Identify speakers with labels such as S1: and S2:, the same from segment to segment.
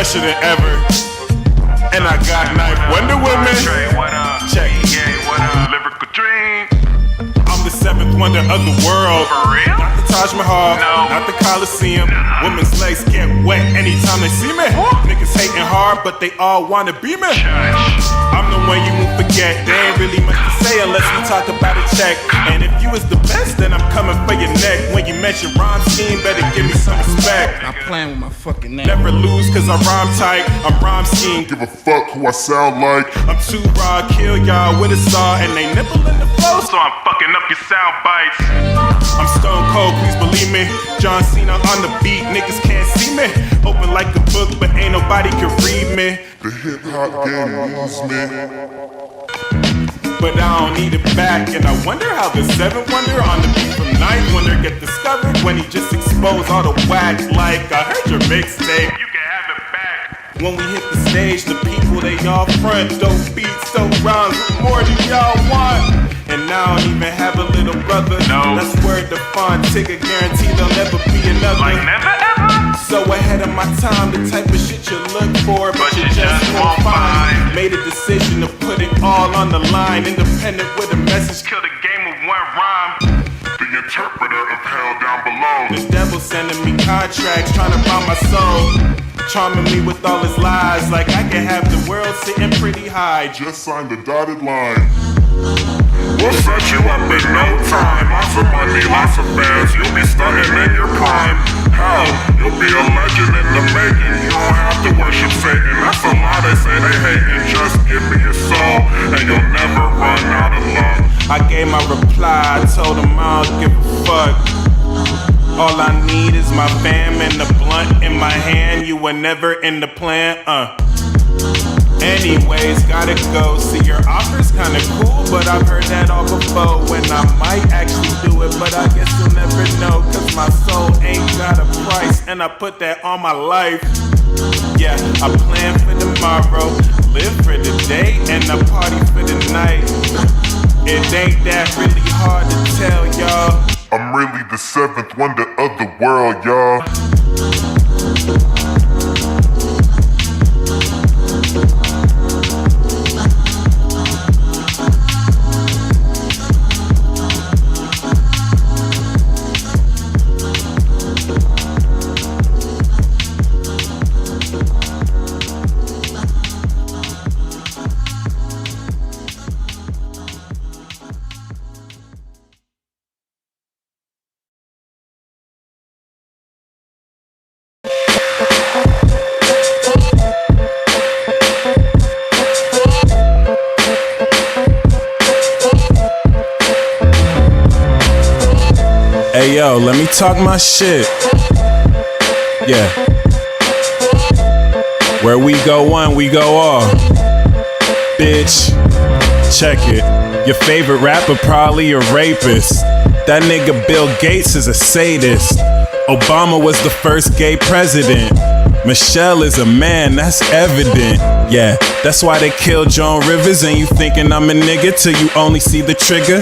S1: fresher than ever. And I got knife Wonder Woman. Check. Lyrical dream. I'm the seventh wonder of the world.
S2: For real?
S1: Not the Taj Mahal,
S2: No.
S1: not the Coliseum.
S2: Nah.
S1: Women's legs get wet anytime they see me. Niggas hating hard, but they all wanna be me. I'm the one you won't forget. There ain't really much to say unless we talk about a check. And if you was the best, then I'm coming for your neck. When you mention RhymeSkeem, better give me some respect.
S3: I'm playing with my fucking name.
S1: Never lose cause I rhyme tight. I'm RhymeSkeem.
S4: Give a fuck who I sound like.
S1: I'm too raw, kill y'all with a saw. And they nipple in the flow,
S2: So I'm fucking up your sound bites.
S1: I'm stone cold, please believe me. John Cena on the beat, niggas can't see me. Open like a book, but ain't nobody can read me.
S4: The hip hop game needs me.
S1: But I don't need it back. And I wonder how the seventh wonder on the beat from ninth wonder get discovered when he just exposed all the whack. Like, I heard your mixtape.
S2: You can have it back.
S1: When we hit the stage, the people, they all front. Dope beats, dope rhymes, what more do y'all want? And now I don't even have a little brother.
S2: No.
S1: That's word defined. Tigger guarantee there'll never be another.
S2: Like never ever.
S1: So ahead of my time, the type of shit you look for, but you just won't find. Made a decision to put it all on the line. Independent with a message.
S2: Kill the game with one rhyme.
S4: The interpreter of hell down below.
S1: The devil sending me contracts, trying to buy my soul. Charming me with all his lies, like I can have the world sitting pretty high.
S4: Just signed the dotted line.
S2: We'll set you up in no time. Lots of money, lots of fans. You'll be stunning in your prime. Hell, you'll be a legend in the making. You don't have to worship Satan. That's a lie they say they hating. Just give me your soul, and you'll never run out of love.
S1: I gave my reply, I told him I don't give a fuck. All I need is my fam and the blunt in my hand. You were never in the plan, Anyways, gotta go. See, your offer's kinda cool, but I've heard that all before. When I might actually do it, but I guess you'll never know. Cause my soul ain't got a price, and I put that on my life. Yeah, I plan for tomorrow, live for the day, and I party for the night. It ain't that really hard to tell, y'all.
S4: I'm really the seventh wonder of the world, y'all.
S1: Hey yo, let me talk my shit. Yeah. Where we go one, we go all. Bitch, check it. Your favorite rapper probably a rapist. That nigga Bill Gates is a sadist. Obama was the first gay president. Michelle is a man, that's evident. Yeah, that's why they killed Joan Rivers. And you thinking I'm a nigga till you only see the trigger.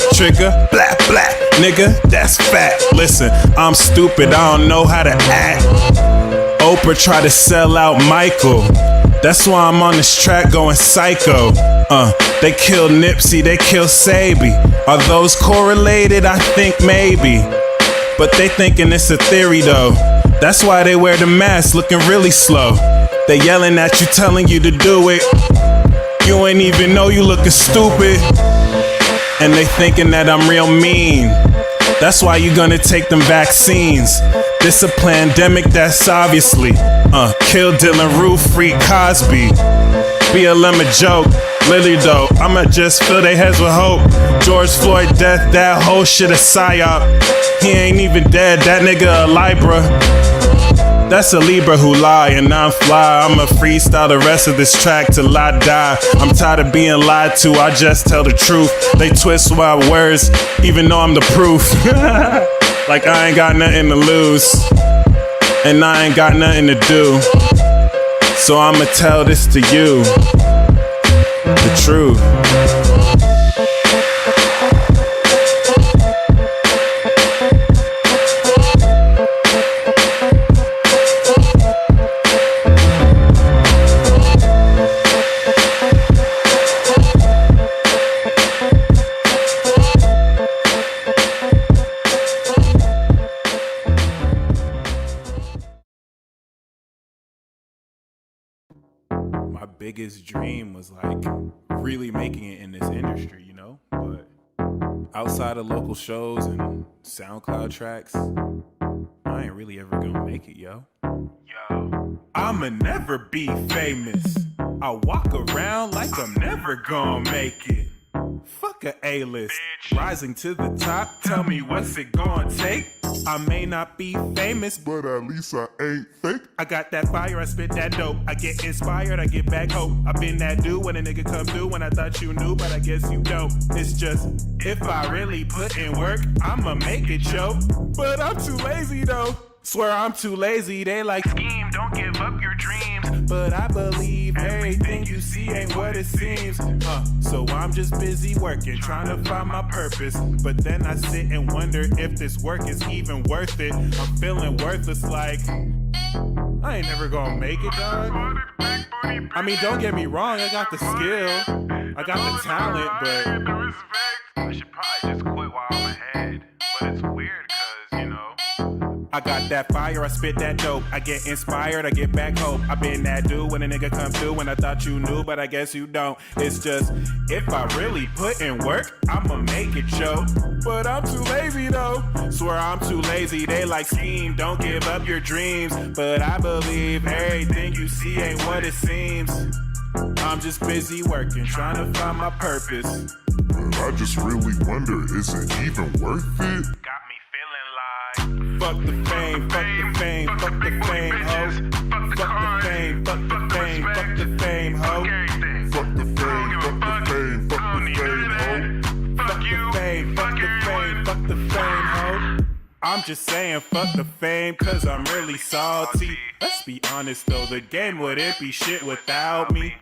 S1: Blah, blah, nigga, that's fact. Listen, I'm stupid, I don't know how to act. Oprah tried to sell out Michael. That's why I'm on this track going psycho. They killed Nipsey, they killed Sabi. Are those correlated? I think maybe. But they thinking it's a theory though. That's why they wear the mask, looking really slow. They yelling at you, telling you to do it. You ain't even know you looking stupid. And they thinking that I'm real mean. That's why you gonna take them vaccines. This a pandemic, that's obviously. Kill Dylan Roof, free Cosby. BLM a joke, Lily though, I'ma just fill they heads with hope. George Floyd death, that whole shit a psyop. He ain't even dead, that nigga a Libra. That's a Libra who lie and I'm fly. I'ma freestyle the rest of this track till I die. I'm tired of being lied to, I just tell the truth. They twist my words, even though I'm the proof. Like I ain't got nothing to lose, and I ain't got nothing to do. So I'ma tell this to you, the truth. biggest dream was like really making it in this industry, you know? But outside of local shows and SoundCloud tracks, I ain't really ever gonna make it, yo. I'ma never be famous. I walk around like I'm never gonna make it. Fuck a A-list, rising to the top, tell me what's it gonna take? I may not be famous,
S4: But at least I ain't fake.
S1: I got that fire, I spit that dope. I get inspired, I get back hope. I been that dude when a nigga come through when I thought you knew, but I guess you don't. It's just, if I really put in work, I'ma make it, yo. But I'm too lazy though. Swear I'm too lazy, they like scheme, don't give up your dreams. But I believe everything you see ain't what it seems. So I'm just busy working, trying to find my purpose. But then I sit and wonder if this work is even worth it. I'm feeling worthless like I ain't never gonna make it, dog. I mean, don't get me wrong, I got the skill, I got the talent, but
S2: I should probably just quit while I'm ahead. But it's weird cause, you know,
S1: I got that fire, I spit that dope. I get inspired, I get back hope. I been that dude when a nigga come through when I thought you knew, but I guess you don't. It's just, if I really put in work, I'ma make it, yo. But I'm too lazy though. Swear I'm too lazy, they like scheme, don't give up your dreams. But I believe everything you see ain't what it seems. I'm just busy working, trying to find my purpose.
S4: But I just really wonder, is it even worth it?
S2: got me feeling like
S1: Fuck the fame, fuck the fame, fuck the fame, ho. Fuck the fame, fuck the fame, fuck the fame, ho.
S4: Fuck the fame, fuck the fame, fuck the fame, ho.
S1: Fuck the fame, fuck the fame, fuck the fame, ho. I'm just saying fuck the fame cause I'm really salty. Let's be honest though, the game wouldn't be shit without me.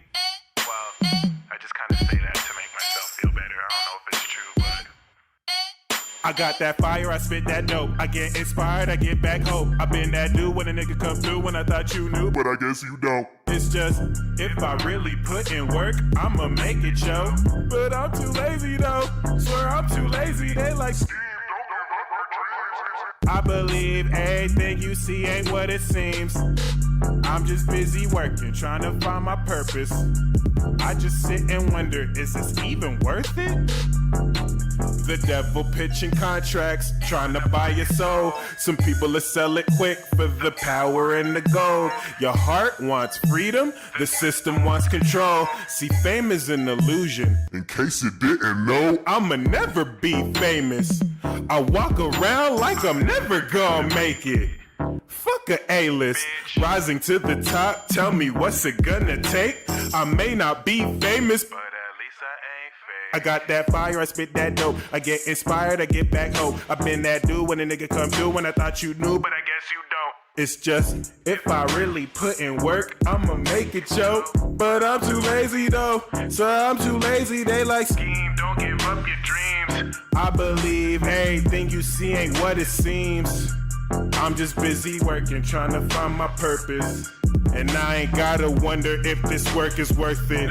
S2: well, I just kinda say that to make myself feel better. I don't know if it's true, but
S1: I got that fire, I spit that dope. I get inspired, I get back hope. I been that dude when a nigga come through when I thought you knew.
S4: But I guess you don't.
S1: It's just, if I really put in work, I'ma make it, yo. But I'm too lazy though. Swear I'm too lazy, they like I believe everything you see ain't what it seems. I'm just busy working, trying to find my purpose. I just sit and wonder, is this even worth it? The devil pitching contracts, trying to buy your soul. Some people will sell it quick for the power and the gold. Your heart wants freedom, the system wants control. See, fame is an illusion.
S4: In case you didn't know,
S1: I'ma never be famous. I walk around like I'm never gonna make it. Fuck a A-list, rising to the top, tell me what's it gonna take? I may not be famous,
S2: at least I ain't fake.
S1: I got that fire, I spit that dope. I get inspired, I get back hope. I been that dude when a nigga come through when I thought you knew, but
S2: I guess you don't.
S1: it's just, if I really put in work, I'ma make it, yo. But I'm too lazy though, so I'm too lazy, they like
S2: Scheme, don't give up your dreams.
S1: I believe everything you see ain't what it seems. I'm just busy working, trying to find my purpose. And I ain't gotta wonder if this work is worth it.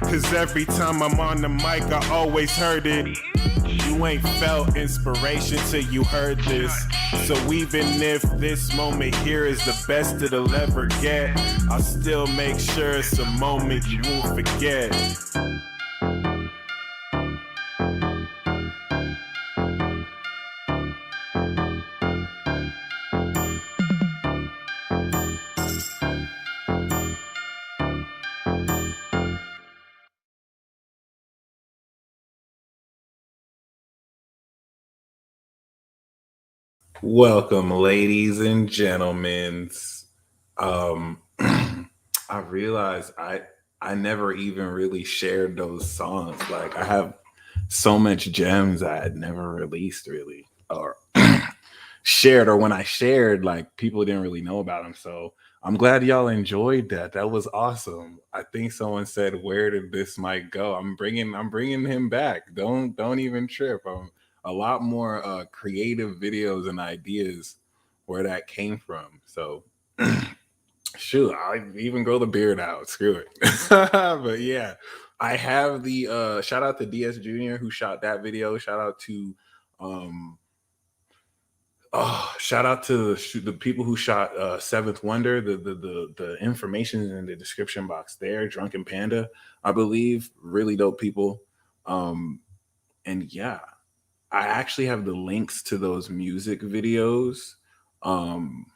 S1: Cause every time I'm on the mic, I always heard it. You ain't felt inspiration till you heard this. So even if this moment here is the best it'll ever get, I'll still make sure it's a moment you won't forget. Welcome, ladies and gentlemen. I realized I never even really shared those songs. Like I have so much gems I had never released really, or shared, or when I shared, like people didn't really know about them. So I'm glad y'all enjoyed that. That was awesome. I think someone said, "Where did this mic go?" I'm bringing him back. Don't even trip. A lot more creative videos and ideas where that came from. So shoot, I'll even grow the beard out. Screw it. But yeah, I have the shout out to DS Jr. who shot that video. Shout out to Oh, shout out to the people who shot Seventh Wonder. The information is in the description box there. Drunken Panda, I believe, really dope people. Um, and yeah, I actually have the links to those music videos um,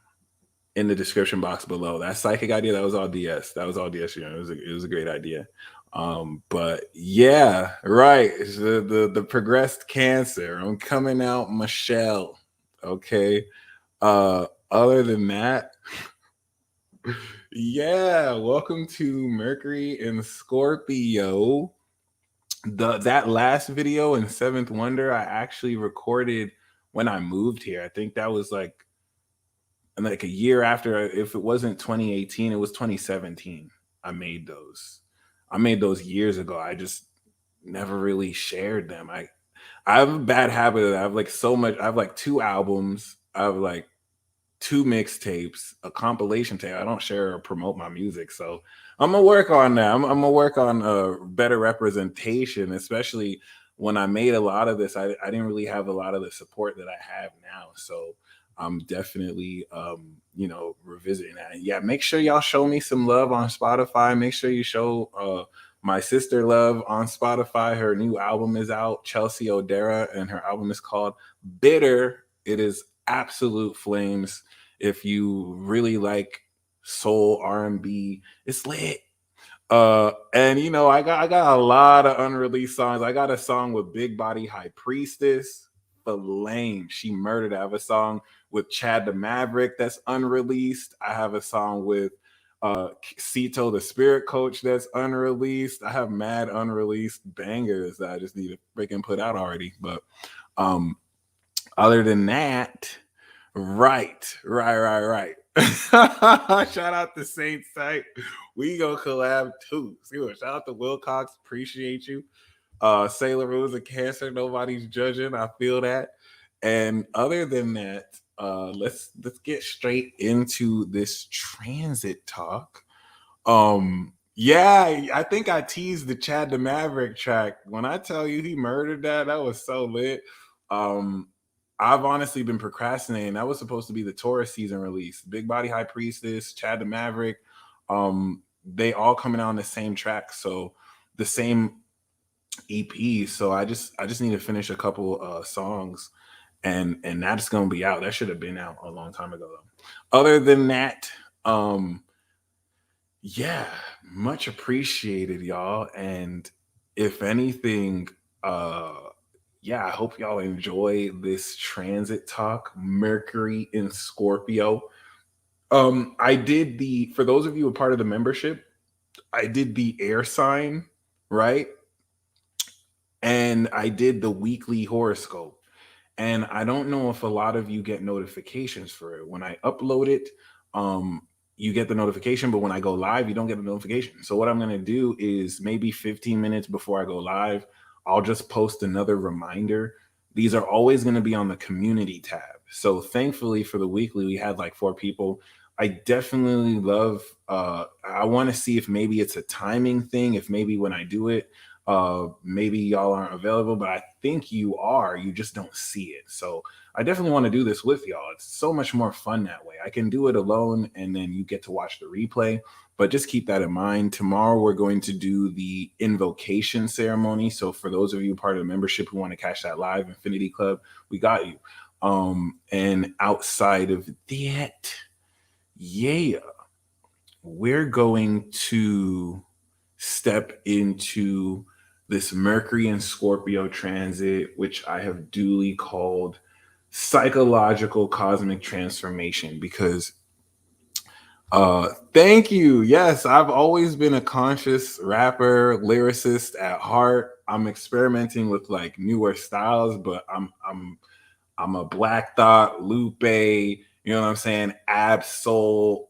S1: in the description box below. That psychic idea, that was all DS. That was all DS. You know, it was a great idea. But yeah, right. It's the progressed cancer. I'm coming out, Michelle. Okay. Other than that, yeah, welcome to Mercury in Scorpio. That last video in Seventh Wonder, I actually recorded when I moved here. I think that was like a year after. If it wasn't 2018, it was 2017. I made those. I made those years ago. I just never really shared them. I have a bad habit of that. I have like so much. I have like 2 albums. I have like 2 mixtapes, a compilation tape. I don't share or promote my music, so I'm gonna work on that. I'm gonna work on better representation, especially when I made a lot of this. I didn't really have a lot of the support that I have now, so I'm definitely revisiting that. And yeah, make sure y'all show me some love on Spotify. Make sure you show my sister love on Spotify. Her new album is out, Chelsea Odera, and her album is called Bitter. It is absolute flames. If you really like soul R&B, it's lit. And I got a lot of unreleased songs. I got a song with Big Body High Priestess, the lame. She murdered. I have a song with Chad the Maverick that's unreleased. I have a song with Cito the Spirit Coach that's unreleased. I have mad unreleased bangers that I just need to freaking put out already. But other than that, right. Shout out to Saint Sight. We go collab too. Shout out to Wilcox. Appreciate you. Sailor Moon's a Cancer. Nobody's judging. I feel that. And other than that, let's get straight into this transit talk. Yeah, I think I teased the Chad the Maverick track. When I tell you he murdered that was so lit. I've honestly been procrastinating. That was supposed to be the Taurus season release. Big Body High Priestess, Chad the Maverick, they all coming out on the same track, so the same EP. So I just need to finish a couple songs, and that's gonna be out. That should have been out a long time ago, though. Other than that, yeah, much appreciated, y'all. And if anything, yeah, I hope y'all enjoy this transit talk. Mercury in Scorpio. I did for those of you a part of the membership, I did the air sign, right? And I did the weekly horoscope. And I don't know if a lot of you get notifications for it. When I upload it, you get the notification, but when I go live, you don't get the notification. So what I'm going to do is maybe 15 minutes before I go live, I'll just post another reminder. These are always going to be on the community tab. So thankfully for the weekly, we had like 4 people. I definitely love, I want to see if maybe it's a timing thing, if maybe when I do it, maybe y'all aren't available, but I think you are, you just don't see it. So I definitely want to do this with y'all. It's so much more fun that way. I can do it alone and then you get to watch the replay, but just keep that in mind. Tomorrow we're going to do the invocation ceremony. So for those of you part of the membership who want to catch that live, Infinity Club, we got you. And outside of that, yeah, we're going to step into this Mercury and Scorpio transit, which I have duly called psychological cosmic transformation, because thank you. Yes, I've always been a conscious rapper, lyricist at heart. I'm experimenting with like newer styles, but I'm a Black Thought, Lupe, you know what I'm saying, Ab-Soul-esque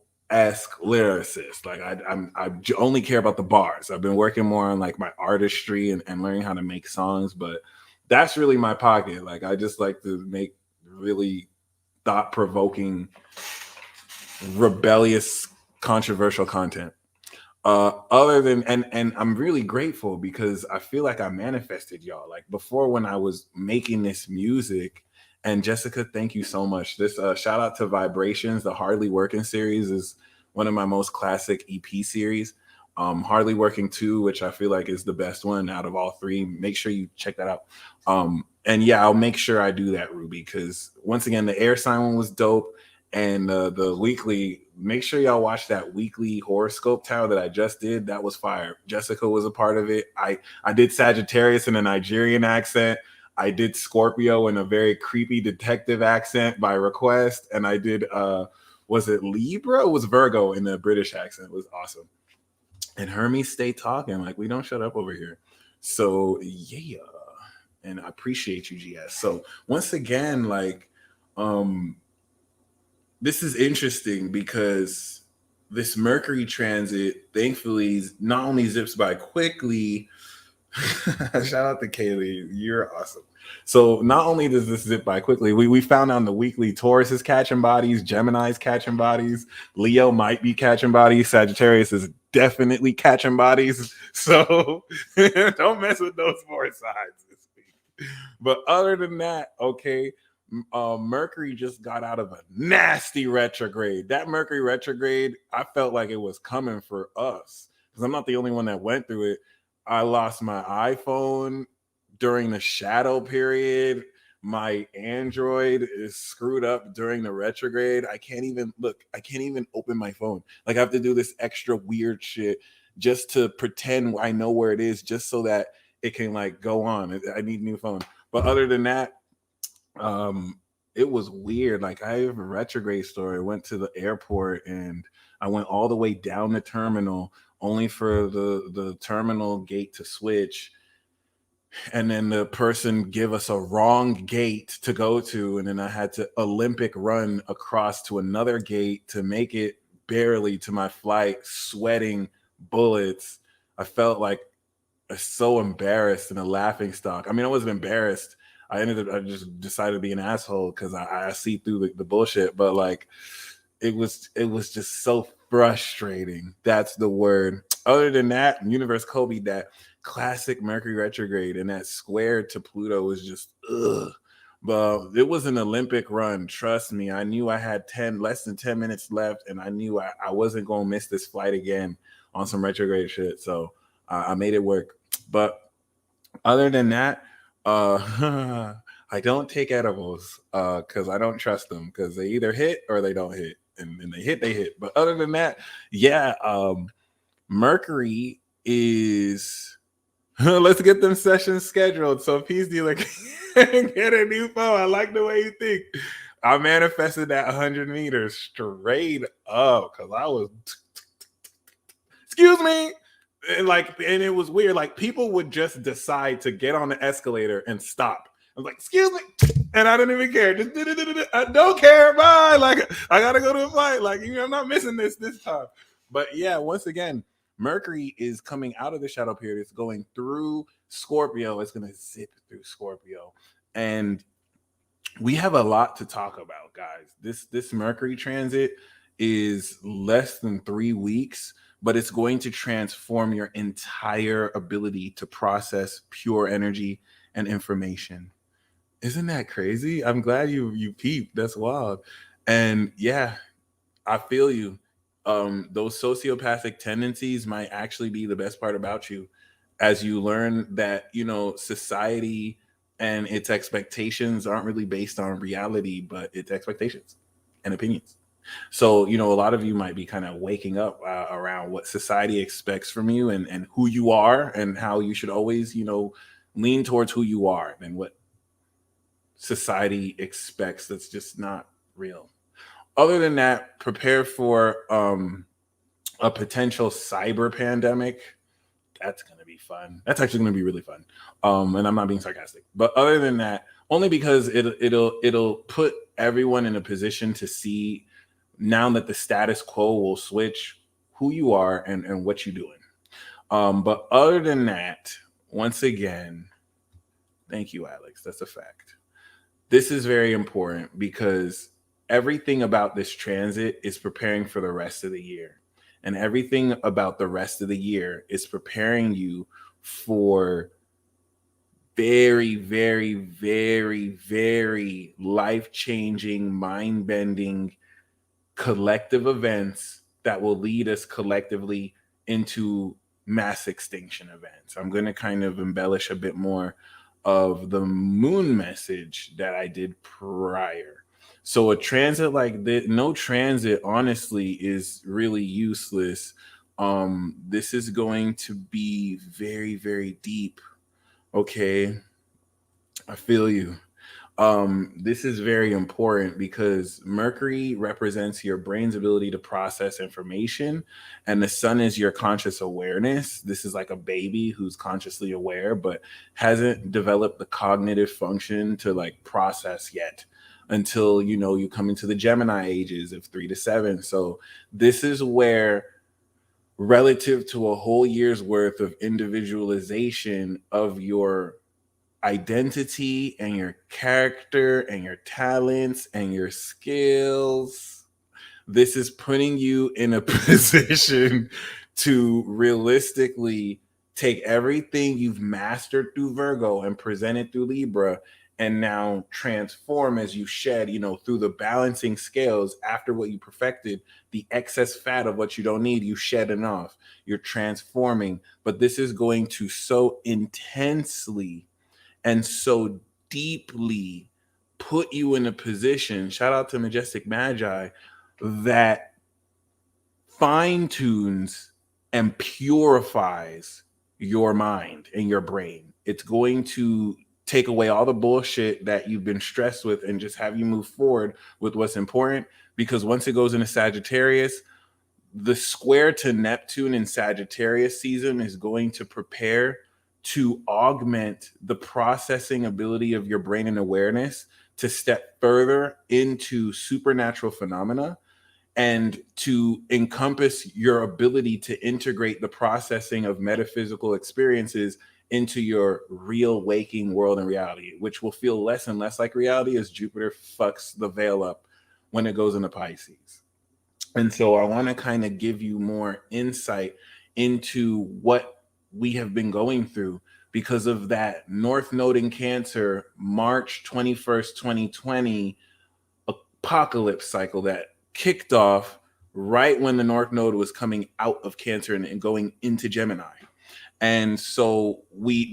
S1: lyricist. Like I only care about the bars. I've been working more on like my artistry and learning how to make songs, but that's really my pocket. Like I just like to make really thought-provoking, rebellious, controversial content. Other than and I'm really grateful because I feel like I manifested y'all. Like before, when I was making this music And Jessica, thank you so much. This shout out to Vibrations. The Hardly Working series is one of my most classic EP series. Hardly Working 2, which I feel like is the best one out of all three. Make sure you check that out. And yeah, I'll make sure I do that, Ruby, because once again, the air sign one was dope. And the weekly, make sure y'all watch that weekly horoscope tower that I just did. That was fire. Jessica was a part of it. I did Sagittarius in a Nigerian accent. I did Scorpio in a very creepy detective accent by request. And I did, was it Libra? It was Virgo in the British accent. It was awesome. And Hermes stay talking. Like, we don't shut up over here. So, yeah. And I appreciate you, GS. So, once again, like, this is interesting because this Mercury transit, thankfully, not only zips by quickly. Shout out to Kaylee. You're awesome. So not only does this zip by quickly, we found on the weekly Taurus is catching bodies, Gemini's catching bodies, Leo might be catching bodies, Sagittarius is definitely catching bodies. So don't mess with those 4 signs this week. But other than that, okay, Mercury just got out of a nasty retrograde. That Mercury retrograde, I felt like it was coming for us because I'm not the only one that went through it. I lost my iPhone during the shadow period. My Android is screwed up during the retrograde. I can't even open my phone. Like, I have to do this extra weird shit just to pretend I know where it is, just so that it can like go on. I need a new phone. But other than that, it was weird. Like, I have a retrograde story. I went to the airport and I went all the way down the terminal only for the terminal gate to switch. And then the person give us a wrong gate to go to. And then I had to Olympic run across to another gate to make it barely to my flight, sweating bullets. I felt like so embarrassed and a laughing stock. I mean, I wasn't embarrassed. I just decided to be an asshole because I see through the bullshit. But like, it was just so frustrating. That's the word. Other than that, universe Kobe, that classic Mercury retrograde and that square to Pluto was just ugh. But it was an Olympic run. Trust me. I knew I had less than 10 minutes left, and I knew I wasn't going to miss this flight again on some retrograde shit. So I made it work. But other than that, I don't take edibles because I don't trust them because they either hit or they don't hit. And they hit. But other than that, yeah, Mercury is... Let's get them sessions scheduled. So Peace Dealer can get a new phone. I like the way you think. I manifested that 100 meters straight up because I was... Excuse me. And it was weird. Like, people would just decide to get on the escalator and stop. I was like, excuse me. And I didn't even care. Just I don't care. Bye. Like, I got to go to a flight. Like, I'm not missing this time. But yeah, once again, Mercury is coming out of the shadow period. It's going through Scorpio. It's going to zip through Scorpio. And we have a lot to talk about, guys. This Mercury transit is less than 3 weeks, but it's going to transform your entire ability to process pure energy and information. Isn't that crazy? I'm glad you peeped. That's wild. And yeah, I feel you. Those sociopathic tendencies might actually be the best part about you as you learn that, society and its expectations aren't really based on reality, but its expectations and opinions. So, a lot of you might be kind of waking up around what society expects from you and who you are and how you should always, lean towards who you are and what society expects that's just not real. Other than that, prepare for a potential cyber pandemic. That's going to be fun. That's actually going to be really fun. And I'm not being sarcastic. But other than that, only because it'll put everyone in a position to see, now that the status quo will switch, who you are and what you're doing. But other than that, once again, thank you, Alex. That's a fact. This is very important because everything about this transit is preparing for the rest of the year. And everything about the rest of the year is preparing you for very, very, very, very life-changing, mind-bending collective events that will lead us collectively into mass extinction events. I'm going to kind of embellish a bit more of the moon message that I did prior. So a transit like this, no transit honestly is really useless. This is going to be very, very deep. Okay, I feel you. This is very important because Mercury represents your brain's ability to process information, and the sun is your conscious awareness. This is like a baby who's consciously aware, but hasn't developed the cognitive function to like process yet until you come into the Gemini ages of 3 to 7. So this is where, relative to a whole year's worth of individualization of your identity and your character and your talents and your skills, this is putting you in a position to realistically take everything you've mastered through Virgo and present it through Libra, and now transform as you shed, through the balancing scales. After what you perfected, the excess fat of what you don't need, you shedding off. You're transforming. But this is going to so intensely and so deeply put you in a position, shout out to Majestic Magi, that fine tunes and purifies your mind and your brain. It's going to take away all the bullshit that you've been stressed with and just have you move forward with what's important. Because once it goes into Sagittarius, the square to Neptune in Sagittarius season is going to prepare to augment the processing ability of your brain and awareness to step further into supernatural phenomena and to encompass your ability to integrate the processing of metaphysical experiences into your real waking world and reality, which will feel less and less like reality as Jupiter fucks the veil up when it goes into Pisces. And so I want to kind of give you more insight into what we have been going through because of that North Node in Cancer, March 21st, 2020 apocalypse cycle that kicked off right when the North Node was coming out of Cancer and going into Gemini. And so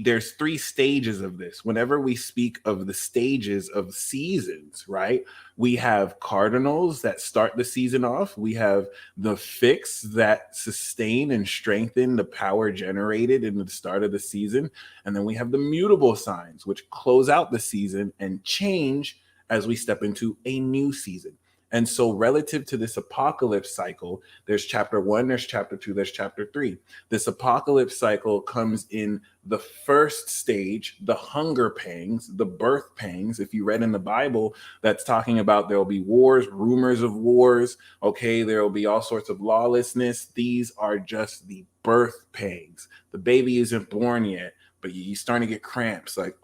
S1: there's 3 stages of this. Whenever we speak of the stages of seasons, right? We have cardinals that start the season off. We have the fixed that sustain and strengthen the power generated in the start of the season. And then we have the mutable signs, which close out the season and change as we step into a new season. And so relative to this apocalypse cycle, there's chapter 1, there's chapter 2, there's chapter 3. This apocalypse cycle comes in the first stage, the hunger pangs, the birth pangs. If you read in the Bible, that's talking about there will be wars, rumors of wars. Okay, there will be all sorts of lawlessness. These are just the birth pangs. The baby isn't born yet, but you're starting to get cramps like,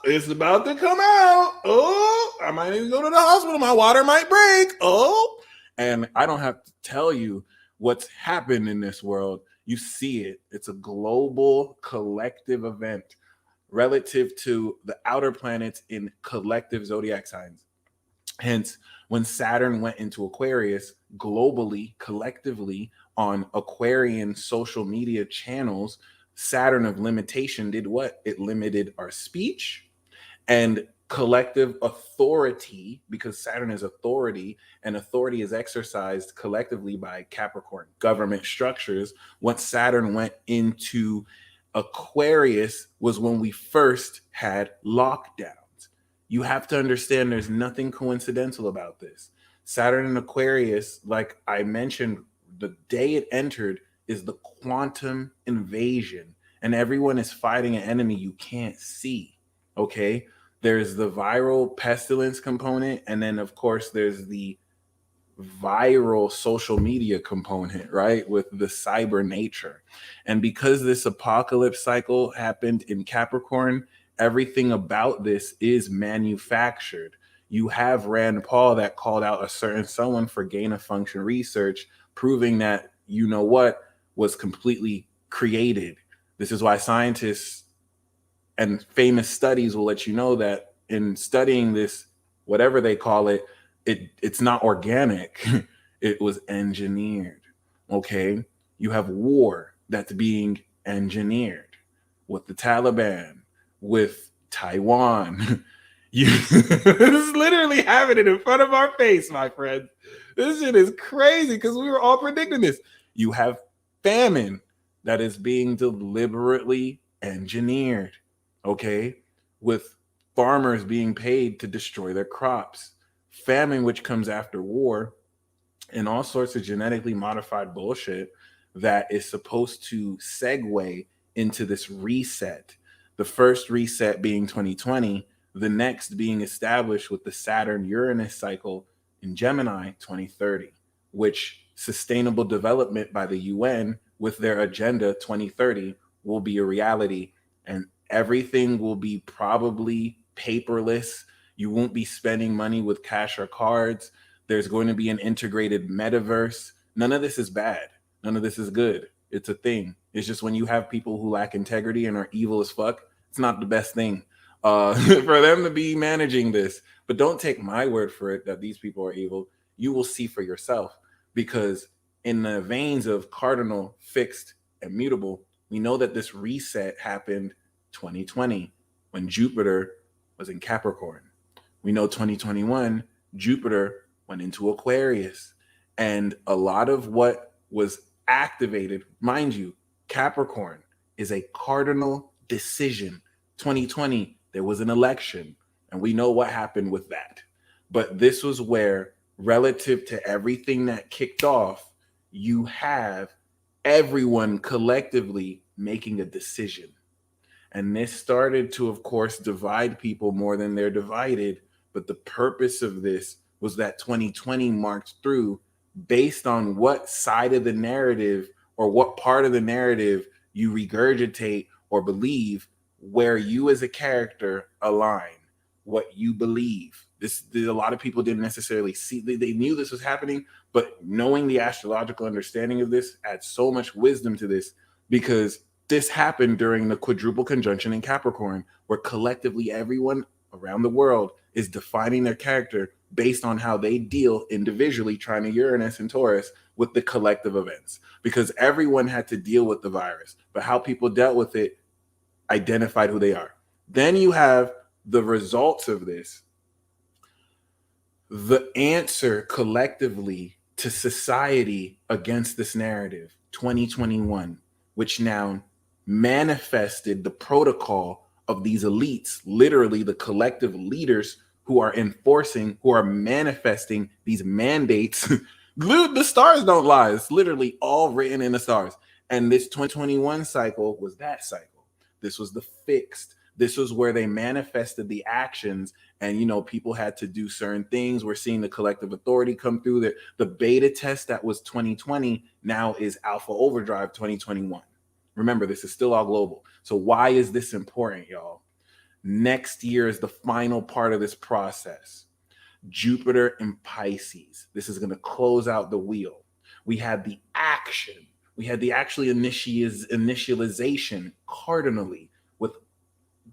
S1: it's about to come out. I might even go to the hospital. My water might break. And I don't have to tell you what's happened in this world. You see it. It's a global collective event relative to the outer planets in collective zodiac signs. Hence, when Saturn went into Aquarius globally, collectively on Aquarian social media channels, Saturn of limitation did what? It limited our speech and collective authority, because Saturn is authority, and authority is exercised collectively by Capricorn government structures. Once Saturn went into Aquarius was when we first had lockdowns. You have to understand there's nothing coincidental about this. Saturn in Aquarius, like I mentioned, the day it entered is the quantum invasion, and everyone is fighting an enemy you can't see. Okay, there's the viral pestilence component, and then of course there's the viral social media component, right, with the cyber nature. And because this apocalypse cycle happened in Capricorn, everything about this is manufactured. You have Rand Paul that called out a certain someone for gain of function research, proving that was completely created. This is why scientists and famous studies will let you know that in studying this, whatever they call it, it's not organic. It was engineered. Okay. You have war that's being engineered with the Taliban, with Taiwan. You this is literally happening in front of our face, my friend. This shit is crazy because we were all predicting this. You have famine that is being deliberately engineered, okay, with farmers being paid to destroy their crops. Famine, which comes after war, and all sorts of genetically modified bullshit that is supposed to segue into this reset. The first reset being 2020, the next being established with the Saturn-Uranus cycle in Gemini 2030, which sustainable development by the UN with their Agenda 2030 will be a reality, and everything will be probably paperless. You won't be spending money with cash or cards. There's going to be an integrated metaverse. None of this is bad. None of this is good. It's a thing. It's just when you have people who lack integrity and are evil as fuck, it's not the best thing for them to be managing this. But don't take my word for it that these people are evil. You will see for yourself, because in the veins of cardinal, fixed, and mutable, we know that this reset happened 2020 when Jupiter was in Capricorn. We know 2021, Jupiter went into Aquarius. And a lot of what was activated, mind you, Capricorn is a cardinal decision. 2020, there was an election, and we know what happened with that. But this was where, relative to everything that kicked off, you have everyone collectively making a decision. And this started to, of course, divide people more than they're divided. But the purpose of this was that 2020 marked through based on what side of the narrative or what part of the narrative you regurgitate or believe, where you as a character align, what you believe. A lot of people didn't necessarily see, they knew this was happening, but knowing the astrological understanding of this adds so much wisdom to this, because this happened during the quadruple conjunction in Capricorn, where collectively everyone around the world is defining their character based on how they deal individually, trying to Uranus and Taurus with the collective events, because everyone had to deal with the virus, but how people dealt with it identified who they are. Then you have the results of this, the answer collectively to society against this narrative, 2021, which now manifested the protocol of these elites, literally the collective leaders who are enforcing, who are manifesting these mandates. The stars don't lie. It's literally all written in the stars. And this 2021 cycle was that cycle. This was the fixed. This was where they manifested the actions, and people had to do certain things. We're seeing the collective authority come through. The beta test that was 2020 now is alpha overdrive 2021. Remember, this is still all global. So why is this important, y'all? Next year is the final part of this process. Jupiter in Pisces. This is going to close out the wheel. We had the action. We had the actually initialization cardinally with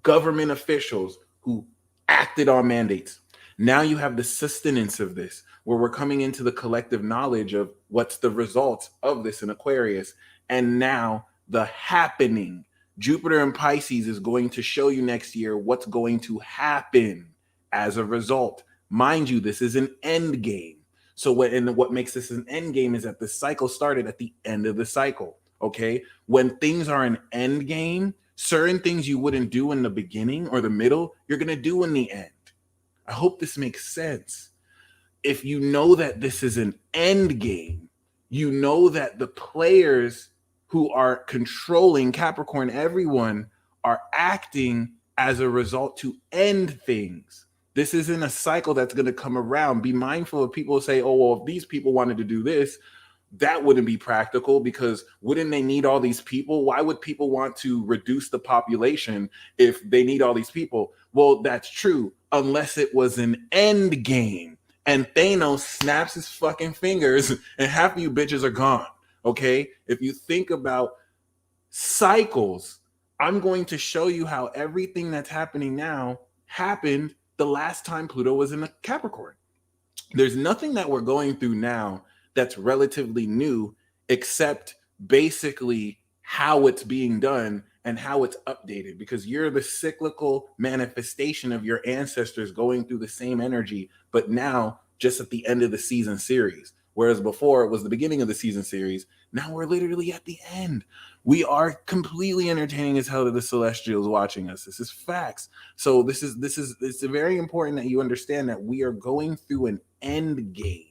S1: government officials who acted on mandates. Now you have the sustenance of this, where we're coming into the collective knowledge of what's the result of this in Aquarius. And now the happening. Jupiter in Pisces is going to show you next year what's going to happen as a result. Mind you, this is an end game. So what makes this an end game is that the cycle started at the end of the cycle. Okay. When things are an end game, certain things you wouldn't do in the beginning or the middle, you're going to do in the end. I hope this makes sense. If you know that this is an end game, you know that the players who are controlling Capricorn, everyone, are acting as a result to end things. This isn't a cycle that's going to come around. Be mindful of people who say, oh, well, if these people wanted to do this, that wouldn't be practical, because wouldn't they need all these people? Why would people want to reduce the population if they need all these people? Well, that's true, unless it was an end game and Thanos snaps his fucking fingers and half of you bitches are gone. Okay. If you think about cycles. I'm going to show you how everything that's happening now happened the last time Pluto was in a Capricorn. There's nothing that we're going through now that's relatively new, except basically how it's being done and how it's updated, because you're the cyclical manifestation of your ancestors going through the same energy, but now just at the end of the season series. Whereas before it was the beginning of the season series, now we're literally at the end. We are completely entertaining as hell to the celestials watching us. This is facts. So it's very important that you understand that we are going through an end game.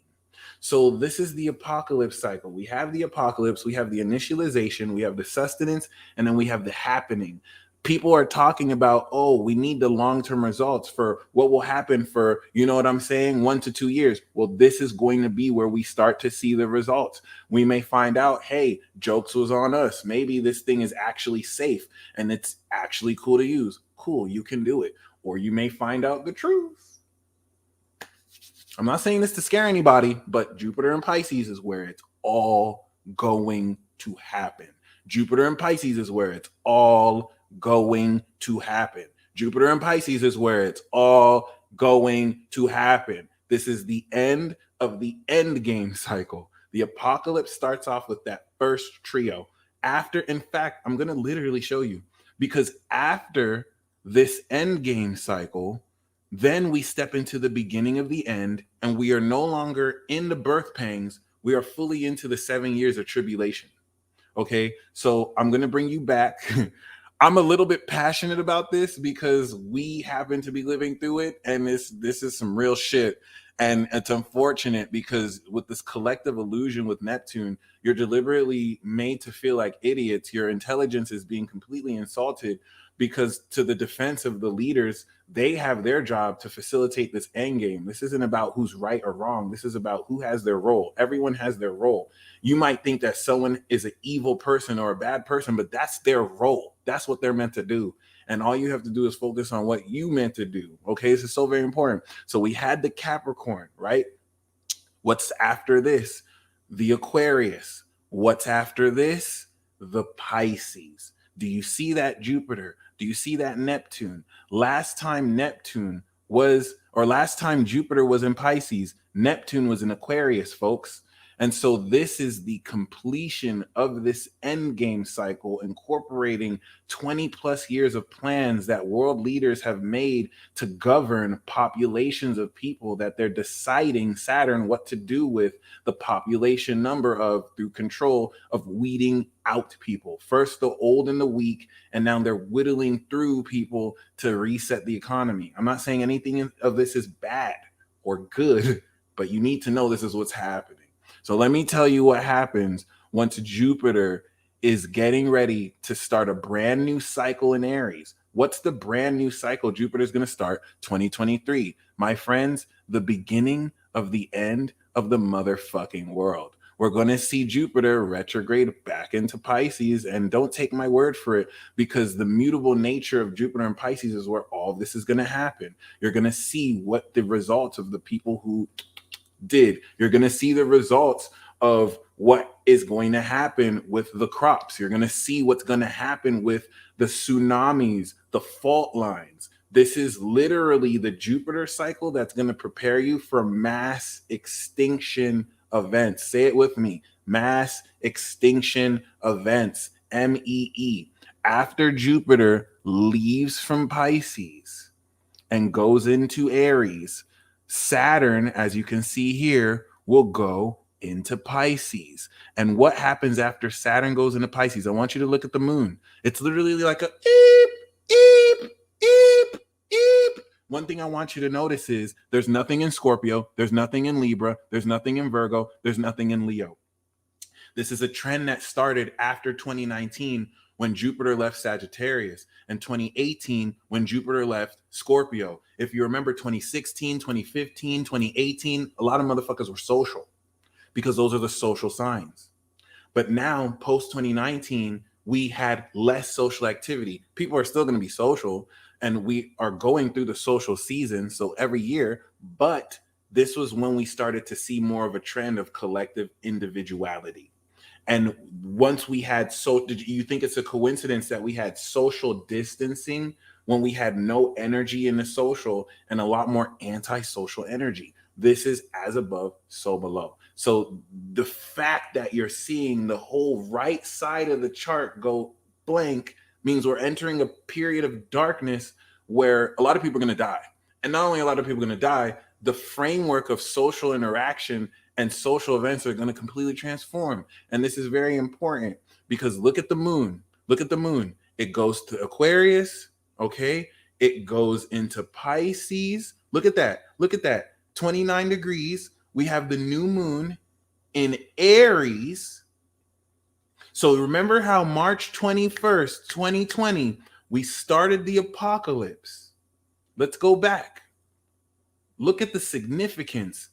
S1: So this is the apocalypse cycle. We have the apocalypse, we have the initialization, we have the sustenance, and then we have the happening. People are talking about, oh, we need the long-term results for what will happen for, you know what I'm saying, 1 to 2 years. Well, this is going to be where we start to see the results. We may find out, hey, jokes was on us. Maybe this thing is actually safe and it's actually cool to use. Cool, you can do it. Or you may find out the truth. I'm not saying this to scare anybody, but Jupiter and Pisces is where it's all going to happen. Jupiter and Pisces is where it's all going to happen. Jupiter and Pisces is where it's all going to happen. This is the end of the end game cycle. The apocalypse starts off with that first trio. After, in fact, I'm going to literally show you, because after this end game cycle, then we step into the beginning of the end, and we are no longer in the birth pangs. We are fully into the 7 years of tribulation. Okay, so I'm going to bring you back. I'm a little bit passionate about this because we happen to be living through it, and this is some real shit. And it's unfortunate because with this collective illusion with Neptune, you're deliberately made to feel like idiots. Your intelligence is being completely insulted because, to the defense of the leaders, they have their job to facilitate this end game. This isn't about who's right or wrong. This is about who has their role. Everyone has their role. You might think that someone is an evil person or a bad person, but that's their role. That's what they're meant to do. And all you have to do is focus on what you meant to do. Okay, this is so very important. So we had the Capricorn, right? What's after this? The Aquarius. What's after this? The Pisces. Do you see that Jupiter? Do you see that Neptune? Last time Jupiter was in Pisces, Neptune was in Aquarius, folks. And so this is the completion of this endgame cycle, incorporating 20 plus years of plans that world leaders have made to govern populations of people that they're deciding, Saturn, what to do with the population number of, through control of weeding out people. First the old and the weak, and now they're whittling through people to reset the economy. I'm not saying anything of this is bad or good, but you need to know this is what's happening. So let me tell you what happens once Jupiter is getting ready to start a brand new cycle in Aries. What's the brand new cycle Jupiter is going to start? 2023. My friends, the beginning of the end of the motherfucking world. We're going to see Jupiter retrograde back into Pisces, and don't take my word for it, because the mutable nature of Jupiter and Pisces is where all this is going to happen. You're going to see what the results of the people who did. You're going to see the results of what is going to happen with the crops. You're going to see what's going to happen with the tsunamis, the fault lines. This is literally the Jupiter cycle that's going to prepare you for mass extinction events. Say it with me. Mass extinction events. MEE. After Jupiter leaves from Pisces and goes into Aries, Saturn, as you can see here, will go into Pisces. And what happens after Saturn goes into Pisces? I want you to look at the moon. It's literally like a eep, eep, eep, eep. One thing I want you to notice is there's nothing in Scorpio, there's nothing in Libra, there's nothing in Virgo, there's nothing in Leo. This is a trend that started after 2019 when Jupiter left Sagittarius, and 2018 when Jupiter left Scorpio. If you remember 2016, 2015, 2018, a lot of motherfuckers were social because those are the social signs. But now, post 2019, we had less social activity. People are still going to be social, and we are going through the social season, so every year, but this was when we started to see more of a trend of collective individuality. And once we had, so did you think it's a coincidence that we had social distancing when we had no energy in the social and a lot more antisocial energy? This is as above, so below. So the fact that you're seeing the whole right side of the chart go blank means we're entering a period of darkness where a lot of people are going to die. And not only a lot of people are going to die, the framework of social interaction and social events are going to completely transform. And this is very important because look at the moon. Look at the moon. It goes to Aquarius, okay? It goes into Pisces. Look at that. Look at that. 29 degrees. We have the new moon in Aries. So remember how March 21st, 2020, we started the apocalypse. Let's go back. Look at the significance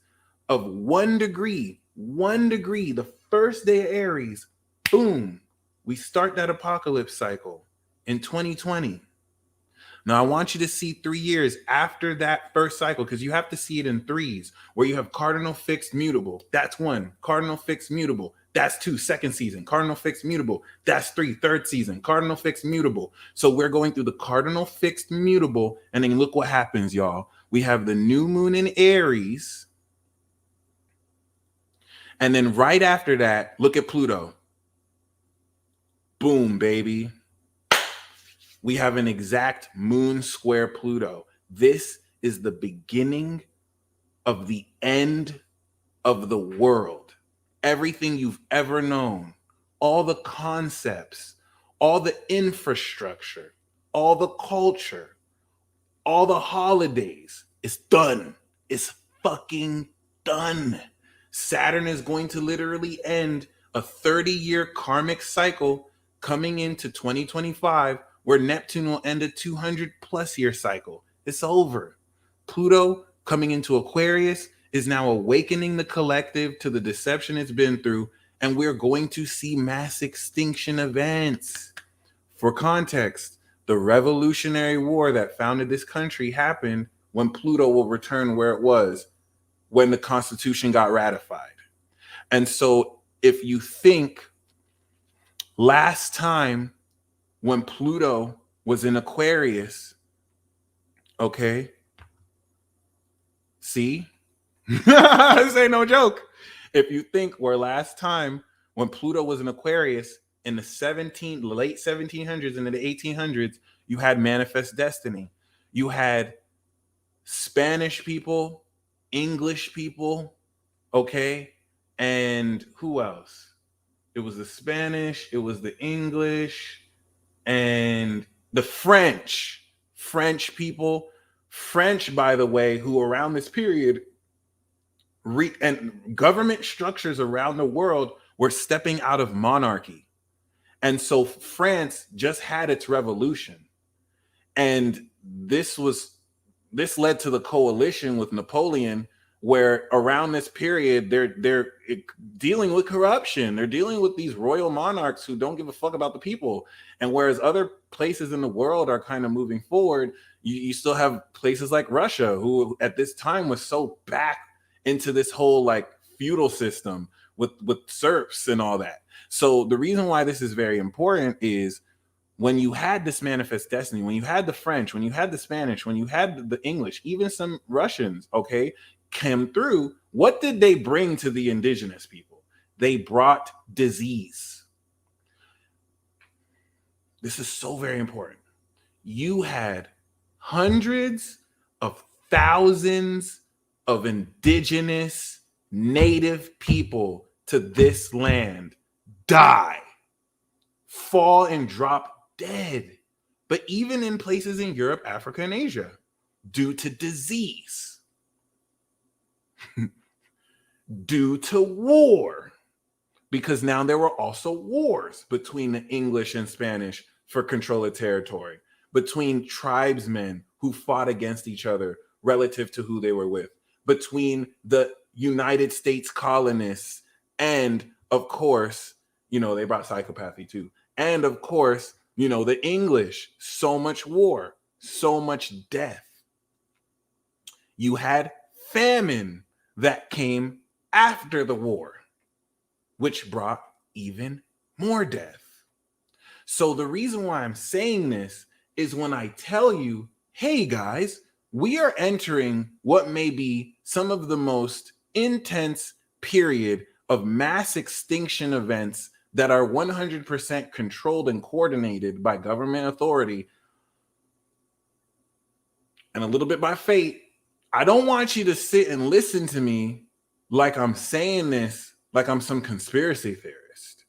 S1: of 1 degree, the first day of Aries, boom, we start that apocalypse cycle in 2020. Now, I want you to see 3 years after that first cycle, because you have to see it in threes, where you have cardinal fixed mutable. That's 1. Cardinal fixed mutable. That's 2. Second season. Cardinal fixed mutable. That's 3. Third season. Cardinal fixed mutable. So we're going through the cardinal fixed mutable, and then look what happens, y'all. We have the new moon in Aries. And then right after that, look at Pluto. Boom, baby. We have an exact moon square Pluto. This is the beginning of the end of the world. Everything you've ever known, all the concepts, all the infrastructure, all the culture, all the holidays, it's done. It's fucking done. Saturn is going to literally end a 30-year karmic cycle coming into 2025, where Neptune will end a 200 plus year cycle. It's over. Pluto coming into Aquarius is now awakening the collective to the deception it's been through, and we're going to see mass extinction events. For context, the Revolutionary War that founded this country happened when Pluto will return where it was when the Constitution got ratified. And so if you think last time when Pluto was in Aquarius, okay, see, this ain't no joke. If you think where last time when Pluto was in Aquarius in the late 1700s into the 1800s, you had manifest destiny. You had Spanish people, English people, okay, and who else? It was the Spanish, it was the English, and the French people. French, by the way, who around this period and government structures around the world were stepping out of monarchy. And so France just had its revolution. And this led to the coalition with Napoleon, where around this period they're dealing with corruption. They're dealing with these royal monarchs who don't give a fuck about the people. And whereas other places in the world are kind of moving forward, you still have places like Russia, who at this time was so back into this whole like feudal system with serfs and all that. So the reason why this is very important is when you had this manifest destiny, when you had the French, when you had the Spanish, when you had the English, even some Russians, okay, came through, what did they bring to the indigenous people? They brought disease. This is so very important. You had hundreds of thousands of indigenous native people to this land die, fall and drop dead. But even in places in Europe, Africa, and Asia, due to disease, due to war, because now there were also wars between the English and Spanish for control of territory, between tribesmen who fought against each other relative to who they were with, between the United States colonists, and of course, they brought psychopathy too. And of course, the English. So much war, so much death. You had famine that came after the war, which brought even more death. So the reason why I'm saying this is when I tell you, hey guys, we are entering what may be some of the most intense period of mass extinction events that are 100% controlled and coordinated by government authority and a little bit by fate. I don't want you to sit and listen to me like I'm saying this, like I'm some conspiracy theorist.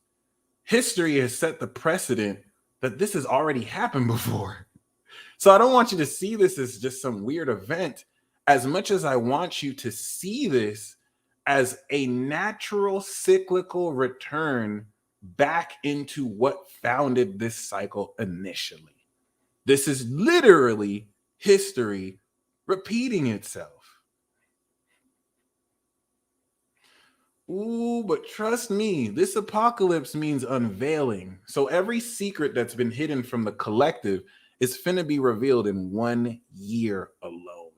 S1: History has set the precedent that this has already happened before. So I don't want you to see this as just some weird event as much as I want you to see this as a natural cyclical return back into what founded this cycle initially. This is literally history repeating itself. Ooh, but trust me, this apocalypse means unveiling. So every secret that's been hidden from the collective is finna be revealed in 1 year alone.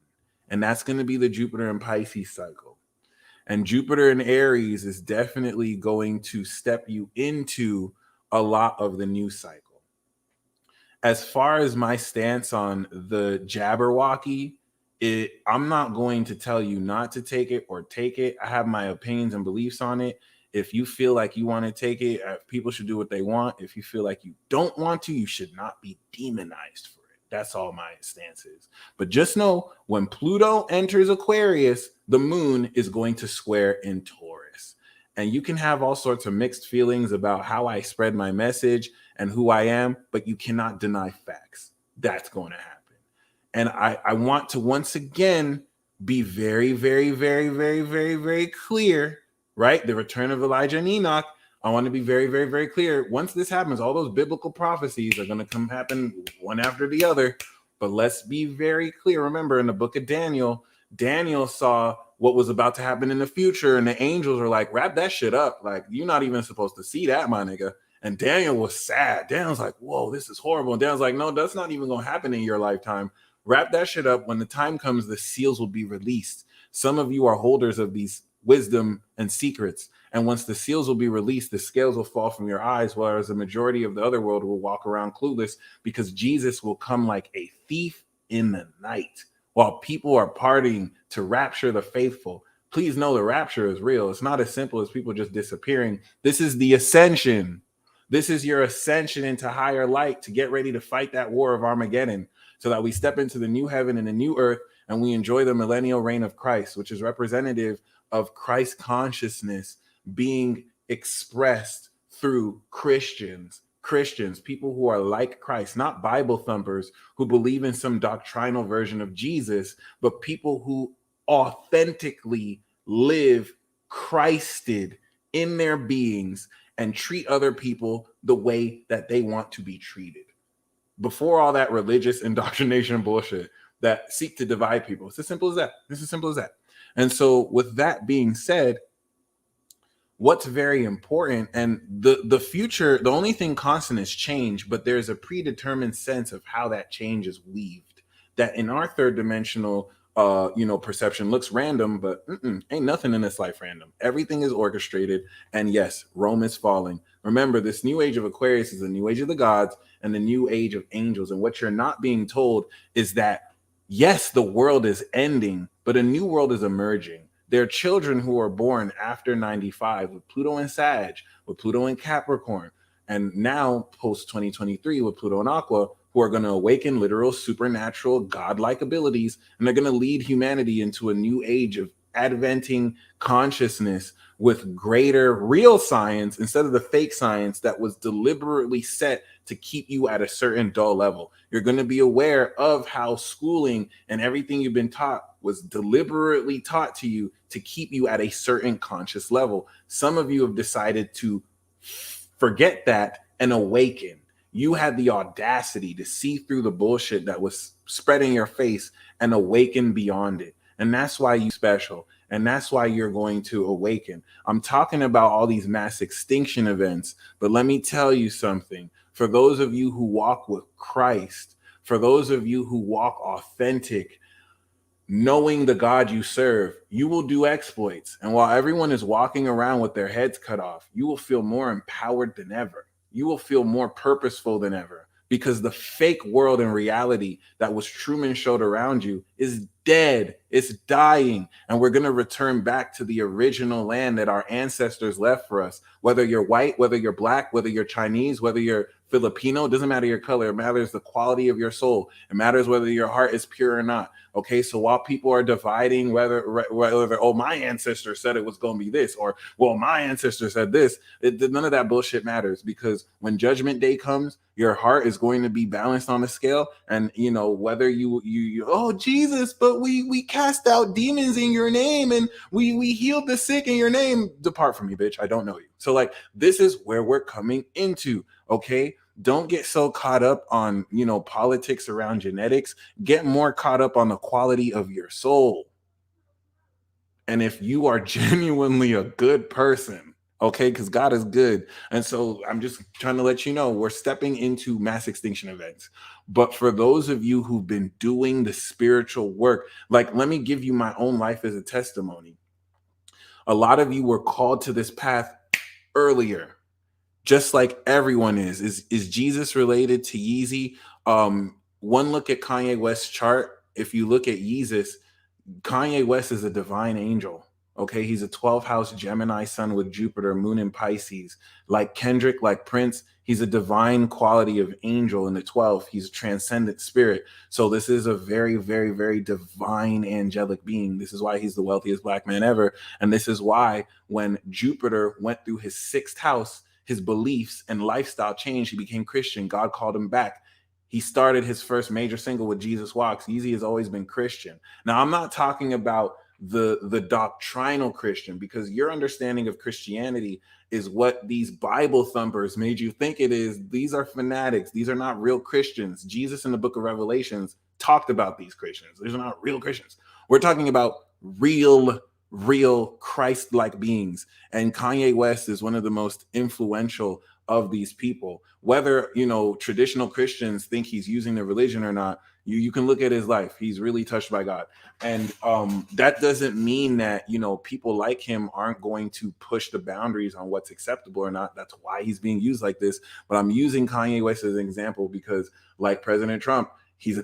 S1: And that's gonna be the Jupiter and Pisces cycle. And Jupiter in Aries is definitely going to step you into a lot of the new cycle. As far as my stance on the Jabberwocky, I'm not going to tell you not to take it or take it. I have my opinions and beliefs on it. If you feel like you want to take it, people should do what they want. If you feel like you don't want to, you should not be demonized for it. That's all my stance is. But just know when Pluto enters Aquarius, the moon is going to square in Taurus. And you can have all sorts of mixed feelings about how I spread my message and who I am, but you cannot deny facts. That's going to happen. And I want to once again be very, very, very, very, very, very clear, right? The return of Elijah and Enoch. I want to be very, very, very clear. Once this happens, all those biblical prophecies are going to come happen one after the other. But let's be very clear. Remember, in the book of Daniel, Daniel saw what was about to happen in the future, and the angels were like, wrap that shit up. Like, you're not even supposed to see that, my nigga. And Daniel was sad. Daniel's like, whoa, this is horrible. And Daniel's like, no, that's not even going to happen in your lifetime. Wrap that shit up. When the time comes, the seals will be released. Some of you are holders of these wisdom and secrets. And once the seals will be released, the scales will fall from your eyes, whereas the majority of the other world will walk around clueless, because Jesus will come like a thief in the night while people are partying to rapture the faithful. Please know the rapture is real. It's not as simple as people just disappearing. This is the ascension. This is your ascension into higher light to get ready to fight that war of Armageddon, so that we step into the new heaven and the new earth and we enjoy the millennial reign of Christ, which is representative of Christ consciousness being expressed through Christians, people who are like Christ, not Bible thumpers who believe in some doctrinal version of Jesus, but people who authentically live Christed in their beings and treat other people the way that they want to be treated. Before all that religious indoctrination bullshit that seek to divide people. It's as simple as that. It's as simple as that. And so with that being said, what's very important, and the future, the only thing constant is change, but there's a predetermined sense of how that change is weaved. That in our third dimensional perception looks random, but ain't nothing in this life random. Everything is orchestrated. And yes, Rome is falling. Remember, this new age of Aquarius is the new age of the gods and the new age of angels. And what you're not being told is that, yes, the world is ending, but a new world is emerging. There are children who are born after 95 with Pluto in Sag, with Pluto in Capricorn, and now post 2023 with Pluto in Aqua, who are going to awaken literal supernatural godlike abilities, and they're going to lead humanity into a new age of adventing consciousness with greater real science instead of the fake science that was deliberately set to keep you at a certain dull level. You're going to be aware of how schooling and everything you've been taught was deliberately taught to you to keep you at a certain conscious level. Some of you have decided to forget that and awaken. You had the audacity to see through the bullshit that was spread in your face and awaken beyond it. And that's why you're special. And that's why you're going to awaken. I'm talking about all these mass extinction events, but let me tell you something. For those of you who walk with Christ, for those of you who walk authentic, knowing the God you serve, you will do exploits. And while everyone is walking around with their heads cut off, you will feel more empowered than ever. You will feel more purposeful than ever, because the fake world and reality that was Truman showed around you is dead. It's dying. And we're going to return back to the original land that our ancestors left for us. Whether you're white, whether you're black, whether you're Chinese, whether you're Filipino, it doesn't matter your color. It matters the quality of your soul. It matters whether your heart is pure or not. Okay, so while people are dividing whether oh, my ancestor said it was going to be this, or well, my ancestor said this, none of that bullshit matters, because when judgment day comes, your heart is going to be balanced on the scale. And you know, whether you oh Jesus, but we cast out demons in your name and we healed the sick in your name. Depart from me, bitch. I don't know you. So like, this is where we're coming into. Okay, don't get so caught up on, you know, politics around genetics. Get more caught up on the quality of your soul. And if you are genuinely a good person, okay, because God is good. And so I'm just trying to let you know, we're stepping into mass extinction events. But for those of you who've been doing the spiritual work, like, let me give you my own life as a testimony. A lot of you were called to this path earlier, just like everyone is. Is Jesus related to Yeezy? One look at Kanye West's chart. If you look at Yeezus, Kanye West is a divine angel. Okay, he's a 12th house Gemini sun with Jupiter, moon in Pisces. Like Kendrick, like Prince, he's a divine quality of angel in the 12th. He's a transcendent spirit. So this is a very, very, very divine angelic being. This is why he's the wealthiest black man ever. And this is why when Jupiter went through his 6th house, his beliefs and lifestyle changed. He became Christian. God called him back. He started his first major single with Jesus Walks. Yeezy has always been Christian. Now, I'm not talking about the doctrinal Christian, because your understanding of Christianity is what these Bible thumpers made you think it is. These are fanatics. These are not real Christians. Jesus in the book of Revelations talked about these Christians. These are not real Christians. We're talking about real Christ-like beings. And Kanye West is one of the most influential of these people. Whether, you know, traditional Christians think he's using the religion or not, you can look at his life. He's really touched by God. And that doesn't mean that, you know, people like him aren't going to push the boundaries on what's acceptable or not. That's why he's being used like this. But I'm using Kanye West as an example because, like President Trump,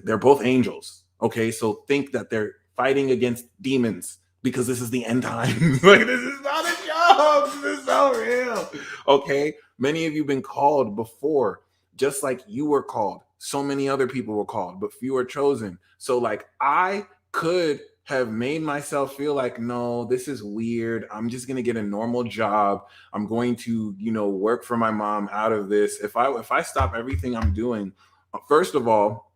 S1: they're both angels. Okay, so think that they're fighting against demons, because this is the end time. Like, this is not a joke. This is so real. Okay, many of you have been called before, just like you were called. So many other people were called, but few are chosen. So like, I could have made myself feel like, no, this is weird. I'm just going to get a normal job. I'm going to, you know, work for my mom out of this. If I stop everything I'm doing, first of all,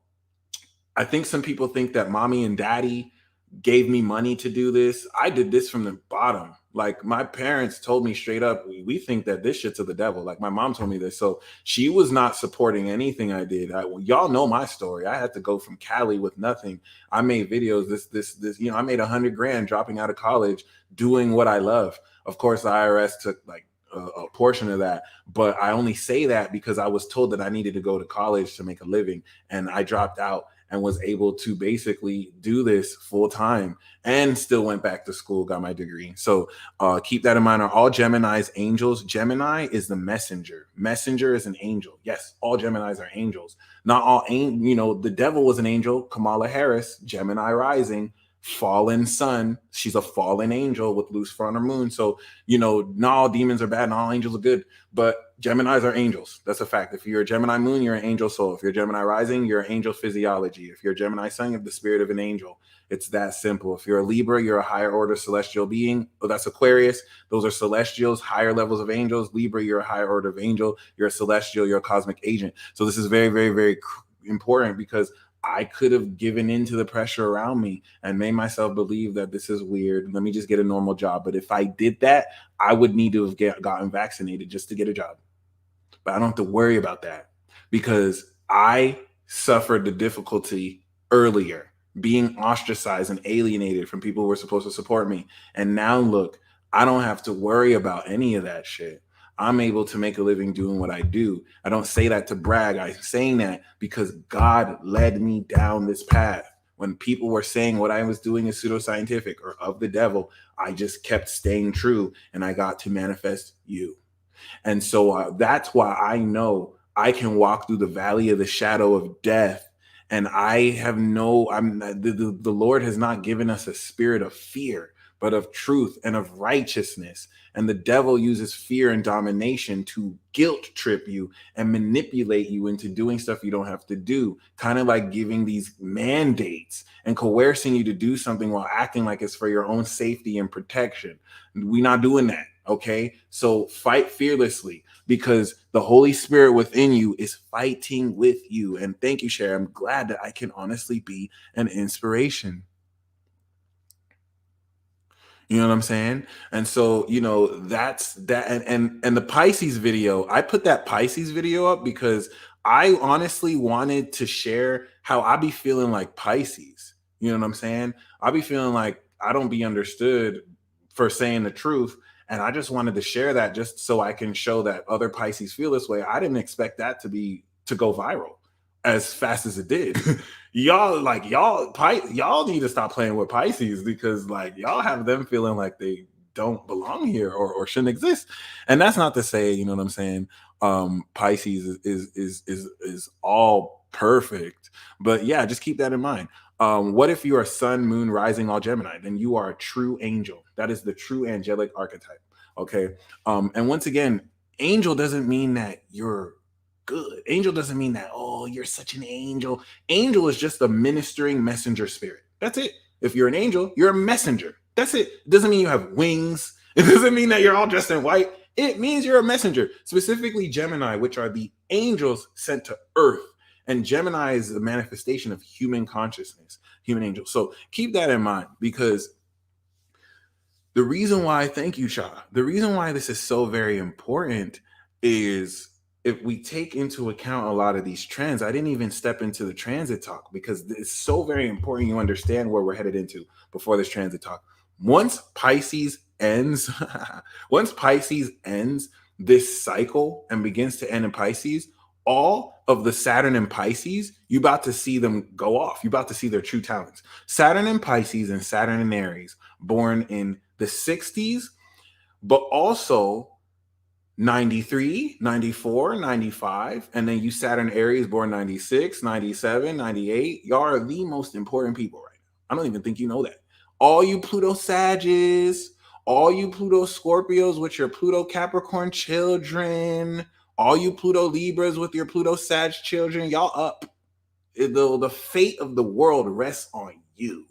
S1: I think some people think that mommy and daddy gave me money to do this. I did this from the bottom. Like, my parents told me straight up, we think that this shit's of the devil. Like, my mom told me this. So she was not supporting anything I did. Y'all know my story. I had to go from Cali with nothing. I made videos, this, you know, I made $100 grand dropping out of college, doing what I love. Of course, the IRS took like a portion of that, but I only say that because I was told that I needed to go to college to make a living, and I dropped out and was able to basically do this full time, and still went back to school, got my degree. So keep that in mind. Are all Geminis angels? Gemini is the messenger. Messenger is an angel. Yes, all Geminis are angels. Not all, you know, the devil was an angel. Kamala Harris, Gemini rising, fallen sun. She's a fallen angel with Lucifer on her moon. So, you know, not all demons are bad, not all angels are good, but Geminis are angels. That's a fact. If you're a Gemini moon, you're an angel soul. If you're Gemini rising, you're an angel physiology. If you're a Gemini sun, you have the spirit of an angel. It's that simple. If you're a Libra, you're a higher order celestial being. Oh, that's Aquarius. Those are celestials, higher levels of angels. Libra, you're a higher order of angel. You're a celestial, you're a cosmic agent. So this is very, very, very important, because I could have given into the pressure around me and made myself believe that this is weird. Let me just get a normal job. But if I did that, I would need to have gotten vaccinated just to get a job. But I don't have to worry about that, because I suffered the difficulty earlier, being ostracized and alienated from people who were supposed to support me. And now look, I don't have to worry about any of that shit. I'm able to make a living doing what I do. I don't say that to brag. I'm saying that because God led me down this path. When people were saying what I was doing is pseudoscientific or of the devil, I just kept staying true, and I got to manifest you. And so that's why I know I can walk through the valley of the shadow of death. And the Lord has not given us a spirit of fear, but of truth and of righteousness. And the devil uses fear and domination to guilt trip you and manipulate you into doing stuff you don't have to do, kind of like giving these mandates and coercing you to do something while acting like it's for your own safety and protection. We're not doing that. Okay, so fight fearlessly, because the Holy Spirit within you is fighting with you. And thank you, Cher. I'm glad that I can honestly be an inspiration. You know what I'm saying? And so, that's that. And the Pisces video, I put that Pisces video up because I honestly wanted to share how I be feeling like Pisces. You know what I'm saying? I be feeling like I don't be understood for saying the truth. And I just wanted to share that just so I can show that other Pisces feel this way. I didn't expect that to go viral as fast as it did. y'all need to stop playing with Pisces, because like y'all have them feeling like they don't belong here or shouldn't exist. And that's not to say, you know what I'm saying, Pisces is all perfect. But yeah, just keep that in mind. What if you are sun, moon, rising, all Gemini? Then you are a true angel. That is the true angelic archetype. Okay. And once again, angel doesn't mean that you're good. Angel doesn't mean that, oh, you're such an angel. Angel is just a ministering messenger spirit. That's it. If you're an angel, you're a messenger. That's it. It doesn't mean you have wings. It doesn't mean that you're all dressed in white. It means you're a messenger. Specifically Gemini, which are the angels sent to Earth. And Gemini is the manifestation of human consciousness, human angel. So keep that in mind, because the reason why, thank you, Shah, the reason why this is so very important is if we take into account a lot of these trends. I didn't even step into the transit talk because it's so very important you understand where we're headed into before this transit talk. Once Pisces ends, this cycle and begins to end in Pisces, all of the Saturn in Pisces, you about to see them go off. You about to see their true talents. Saturn in Pisces and Saturn in Aries, born in the 60s, but also 93, 94, 95, and then you Saturn Aries born 96, 97, 98. Y'all are the most important people right now. I don't even think you know that. All you Pluto Sages, all you Pluto Scorpios with your Pluto Capricorn children, all you Pluto Libras with your Pluto Sag children, y'all up. The fate of the world rests on you.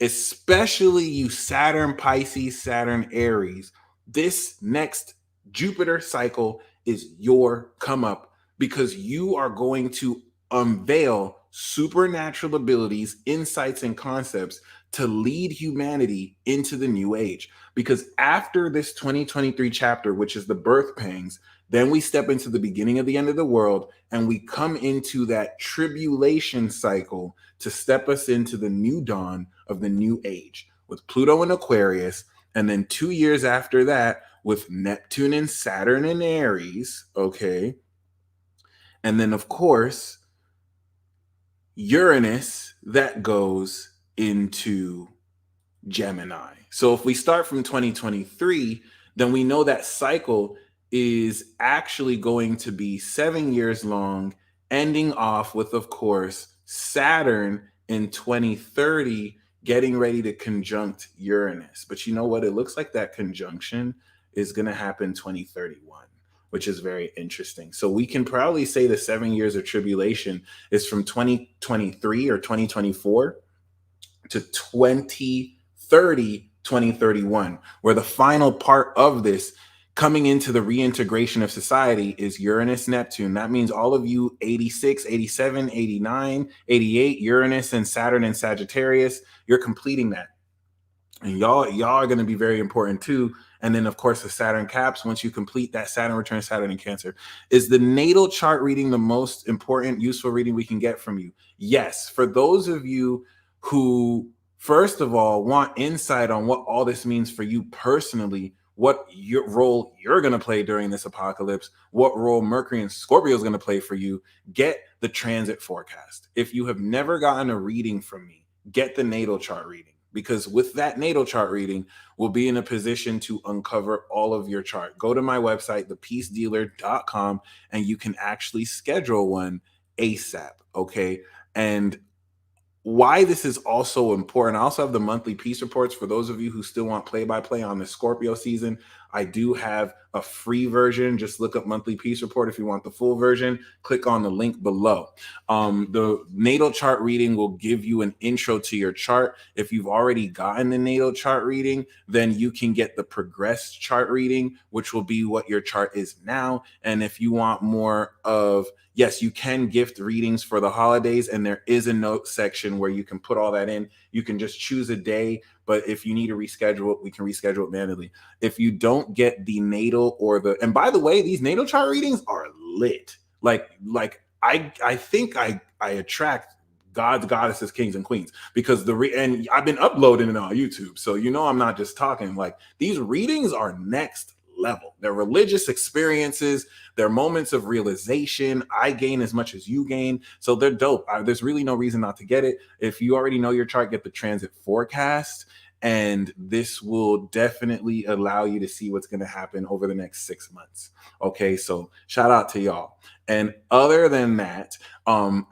S1: Especially you Saturn Pisces, Saturn Aries. This next Jupiter cycle is your come up, because you are going to unveil supernatural abilities, insights, and concepts to lead humanity into the new age. Because after this 2023 chapter, which is the birth pangs, then we step into the beginning of the end of the world, and we come into that tribulation cycle to step us into the new dawn of the new age with Pluto in Aquarius. And then 2 years after that, with Neptune and Saturn in Aries, okay? And then, of course, Uranus, that goes into Gemini. So if we start from 2023, then we know that cycle is actually going to be 7 years long, ending off with, of course, Saturn in 2030, getting ready to conjunct Uranus. But you know what? It looks like that conjunction is going to happen 2031, which is very interesting. So we can probably say the 7 years of tribulation is from 2023 or 2024 to 2030, 2031, where the final part of this coming into the reintegration of society is Uranus, Neptune. That means all of you 86, 87, 89, 88, Uranus and Saturn and Sagittarius, you're completing that. And y'all are going to be very important too. And then, of course, the Saturn caps. Once you complete that, Saturn returns Saturn in Cancer. Is the natal chart reading the most important, useful reading we can get from you? Yes. For those of you who, first of all, want insight on what all this means for you personally, what your role you're going to play during this apocalypse, what role Mercury and Scorpio is going to play for you, get the transit forecast. If you have never gotten a reading from me, get the natal chart reading, because with that natal chart reading, we'll be in a position to uncover all of your chart. Go to my website, thepeacedealer.com, and you can actually schedule one ASAP. Okay. And why this is also important, I also have the monthly peace reports for those of you who still want play-by-play on the Scorpio season. I do have a free version. Just look up monthly peace report. If you want the full version, click on the link below. The natal chart reading will give you an intro to your chart. If you've already gotten the natal chart reading, then you can get the progressed chart reading, which will be what your chart is now. And if you want more of, yes, you can gift readings for the holidays, and there is a note section where you can put all that in. You can just choose a day, but if you need to reschedule it, we can reschedule it manually. If you don't get the natal or the, and by the way, these natal chart readings are lit. Like I think I attract gods, goddesses, kings, and queens, because and I've been uploading it on YouTube, so I'm not just talking. Like, these readings are next level. They're religious experiences. They're moments of realization. I gain as much as you gain, so they're dope. There's really no reason not to get it. If you already know your chart, get the transit forecast, and this will definitely allow you to see what's going to happen over the next 6 months. Okay, so shout out to y'all. And other than that,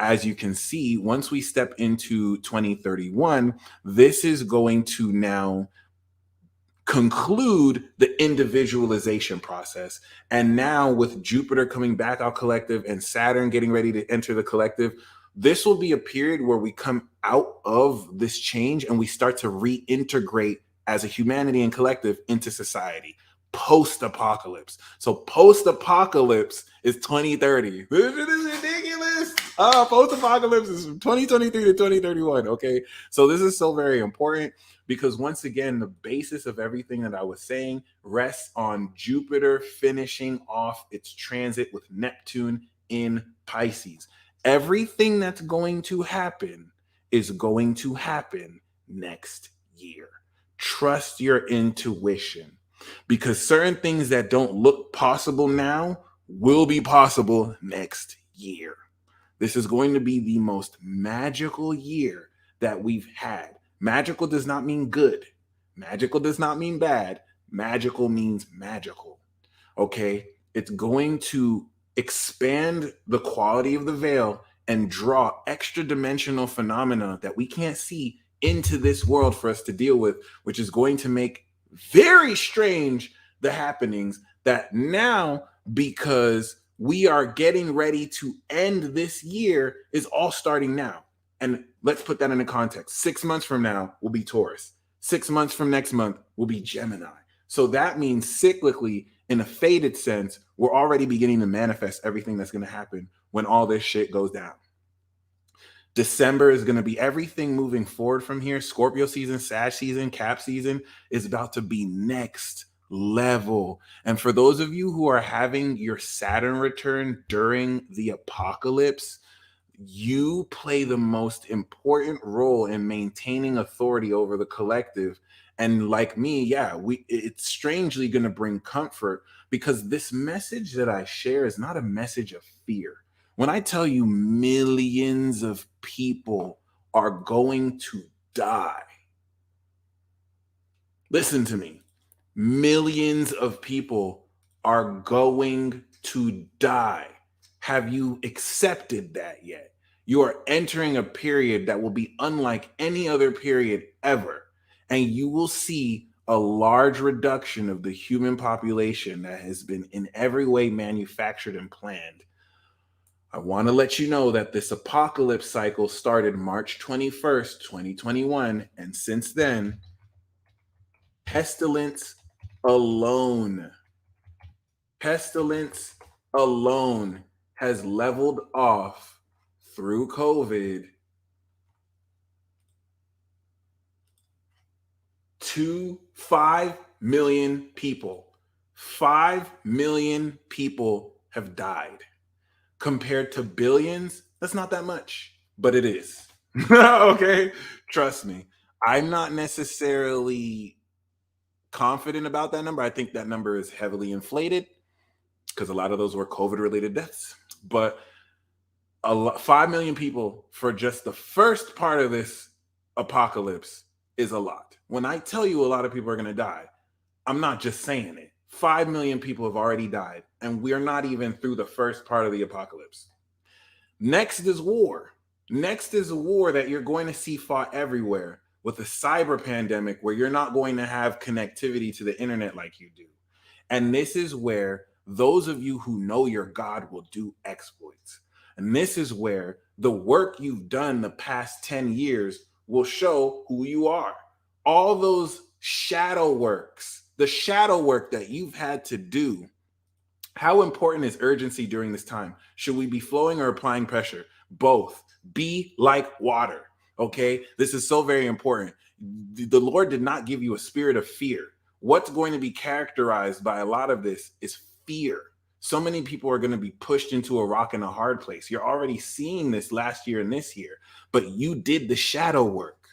S1: as you can see, once we step into 2031, this is going to now conclude the individualization process. And now, with Jupiter coming back out collective and Saturn getting ready to enter the collective, this will be a period where we come out of this change and we start to reintegrate as a humanity and collective into society post-apocalypse. So post-apocalypse is 2030. This is ridiculous. Post-apocalypse is from 2023 to 2031. Okay, so this is so very important, because once again, the basis of everything that I was saying rests on Jupiter finishing off its transit with Neptune in Pisces. Everything that's going to happen is going to happen next year. Trust your intuition, because certain things that don't look possible now will be possible next year. This is going to be the most magical year that we've had. Magical does not mean good. Magical does not mean bad. Magical means magical. Okay? It's going to expand the quality of the veil and draw extra dimensional phenomena that we can't see into this world for us to deal with, which is going to make very strange the happenings that now, because we are getting ready to end this year, is all starting now. And let's put that into context. 6 months from now will be Taurus. 6 months from next month will be Gemini. So that means cyclically, in a faded sense, we're already beginning to manifest everything that's going to happen when all this shit goes down. December is going to be everything moving forward from here. Scorpio season, Sag season, Cap season is about to be next level. And for those of you who are having your Saturn return during the apocalypse, you play the most important role in maintaining authority over the collective. And like me, it's strangely going to bring comfort, because this message that I share is not a message of fear. When I tell you millions of people are going to die, listen to me. Millions of people are going to die. Have you accepted that yet? You are entering a period that will be unlike any other period ever. And you will see a large reduction of the human population that has been in every way manufactured and planned. I want to let you know that this apocalypse cycle started March 21st, 2021. And since then, pestilence alone has leveled off through COVID to 5 million people. 5 million people have died. Compared to billions, that's not that much, but it is. Okay? Trust me. I'm not necessarily confident about that number. I think that number is heavily inflated because a lot of those were COVID-related deaths. But 5 million people for just the first part of this apocalypse is a lot. When I tell you a lot of people are going to die, I'm not just saying it. 5 million people have already died, and we're not even through the first part of the apocalypse. Next is war. Next is a war that you're going to see fought everywhere with a cyber pandemic where you're not going to have connectivity to the internet like you do. And this is where those of you who know your God will do exploits. And this is where the work you've done the past 10 years will show who you are. All those shadow works, the shadow work that you've had to do. How important is urgency during this time? Should we be flowing or applying pressure? Both. Be like water. Okay. This is so very important. The Lord did not give you a spirit of fear. What's going to be characterized by a lot of this is fear. So many people are going to be pushed into a rock and a hard place. You're already seeing this last year and this year, but you did the shadow work.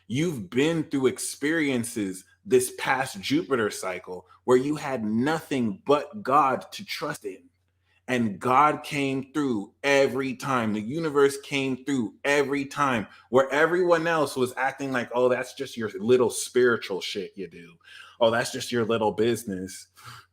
S1: You've been through experiences this past Jupiter cycle where you had nothing but God to trust in. And God came through every time. The universe came through every time, where everyone else was acting like, oh, that's just your little spiritual shit you do. Oh, that's just your little business.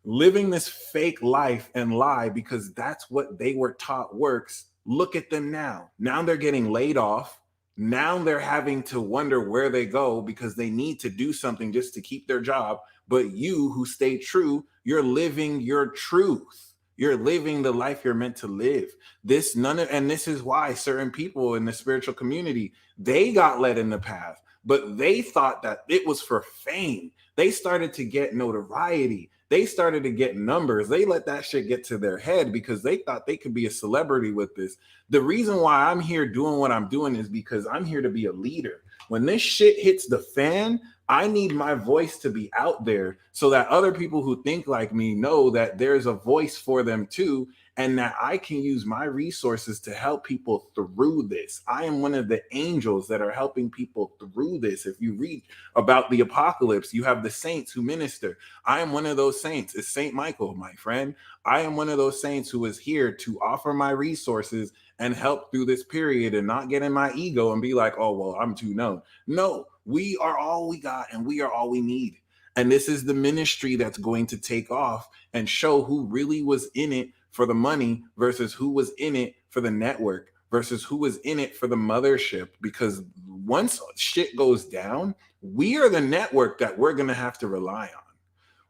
S1: Living this fake life and lie because that's what they were taught works. Look at them now. Now they're getting laid off. Now they're having to wonder where they go because they need to do something just to keep their job. But you who stay true, you're living your truth. You're living the life you're meant to live. This is why certain people in the spiritual community, they got led in the path, but they thought that it was for fame. They started to get notoriety. They started to get numbers. They let that shit get to their head because they thought they could be a celebrity with this. The reason why I'm here doing what I'm doing is because I'm here to be a leader. When this shit hits the fan, I need my voice to be out there so that other people who think like me know that there's a voice for them too, and that I can use my resources to help people through this. I am one of the angels that are helping people through this. If you read about the apocalypse, you have the saints who minister. I am one of those saints. It's Saint Michael, my friend. I am one of those saints who is here to offer my resources and help through this period and not get in my ego and be like, oh, well, I'm too known. No, we are all we got and we are all we need. And this is the ministry that's going to take off and show who really was in it for the money versus who was in it for the network versus who was in it for the mothership. Because once shit goes down, we are the network that we're going to have to rely on.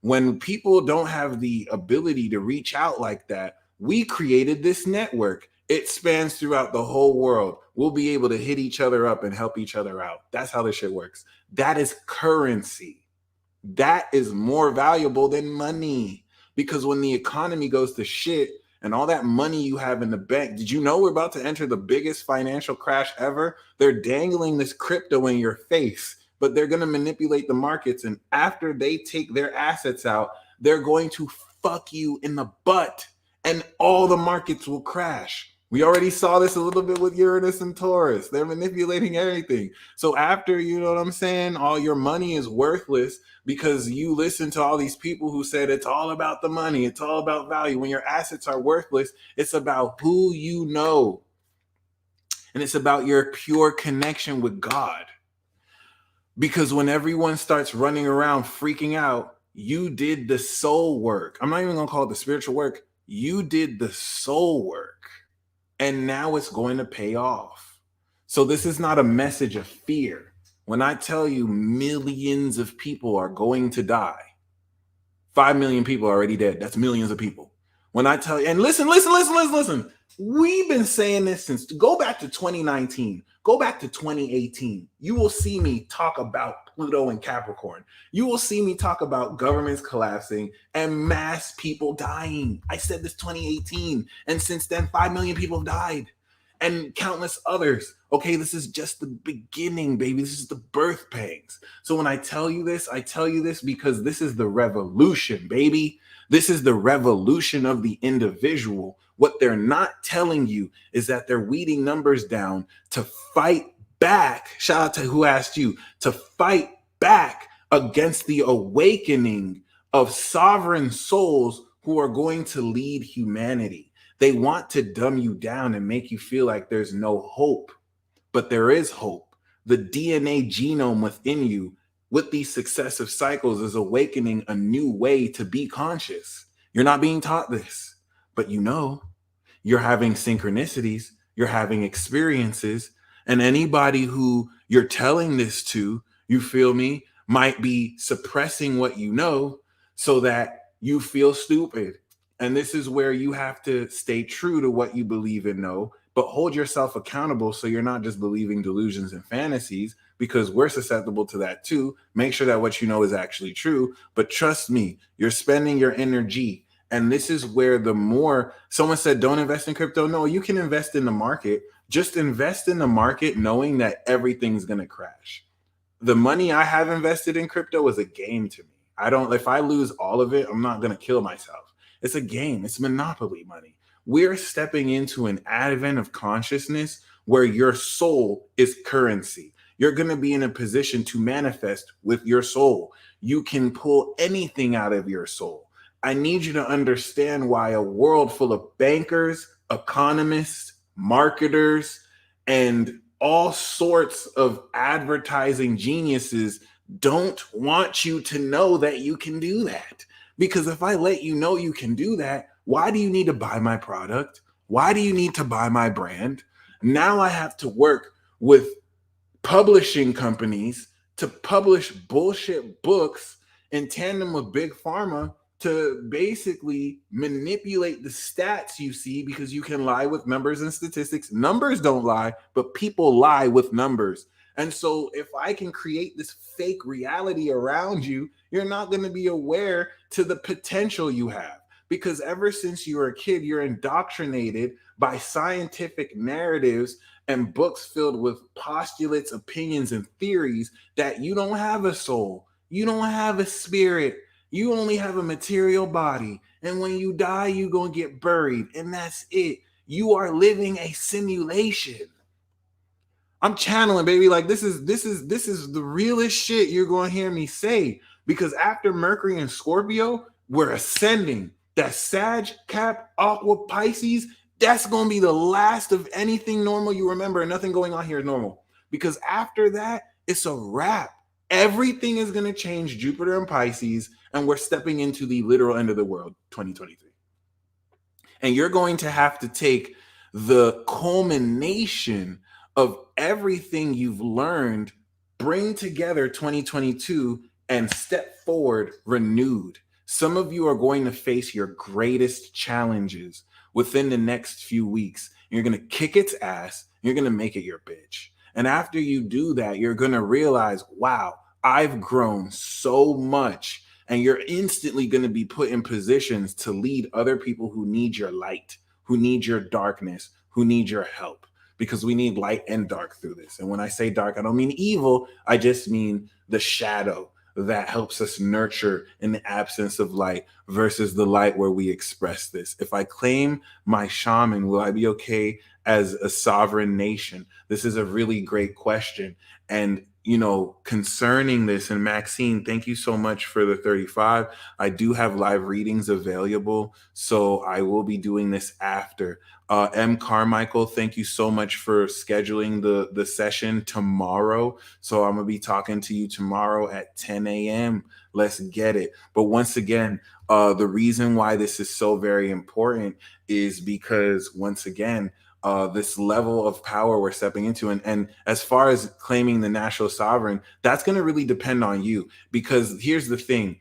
S1: When people don't have the ability to reach out like that, we created this network. It spans throughout the whole world. We'll be able to hit each other up and help each other out. That's how this shit works. That is currency. That is more valuable than money. Because when the economy goes to shit and all that money you have in the bank, did you know we're about to enter the biggest financial crash ever? They're dangling this crypto in your face, but they're going to manipulate the markets. And after they take their assets out, they're going to fuck you in the butt and all the markets will crash. We already saw this a little bit with Uranus and Taurus. They're manipulating everything. So after, you know what I'm saying, all your money is worthless because you listen to all these people who said it's all about the money, it's all about value. When your assets are worthless, it's about who you know. And it's about your pure connection with God. Because when everyone starts running around freaking out, you did the soul work. I'm not even going to call it the spiritual work. You did the soul work. And now it's going to pay off. So this is not a message of fear. When I tell you millions of people are going to die, 5 million people are already dead. That's millions of people. When I tell you, and listen. We've been saying this since, go back to 2019, go back to 2018. You will see me talk about Pluto and Capricorn. You will see me talk about governments collapsing and mass people dying. I said this 2018. And since then, 5 million people have died and countless others. Okay, this is just the beginning, baby. This is the birth pangs. So when I tell you this because this is the revolution, baby. This is the revolution of the individual. What they're not telling you is that they're weeding numbers down to fight back. Shout out to who asked you to fight back against the awakening of sovereign souls who are going to lead humanity. They want to dumb you down and make you feel like there's no hope, but there is hope. The DNA genome within you with these successive cycles is awakening a new way to be conscious. You're not being taught this, but you know, you're having synchronicities, you're having experiences, and anybody who you're telling this to, you feel me, might be suppressing what you know so that you feel stupid. And this is where you have to stay true to what you believe and know, but hold yourself accountable so you're not just believing delusions and fantasies, because we're susceptible to that too. Make sure that what you know is actually true. But trust me, you're spending your energy. And this is where the more someone said, don't invest in crypto. No, you can invest in the market. Just invest in the market knowing that everything's going to crash. The money I have invested in crypto is a game to me. If I lose all of it, I'm not going to kill myself. It's a game. It's monopoly money. We're stepping into an advent of consciousness where your soul is currency. You're going to be in a position to manifest with your soul. You can pull anything out of your soul. I need you to understand why a world full of bankers, economists, marketers, and all sorts of advertising geniuses don't want you to know that you can do that. Because if I let you know you can do that, why do you need to buy my product? Why do you need to buy my brand? Now I have to work with publishing companies to publish bullshit books in tandem with big pharma to basically manipulate the stats you see, because you can lie with numbers and statistics. Numbers don't lie, but people lie with numbers. And so if I can create this fake reality around you, you're not going to be aware to the potential you have. Because ever since you were a kid, you're indoctrinated by scientific narratives and books filled with postulates, opinions, and theories that you don't have a soul, you don't have a spirit, you only have a material body. And when you die, you're going to get buried. And that's it. You are living a simulation. I'm channeling, baby. Like this is the realest shit you're going to hear me say. Because after Mercury and Scorpio, we're ascending. That Sag, Cap, Aqua, Pisces, that's going to be the last of anything normal you remember. And nothing going on here is normal. Because after that, it's a wrap. Everything is going to change. Jupiter and Pisces, and we're stepping into the literal end of the world, 2023. And you're going to have to take the culmination of everything you've learned, bring together 2022, and step forward renewed. Some of you are going to face your greatest challenges within the next few weeks. You're going to kick its ass. You're going to make it your bitch. And after you do that, you're going to realize, wow, I've grown so much. And you're instantly going to be put in positions to lead other people who need your light, who need your darkness, who need your help. Because we need light and dark through this. And when I say dark, I don't mean evil. I just mean the shadow that helps us nurture in the absence of light versus the light where we express this. If I claim my shaman, will I be okay as a sovereign nation? This is a really great question. And, you know, concerning this, and Maxine, thank you so much for the 35. I do have live readings available, so I will be doing this after. M. Carmichael, thank you so much for scheduling the session tomorrow. So I'm going to be talking to you tomorrow at 10 a.m. Let's get it. But once again, the reason why this is so very important is because, once again, this level of power we're stepping into. And as far as claiming the national sovereign, that's going to really depend on you. Because here's the thing.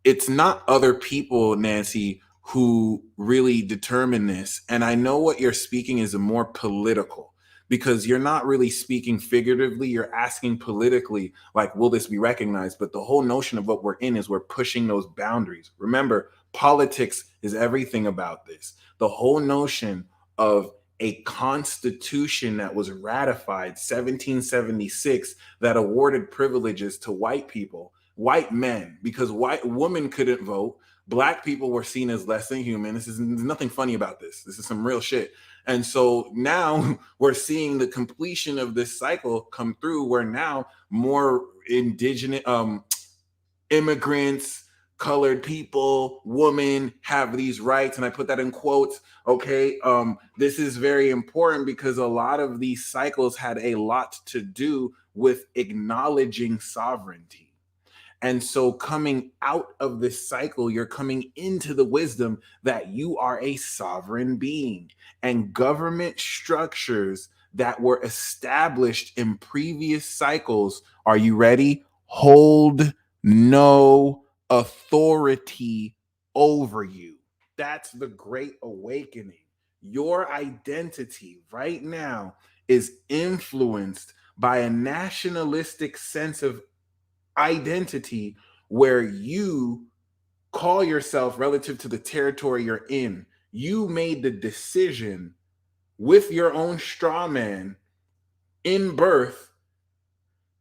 S1: It's not other people, Nancy, who really determine this. And I know what you're speaking is a more political, because you're not really speaking figuratively. You're asking politically, like, will this be recognized? But the whole notion of what we're in is we're pushing those boundaries. Remember, politics is everything about this. The whole notion of a constitution that was ratified 1776 that awarded privileges to white people, white men, because white women couldn't vote. Black people were seen as less than human. There's nothing funny about this. This is some real shit. And so now we're seeing the completion of this cycle come through, where now more indigenous, immigrants, colored people, women have these rights, and I put that in quotes. Okay, this is very important because a lot of these cycles had a lot to do with acknowledging sovereignty. And so, coming out of this cycle, you're coming into the wisdom that you are a sovereign being, and government structures that were established in previous cycles, are you ready? Hold no authority over you. That's the Great Awakening. Your identity right now is influenced by a nationalistic sense of identity where you call yourself relative to the territory you're in. You made the decision with your own straw man in birth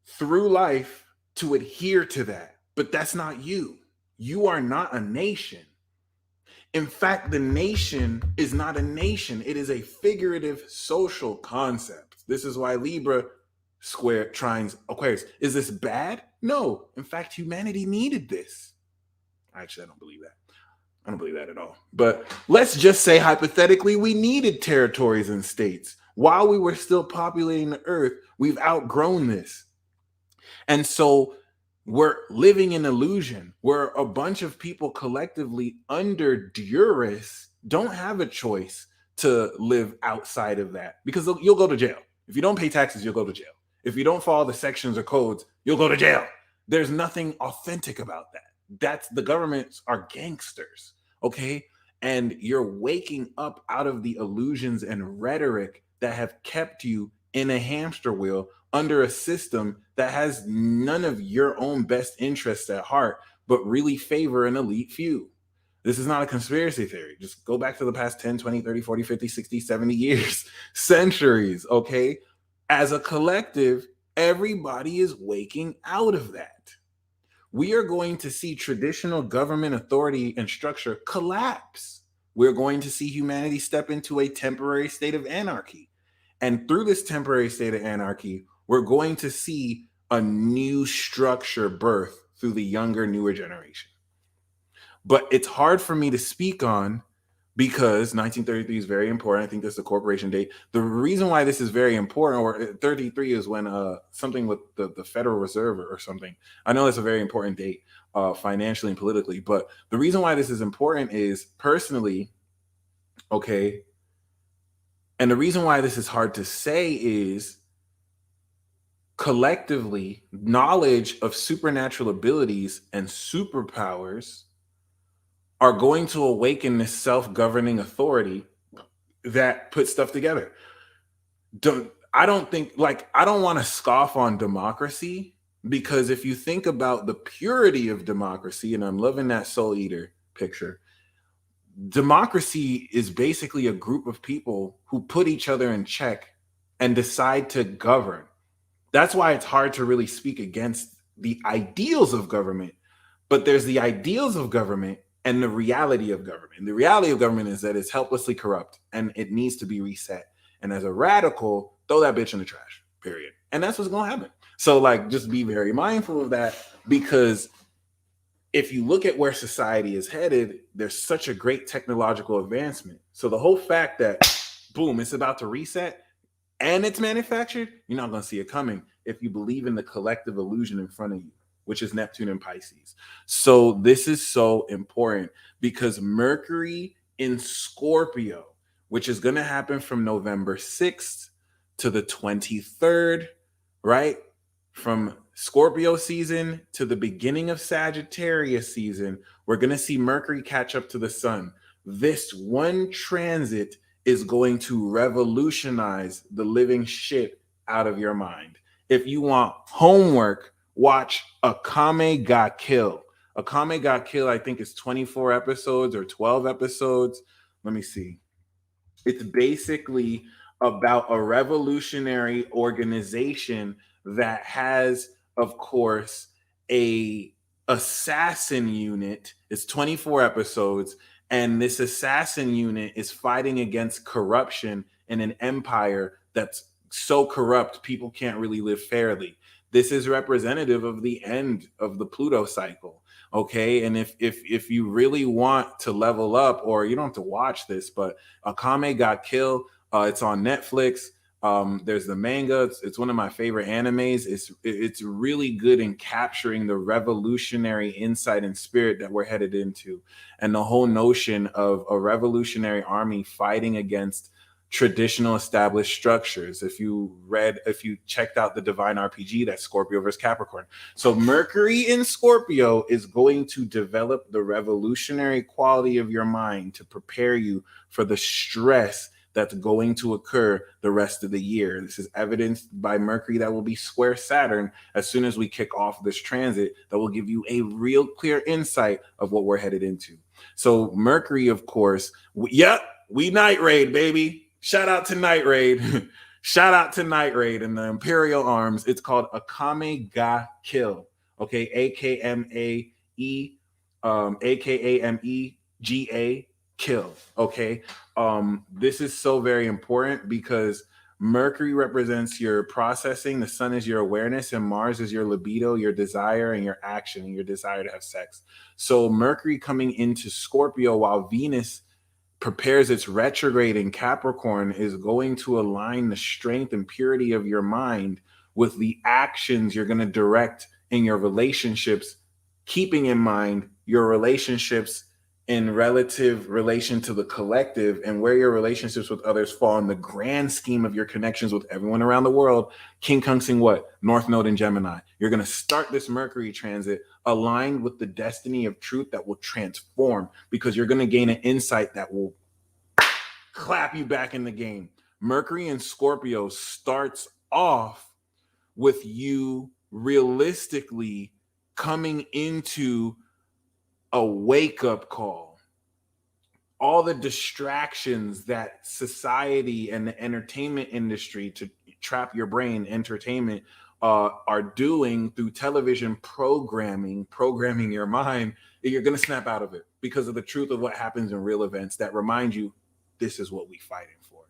S1: through life to adhere to that. But that's not you. You are not a nation. In fact, the nation is not a nation. It is a figurative social concept. This is why Libra square trines Aquarius. Is this bad? No. In fact, humanity needed this. Actually, I don't believe that. I don't believe that at all. But let's just say hypothetically, we needed territories and states. While we were still populating the earth, we've outgrown this. And so we're living in illusion where a bunch of people collectively under duress don't have a choice to live outside of that, because you'll go to jail. If you don't pay taxes, you'll go to jail. If you don't follow the sections or codes, you'll go to jail. There's nothing authentic about that. That's the governments are gangsters, okay? And you're waking up out of the illusions and rhetoric that have kept you in a hamster wheel under a system that has none of your own best interests at heart, but really favor an elite few. This is not a conspiracy theory. Just go back to the past 10, 20, 30, 40, 50, 60, 70 years, centuries, okay? As a collective, everybody is waking out of that. We are going to see traditional government authority and structure collapse. We're going to see humanity step into a temporary state of anarchy. And through this temporary state of anarchy, we're going to see a new structure birth through the younger, newer generation. But it's hard for me to speak on because 1933 is very important. I think that's the corporation date. The reason why this is very important, or 33 is when something with the Federal Reserve or something. I know that's a very important date financially and politically. But the reason why this is important is personally, okay, and the reason why this is hard to say is collectively, knowledge of supernatural abilities and superpowers are going to awaken this self-governing authority that puts stuff together. I don't want to scoff on democracy, because if you think about the purity of democracy, and I'm loving that Soul Eater picture, democracy is basically a group of people who put each other in check and decide to govern. That's why it's hard to really speak against the ideals of government, but there's the ideals of government and the reality of government. And the reality of government is that it's helplessly corrupt and it needs to be reset. And as a radical, throw that bitch in the trash, period. And that's what's going to happen. So just be very mindful of that, because if you look at where society is headed, there's such a great technological advancement. So the whole fact that, boom, it's about to reset and it's manufactured, you're not going to see it coming if you believe in the collective illusion in front of you, which is Neptune and Pisces. So this is so important because Mercury in Scorpio, which is going to happen from November 6th to the 23rd, right? From Scorpio season to the beginning of Sagittarius season, we're going to see Mercury catch up to the sun. This one transit is going to revolutionize the living shit out of your mind. If you want homework, watch Akame ga Kill. Akame ga Kill, I think, is 24 episodes or 12 episodes. Let me see. It's basically about a revolutionary organization that has, of course, a assassin unit. It's 24 episodes, and this assassin unit is fighting against corruption in an empire that's so corrupt people can't really live fairly. This is representative of the end of the Pluto cycle. Okay. And if you really want to level up, or you don't have to watch this, but Akame got killed. It's on Netflix. There's the manga. It's one of my favorite animes. It's really good in capturing the revolutionary insight and spirit that we're headed into, and the whole notion of a revolutionary army fighting against traditional established structures. If you checked out the Divine RPG, that's Scorpio versus Capricorn. So Mercury in Scorpio is going to develop the revolutionary quality of your mind to prepare you for the stress that's going to occur the rest of the year. This is evidenced by Mercury that will be square Saturn as soon as we kick off this transit, that will give you a real clear insight of what we're headed into. So Mercury, of course, we Night Raid, baby. Shout out to Night Raid. Shout out to Night Raid and the Imperial Arms. It's called Akame ga Kill. Okay, AKMAE, AKAMEGA Kill. Okay. This is so very important because Mercury represents your processing, the sun is your awareness, and Mars is your libido, your desire, and your action, and your desire to have sex. So Mercury coming into Scorpio while Venus prepares its retrograde in Capricorn is going to align the strength and purity of your mind with the actions you're going to direct in your relationships, keeping in mind your relationships in relative relation to the collective, and where your relationships with others fall in the grand scheme of your connections with everyone around the world. King Kungsing what? North Node in Gemini. You're going to start this Mercury transit aligned with the destiny of truth that will transform, because you're going to gain an insight that will clap you back in the game. Mercury in Scorpio starts off with you realistically coming into a wake-up call. All the distractions that society and the entertainment industry to trap your brain, entertainment, are doing through television programming your mind, you're going to snap out of it because of the truth of what happens in real events that remind you this is what we're fighting for.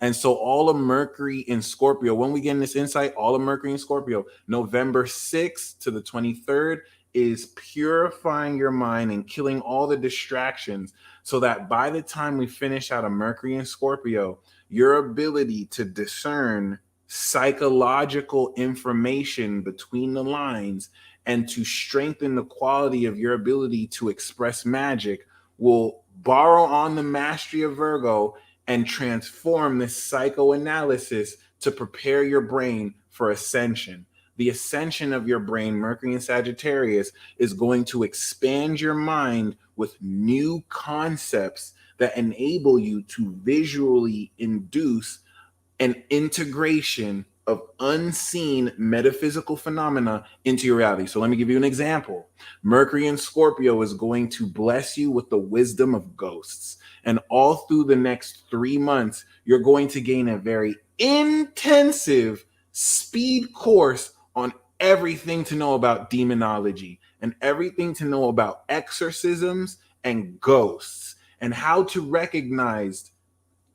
S1: And so all of Mercury in Scorpio, when we get in this insight, all of Mercury in Scorpio, November 6th to the 23rd, is purifying your mind and killing all the distractions, so that by the time we finish out of Mercury in Scorpio, your ability to discern psychological information between the lines and to strengthen the quality of your ability to express magic will borrow on the mastery of Virgo and transform this psychoanalysis to prepare your brain for ascension. The ascension of your brain, Mercury in Sagittarius, is going to expand your mind with new concepts that enable you to visually induce an integration of unseen metaphysical phenomena into your reality. So let me give you an example. Mercury in Scorpio is going to bless you with the wisdom of ghosts. And all through the next 3 months, you're going to gain a very intensive speed course on everything to know about demonology and everything to know about exorcisms and ghosts and how to recognize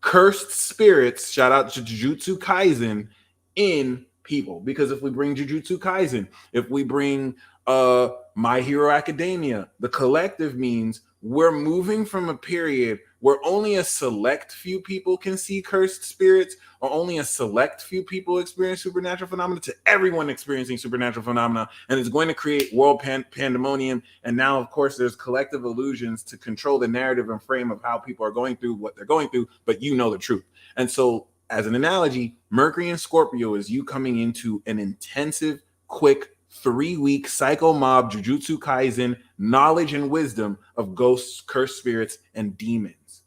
S1: cursed spirits, shout out to Jujutsu Kaisen, in people. Because if we bring Jujutsu Kaisen, if we bring My Hero Academia, the collective means we're moving from a period where only a select few people can see cursed spirits, or only a select few people experience supernatural phenomena, to everyone experiencing supernatural phenomena. And it's going to create world pandemonium. And now, of course, there's collective illusions to control the narrative and frame of how people are going through what they're going through, but you know the truth. And so, as an analogy, Mercury in Scorpio is you coming into an intensive, quick 3-week psycho mob Jujutsu Kaisen knowledge and wisdom of ghosts, cursed spirits, and demons.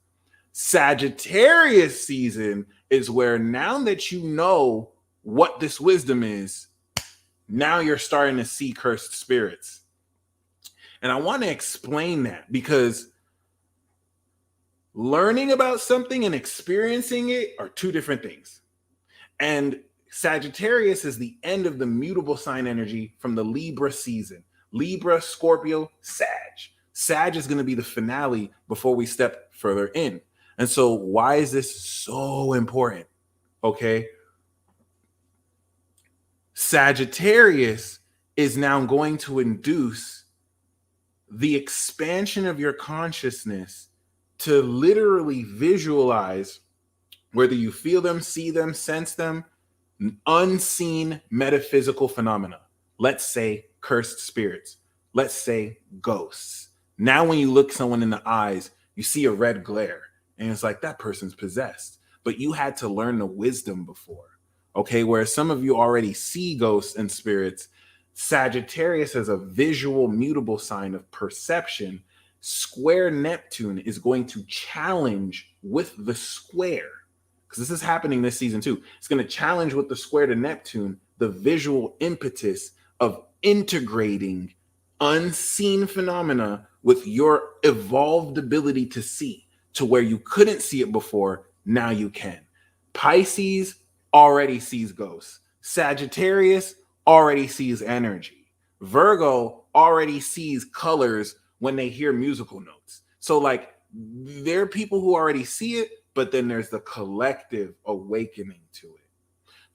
S1: Sagittarius season is where, now that you know what this wisdom is, now you're starting to see cursed spirits. And I want to explain that, because learning about something and experiencing it are two different things. And Sagittarius is the end of the mutable sign energy from the Libra season. Libra, Scorpio, Sag. Sag is going to be the finale before we step further in. And so why is this so important? Okay. Sagittarius is now going to induce the expansion of your consciousness to literally visualize, whether you feel them, see them, sense them, unseen metaphysical phenomena. Let's say cursed spirits. Let's say ghosts. Now, when you look someone in the eyes, you see a red glare, and it's like that person's possessed. But you had to learn the wisdom before. Okay, whereas some of you already see ghosts and spirits, Sagittarius as a visual mutable sign of perception, square Neptune is going to challenge with the square, because this is happening this season too. It's going to challenge with the square to Neptune the visual impetus of integrating unseen phenomena with your evolved ability to see, to where you couldn't see it before, now you can. Pisces already sees ghosts. Sagittarius already sees energy. Virgo already sees colors when they hear musical notes. So like there are people who already see it, but then there's the collective awakening to it,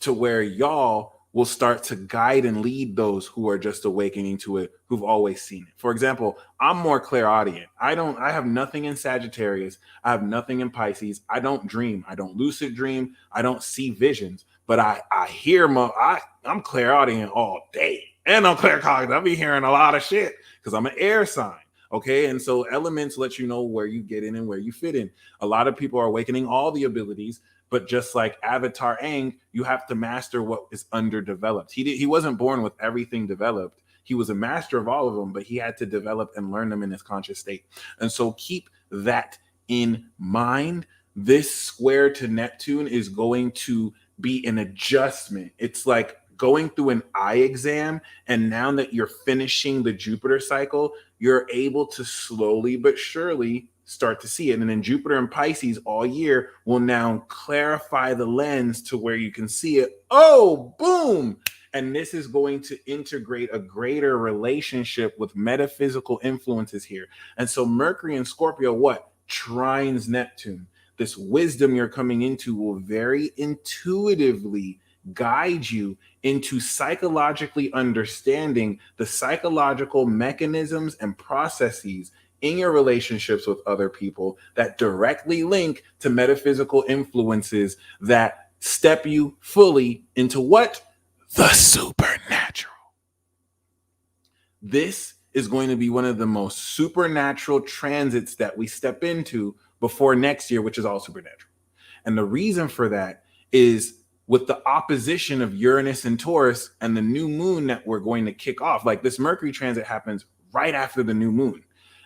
S1: to where y'all will start to guide and lead those who are just awakening to it, who've always seen it. For example, I'm more clairaudient. I have nothing in Sagittarius. I have nothing in Pisces. I don't dream. I don't lucid dream. I don't see visions, but I hear I'm clairaudient all day, and I'm claircognizant. I'll be hearing a lot of shit because I'm an air sign. Okay. And so elements let you know where you get in and where you fit in. A lot of people are awakening all the abilities, but just like Avatar Aang, you have to master what is underdeveloped. He wasn't born with everything developed. He was a master of all of them, but he had to develop and learn them in his conscious state. And so keep that in mind. This square to Neptune is going to be an adjustment. It's like going through an eye exam, and now that you're finishing the Jupiter cycle, you're able to slowly but surely start to see it. And then Jupiter and Pisces all year will now clarify the lens to where you can see it. Oh, boom. And this is going to integrate a greater relationship with metaphysical influences here. And so Mercury and Scorpio, what? Trines Neptune. This wisdom you're coming into will very intuitively guide you into psychologically understanding the psychological mechanisms and processes in your relationships with other people that directly link to metaphysical influences that step you fully into what? The supernatural. This is going to be one of the most supernatural transits that we step into before next year, which is all supernatural. And the reason for that is with the opposition of Uranus and Taurus and the new moon that we're going to kick off. Like this Mercury transit happens right after the new moon.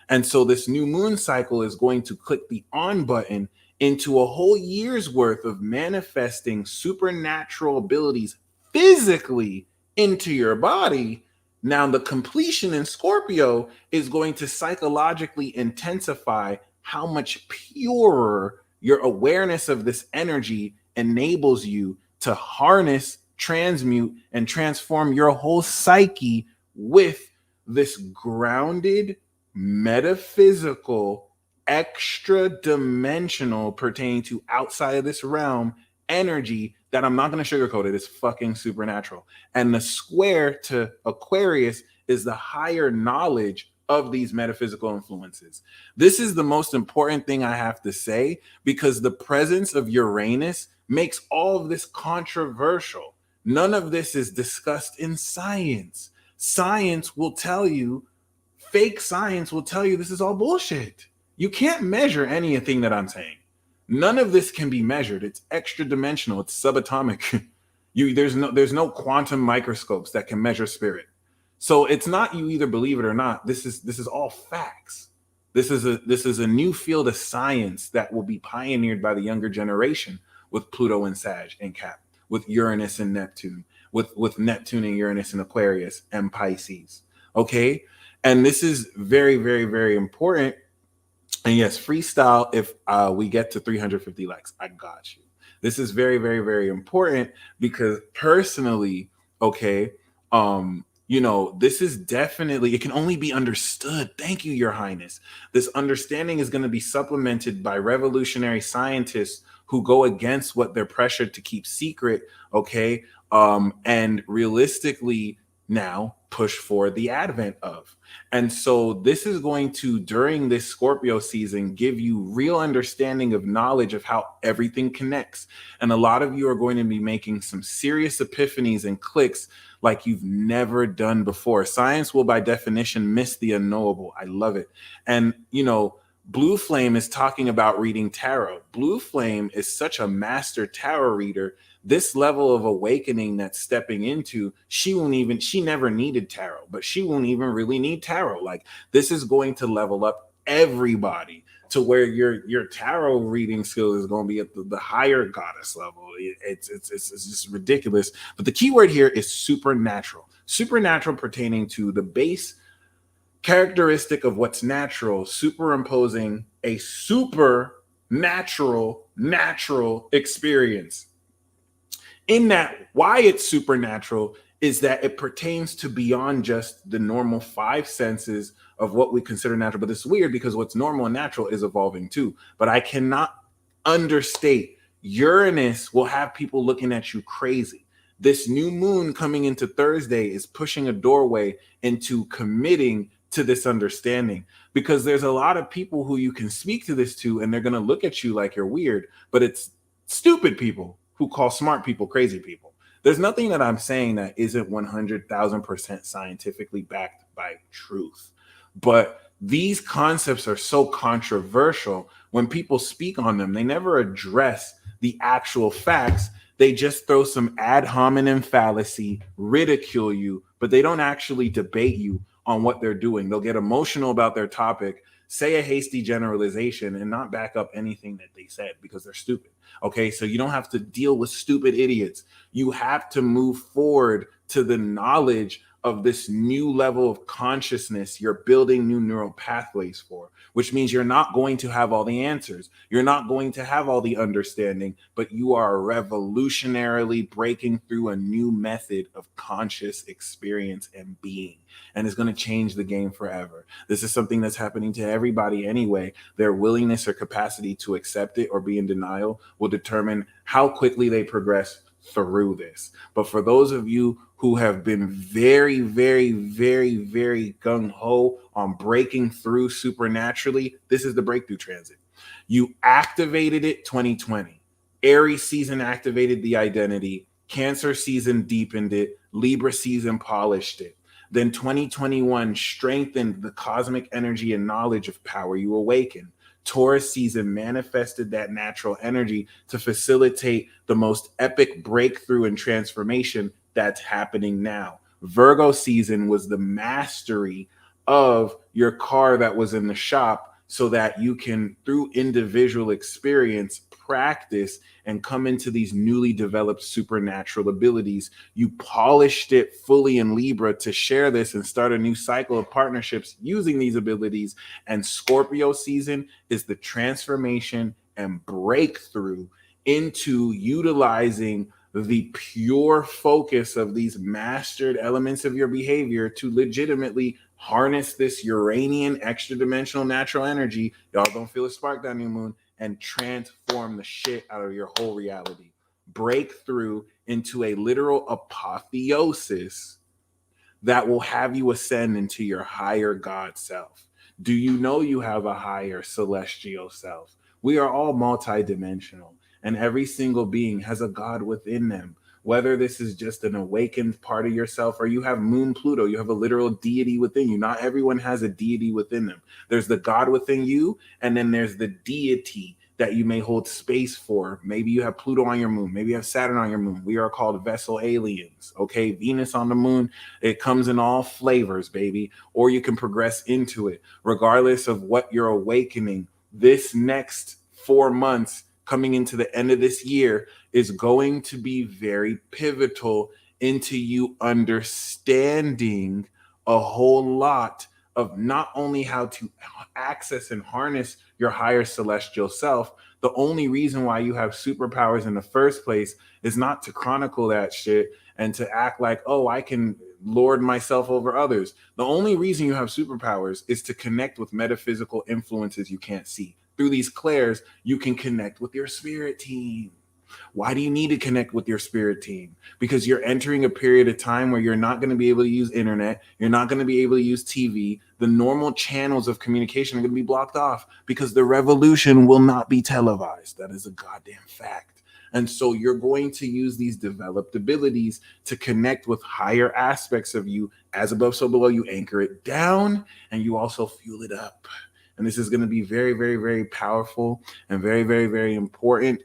S1: And so this new moon cycle is going to click the on button into a whole year's worth of manifesting supernatural abilities physically into your body. Now, the completion in Scorpio is going to psychologically intensify how much purer your awareness of this energy enables you to harness, transmute, and transform your whole psyche with this grounded, metaphysical, extra dimensional, pertaining to outside of this realm energy that I'm not going to sugarcoat it. It's fucking supernatural. And the square to Aquarius is the higher knowledge of these metaphysical influences. This is the most important thing I have to say, because the presence of Uranus makes all of this controversial. None of this is discussed in science. Science will tell you, fake science will tell you this is all bullshit. You can't measure anything that I'm saying. None of this can be measured. It's extra dimensional. It's subatomic. There's no quantum microscopes that can measure spirit. So it's not you either believe it or not. This is all facts. This is a new field of science that will be pioneered by the younger generation with Pluto and Sag and Cap, with Uranus and Neptune, with Neptune and Uranus and Aquarius and Pisces. Okay? And this is very, very, very important. And yes, freestyle if we get to 350 likes. I got you. This is very, very, very important because personally, okay, this is definitely, it can only be understood. Thank you, Your Highness. This understanding is going to be supplemented by revolutionary scientists who go against what they're pressured to keep secret, okay? And realistically now push for the advent of. And so this is going to, during this Scorpio season, give you real understanding of knowledge of how everything connects. And a lot of you are going to be making some serious epiphanies and clicks like you've never done before. Science will, by definition, miss the unknowable. I love it. And, Blue Flame is talking about reading tarot. Blue Flame is such a master tarot reader. This level of awakening that's stepping into, she never needed tarot, but she won't even really need tarot. Like, this is going to level up everybody to where your tarot reading skill is going to be at the higher goddess level. It's just ridiculous. But the key word here is supernatural. Supernatural pertaining to the base characteristic of what's natural, superimposing a supernatural natural experience. In that, why it's supernatural is that it pertains to beyond just the normal five senses of what we consider natural. But it's weird because what's normal and natural is evolving too. But I cannot understate, Uranus will have people looking at you crazy. This new moon coming into Thursday is pushing a doorway into committing to this understanding, because there's a lot of people who you can speak to this to and they're going to look at you like you're weird, but it's stupid people who call smart people crazy people. There's nothing that I'm saying that isn't 100,000% scientifically backed by truth. But these concepts are so controversial. When people speak on them, they never address the actual facts. They just throw some ad hominem fallacy, ridicule you, but they don't actually debate you on what they're doing. They'll get emotional about their topic, say a hasty generalization, and not back up anything that they said because they're stupid. Okay, so you don't have to deal with stupid idiots. You have to move forward to the knowledge of this new level of consciousness you're building new neural pathways for, which means you're not going to have all the answers. You're not going to have all the understanding, but you are revolutionarily breaking through a new method of conscious experience and being. And it's going to change the game forever. This is something that's happening to everybody anyway. Their willingness or capacity to accept it or be in denial will determine how quickly they progress through this. But for those of you who have been very, very, very, very gung-ho on breaking through supernaturally, this is the breakthrough transit. You activated it 2020. Aries season activated the identity. Cancer season deepened it. Libra season polished it. Then 2021 strengthened the cosmic energy and knowledge of power you awaken. Taurus season manifested that natural energy to facilitate the most epic breakthrough and transformation that's happening now. Virgo season was the mastery of your car that was in the shop so that you can, through individual experience, practice and come into these newly developed supernatural abilities. You polished it fully in Libra to share this and start a new cycle of partnerships using these abilities. And Scorpio season is the transformation and breakthrough into utilizing the pure focus of these mastered elements of your behavior to legitimately harness this Uranian extra dimensional natural energy. Y'all don't feel a spark that new moon, and transform the shit out of your whole reality. Break through into a literal apotheosis that will have you ascend into your higher God self. Do you know you have a higher celestial self? We are all multidimensional, and every single being has a God within them. Whether this is just an awakened part of yourself or you have Moon Pluto, you have a literal deity within you. Not everyone has a deity within them. There's the God within you, and then there's the deity that you may hold space for. Maybe you have Pluto on your moon. Maybe you have Saturn on your moon. We are called vessel aliens, okay? Venus on the moon, it comes in all flavors, baby. Or you can progress into it. Regardless of what you're awakening, this next 4 months coming into the end of this year is going to be very pivotal into you understanding a whole lot of not only how to access and harness your higher celestial self. The only reason why you have superpowers in the first place is not to chronicle that shit and to act like, oh, I can lord myself over others. The only reason you have superpowers is to connect with metaphysical influences you can't see. Through these clairs, you can connect with your spirit team. Why do you need to connect with your spirit team? Because you're entering a period of time where you're not going to be able to use internet. You're not going to be able to use TV. The normal channels of communication are going to be blocked off because the revolution will not be televised. That is a goddamn fact. And so you're going to use these developed abilities to connect with higher aspects of you. As above, so below. You anchor it down and you also fuel it up. And this is going to be very, very, very powerful and very, very, very important,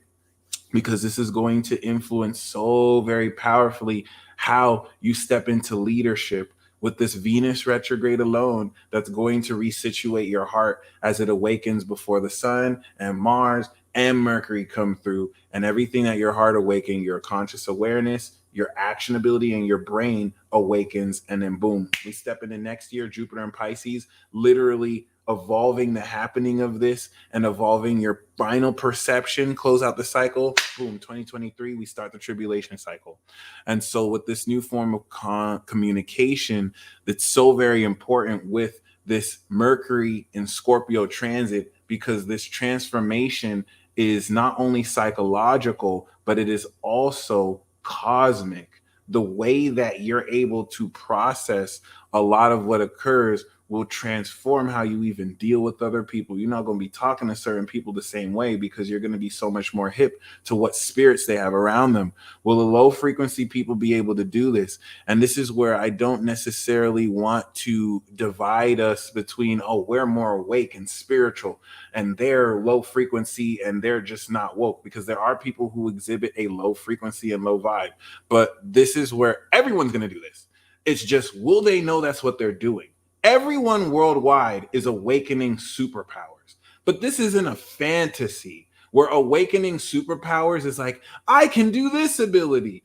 S1: because this is going to influence so very powerfully how you step into leadership with this Venus retrograde alone. That's going to resituate your heart as it awakens before the sun and Mars and Mercury come through, and everything that your heart awakens, your conscious awareness, your action ability, and your brain awakens. And then boom, we step into next year, Jupiter and Pisces, literally evolving the happening of this and evolving your final perception, close out the cycle. Boom, 2023, we start the tribulation cycle. And so with this new form of communication that's so very important with this Mercury in Scorpio transit, because this transformation is not only psychological, but it is also cosmic. The way that you're able to process a lot of what occurs will transform how you even deal with other people. You're not going to be talking to certain people the same way because you're going to be so much more hip to what spirits they have around them. Will the low frequency people be able to do this? And this is where I don't necessarily want to divide us between, oh, we're more awake and spiritual and they're low frequency and they're just not woke, because there are people who exhibit a low frequency and low vibe. But this is where everyone's going to do this. It's just, will they know that's what they're doing? Everyone worldwide is awakening superpowers, but this isn't a fantasy where awakening superpowers is like, I can do this ability.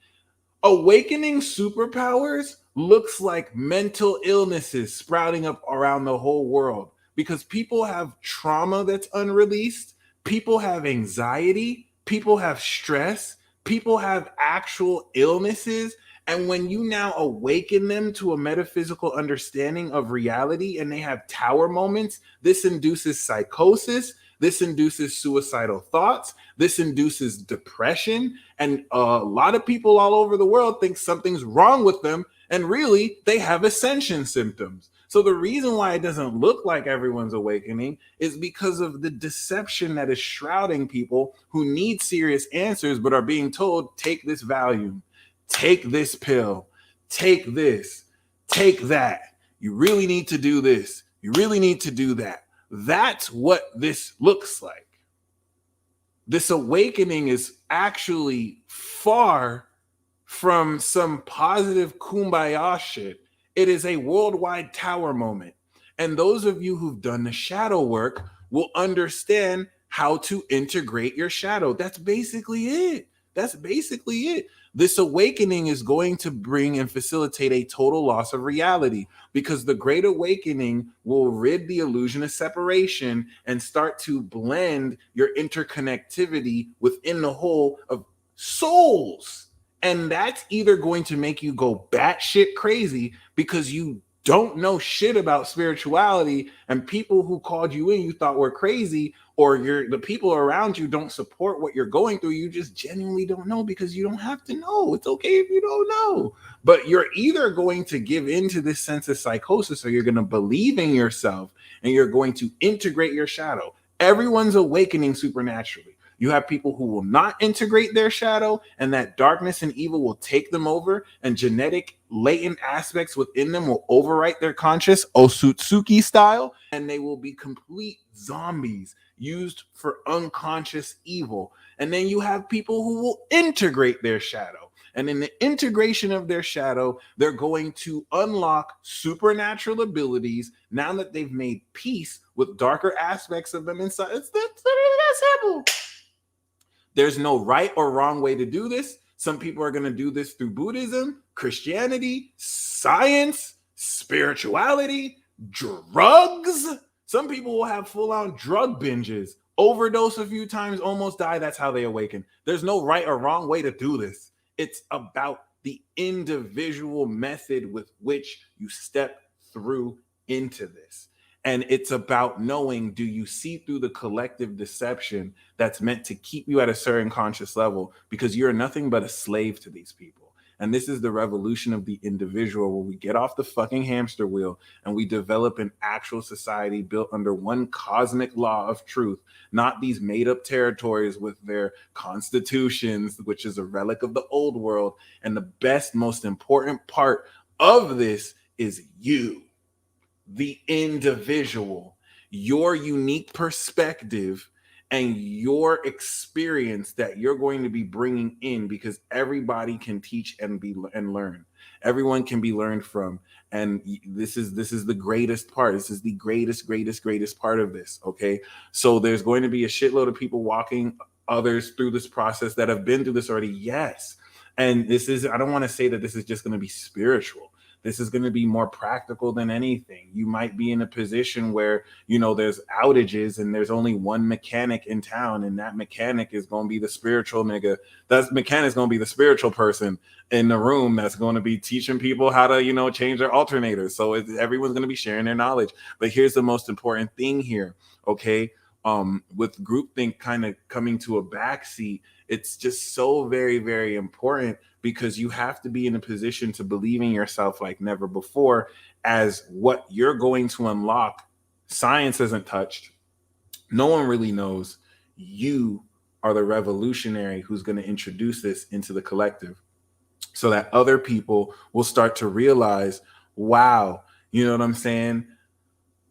S1: Awakening superpowers looks like mental illnesses sprouting up around the whole world, because people have trauma that's unreleased. People have anxiety. People have stress. People have actual illnesses. And when you now awaken them to a metaphysical understanding of reality and they have tower moments, this induces psychosis, this induces suicidal thoughts, this induces depression. And a lot of people all over the world think something's wrong with them, and really they have ascension symptoms. So the reason why it doesn't look like everyone's awakening is because of the deception that is shrouding people who need serious answers but are being told, take this Valium, take this pill, take this, take that. You really need to do this. You really need to do that. That's what this looks like. This awakening is actually far from some positive kumbaya shit. It is a worldwide tower moment. And those of you who've done the shadow work will understand how to integrate your shadow. That's basically it. That's basically it. This awakening is going to bring and facilitate a total loss of reality, because the Great Awakening will rid the illusion of separation and start to blend your interconnectivity within the whole of souls. And that's either going to make you go batshit crazy because you don't know shit about spirituality, and people who called you in you thought were crazy, or the people around you don't support what you're going through. You just genuinely don't know, because you don't have to know. It's okay if you don't know. But you're either going to give into this sense of psychosis, or you're going to believe in yourself and you're going to integrate your shadow. Everyone's awakening supernaturally. You have people who will not integrate their shadow, and that darkness and evil will take them over, and genetic latent aspects within them will overwrite their conscious, Osutsuki style, and they will be complete zombies used for unconscious evil. And then you have people who will integrate their shadow. And in the integration of their shadow, they're going to unlock supernatural abilities now that they've made peace with darker aspects of them inside. It's that simple. There's no right or wrong way to do this. Some people are going to do this through Buddhism, Christianity, science, spirituality, drugs. Some people will have full-on drug binges, overdose a few times, almost die. That's how they awaken. There's no right or wrong way to do this. It's about the individual method with which you step through into this. And it's about knowing, do you see through the collective deception that's meant to keep you at a certain conscious level, because you're nothing but a slave to these people. And this is the revolution of the individual, where we get off the fucking hamster wheel and we develop an actual society built under one cosmic law of truth, not these made up territories with their constitutions, which is a relic of the old world. And the best, most important part of this is you, the individual, your unique perspective and your experience that you're going to be bringing in, because everybody can teach and learn. Everyone can be learned from. And this is the greatest part. This is the greatest part of this. Okay. So there's going to be a shitload of people walking others through this process that have been through this already. Yes. And this is, I don't want to say that this is just going to be spiritual. This is going to be more practical than anything. You might be in a position where, you know, there's outages and there's only one mechanic in town, and that mechanic is going to be the spiritual nigga. That mechanic is going to be the spiritual person in the room that's going to be teaching people how to, you know, change their alternators. So everyone's going to be sharing their knowledge. But here's the most important thing here, okay? With groupthink kind of coming to a backseat, it's just so very important, because you have to be in a position to believe in yourself like never before, as what you're going to unlock, science isn't touched. No one really knows. You are the revolutionary who's going to introduce this into the collective, so that other people will start to realize, wow, you know what I'm saying?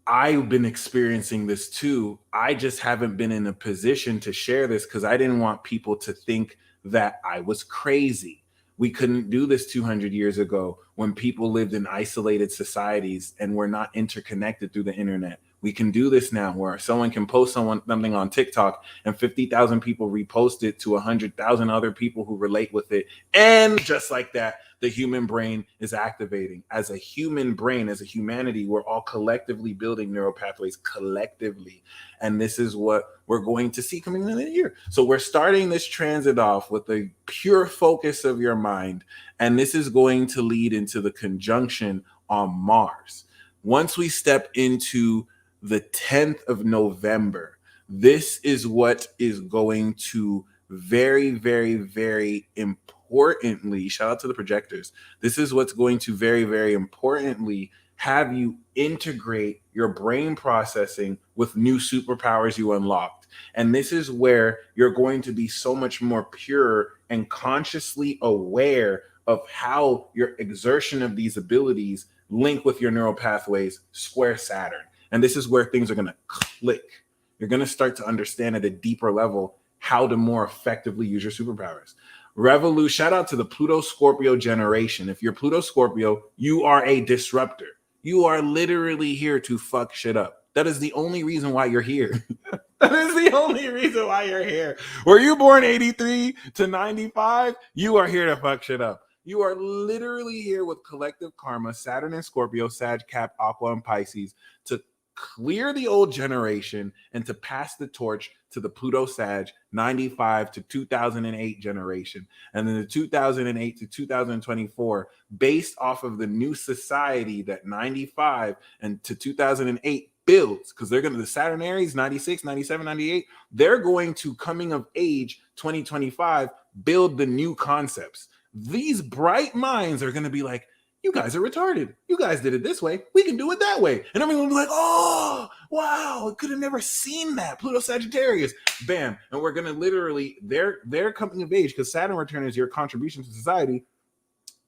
S1: I've been experiencing this too. I just haven't been in a position to share this because I didn't want people to think that I was crazy. We couldn't do this 200 years ago when people lived in isolated societies and were not interconnected through the internet. We can do this now, where someone can post something on TikTok and 50,000 people repost it to 100,000 other people who relate with it. And just like that, the human brain is activating. As a human brain, as a humanity, we're all collectively building neural pathways collectively. And this is what we're going to see coming in the year. So we're starting this transit off with a pure focus of your mind. And this is going to lead into the conjunction on Mars. Once we step into the 10th of November, this is what is going to very importantly, shout out to the projectors. This is what's going to very importantly have you integrate your brain processing with new superpowers you unlocked. And this is where you're going to be so much more pure and consciously aware of how your exertion of these abilities link with your neural pathways, square Saturn. And this is where things are going to click. You're going to start to understand at a deeper level how to more effectively use your superpowers. Shout out to the Pluto Scorpio generation. If you're Pluto Scorpio, you are a disruptor. You are literally here to fuck shit up. That is the only reason why you're here. That is the only reason why you're here. Were you born 83 to 95? You are here to fuck shit up. You are literally here with collective karma, Saturn and Scorpio, Sag, Cap, Aqua, and Pisces, to clear the old generation and to pass the torch to the Pluto Sag 95 to 2008 generation. And then the 2008 to 2024, based off of the new society that 95 and to 2008 builds, because they're going to, the Saturn Aries 96, 97, 98, they're going to coming of age 2025 build the new concepts. These bright minds are going to be like, you guys are retarded. You guys did it this way. We can do it that way. And everyone will be like, oh, wow, I could have never seen that. Pluto Sagittarius. Bam. And we're going to literally, their coming of age, because Saturn return is your contribution to society.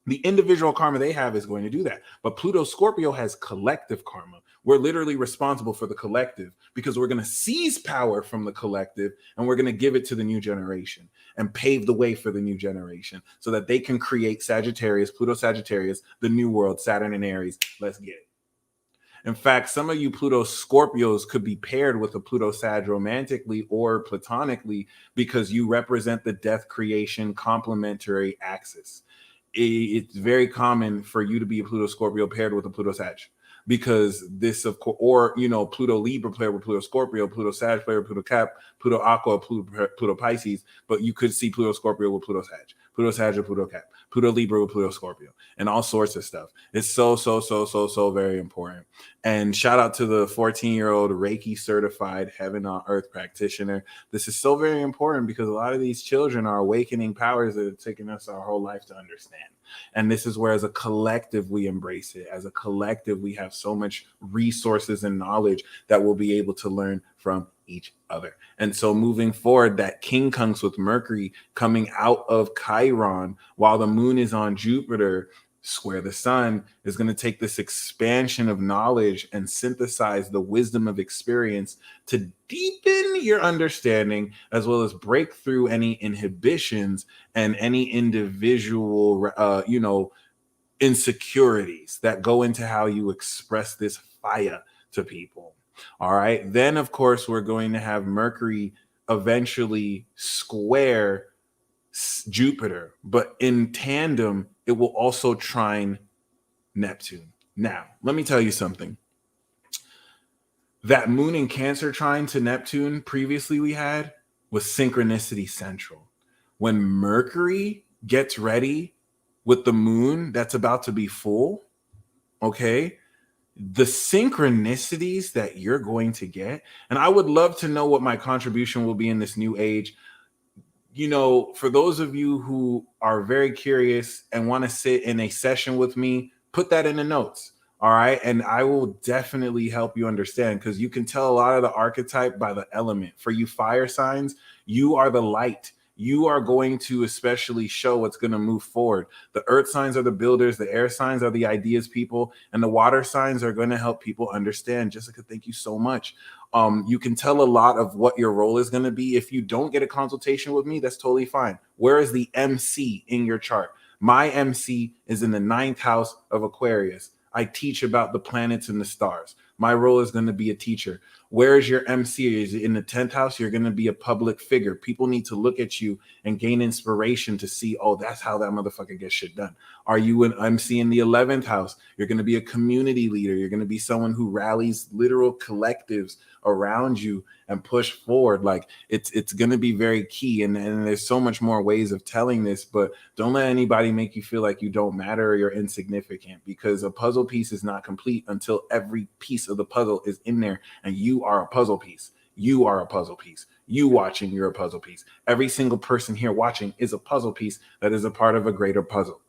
S1: The individual karma they have is going to do that. But Pluto Scorpio has collective karma. We're literally responsible for the collective, because we're going to seize power from the collective and we're going to give it to the new generation and pave the way for the new generation so that they can create Sagittarius, Pluto Sagittarius, the new world, Saturn and Aries. Let's get it. In fact, some of you Pluto Scorpios could be paired with a Pluto Sag romantically or platonically, because you represent the death creation complementary axis. It's very common for you to be a Pluto Scorpio paired with a Pluto Sag, because this, of course, or, you know, Pluto Libra player with Pluto Scorpio, Pluto Sag player with Pluto Cap, Pluto Aqua, Pluto Pisces, but you could see Pluto Scorpio with Pluto Sag. Pluto Sagittarius, Pluto Cap, Pluto Libra, Pluto Scorpio, and all sorts of stuff. It's so very important. And shout out to the 14-year-old Reiki certified heaven on earth practitioner. This is so very important because a lot of these children are awakening powers that have taken us our whole life to understand. And this is where, as a collective, we embrace it. As a collective, we have so much resources and knowledge that we'll be able to learn from each other. And so moving forward, that quincunx with Mercury coming out of Chiron while the moon is on Jupiter square the sun is going to take this expansion of knowledge and synthesize the wisdom of experience to deepen your understanding, as well as break through any inhibitions and any individual insecurities that go into how you express this fire to people. All right. Then, of course, we're going to have Mercury eventually square Jupiter, but in tandem, it will also trine Neptune. Now, let me tell you something. That moon in Cancer trine to Neptune previously we had was synchronicity central. When Mercury gets ready with the moon that's about to be full, okay, the synchronicities that you're going to get, and I would love to know what my contribution will be in this new age. You know, for those of you who are very curious and want to sit in a session with me, put that in the notes. All right. And I will definitely help you understand, because you can tell a lot of the archetype by the element. For you fire signs, you are the light. You are going to especially show what's going to move forward. The earth signs are the builders. The air signs are the ideas people. And the water signs are going to help people understand. Jessica, thank you so much. You can tell a lot of what your role is going to be. If you don't get a consultation with me, that's totally fine. Where is the MC in your chart? My MC is in the 9th house of Aquarius. I teach about the planets and the stars. My role is going to be a teacher. Where is your MC? Is it in the 10th house? You're going to be a public figure. People need to look at you and gain inspiration to see, oh, that's how that motherfucker gets shit done. Are you an MC in the 11th house? You're going to be a community leader. You're going to be someone who rallies literal collectives around you and push forward. Like it's going to be very key. And there's so much more ways of telling this, but don't let anybody make you feel like you don't matter or you're insignificant, because a puzzle piece is not complete until every piece of the puzzle is in there. And you are a puzzle piece. You are a puzzle piece. You watching, you're a puzzle piece. Every single person here watching is a puzzle piece that is a part of a greater puzzle.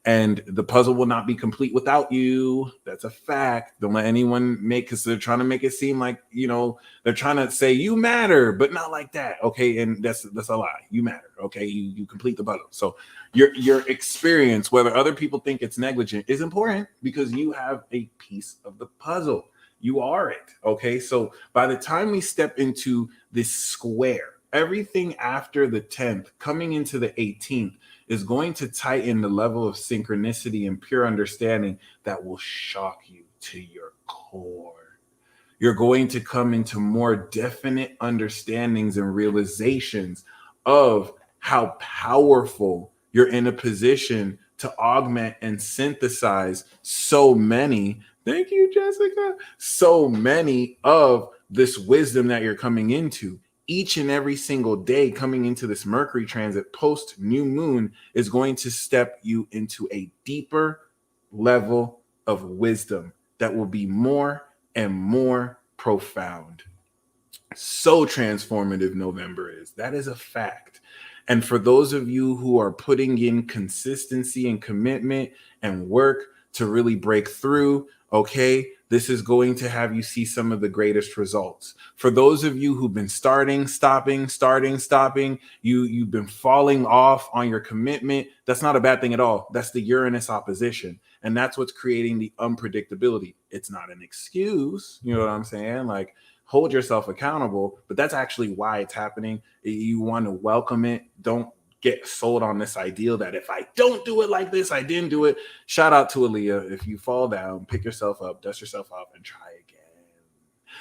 S1: And the puzzle will not be complete without you. That's a fact. Don't let anyone because they're trying to make it seem like, you know, they're trying to say you matter, but not like that. Okay. And that's a lie. You matter. Okay. You complete the puzzle. So your experience, whether other people think it's negligent, is important because you have a piece of the puzzle. You are it. Okay. So by the time we step into this square, everything after the 10th coming into the 18th is going to tighten the level of synchronicity and pure understanding that will shock you to your core. You're going to come into more definite understandings and realizations of how powerful you're in a position to augment and synthesize so many. Thank you, Jessica. So many of this wisdom that you're coming into. Each and every single day coming into this Mercury transit post new moon is going to step you into a deeper level of wisdom that will be more and more profound. So transformative November is. That is a fact. And for those of you who are putting in consistency and commitment and work to really break through, okay, this is going to have you see some of the greatest results. For those of you who've been stopping, you've been falling off on your commitment. That's not a bad thing at all. That's the Uranus opposition. And that's what's creating the unpredictability. It's not an excuse. You know what I'm saying? Like, hold yourself accountable, but that's actually why it's happening. You want to welcome it. Don't get sold on this ideal that if I don't do it like this, I didn't do it. Shout out to Aaliyah. If you fall down, pick yourself up, dust yourself off, and try again.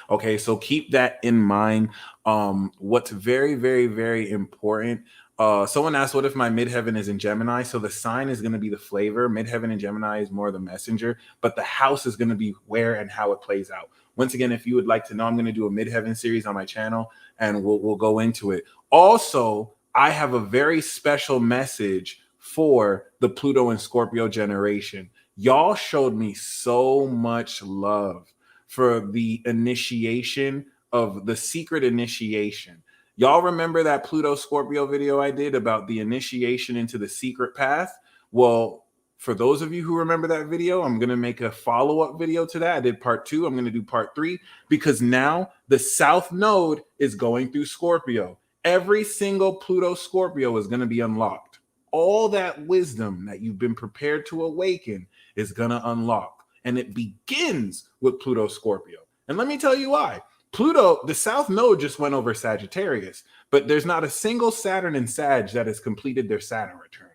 S1: Okay, so keep that in mind. What's very, very, very important. Someone asked, what if my midheaven is in Gemini? So the sign is going to be the flavor. Midheaven in Gemini is more the messenger, but the house is going to be where and how it plays out. Once again, if you would like to know, I'm going to do a midheaven series on my channel, and we'll go into it. Also, I have a very special message for the Pluto and Scorpio generation. Y'all showed me so much love for the initiation of the secret initiation. Y'all remember that Pluto Scorpio video I did about the initiation into the secret path? Well, for those of you who remember that video, I'm going to make a follow-up video to that. I did part 2. I'm going to do part 3 because now the South Node is going through Scorpio. Every single Pluto Scorpio is going to be unlocked. All that wisdom that you've been prepared to awaken is going to unlock. And it begins with Pluto Scorpio. And let me tell you why. Pluto, the South Node just went over Sagittarius, but there's not a single Saturn in Sag that has completed their Saturn return.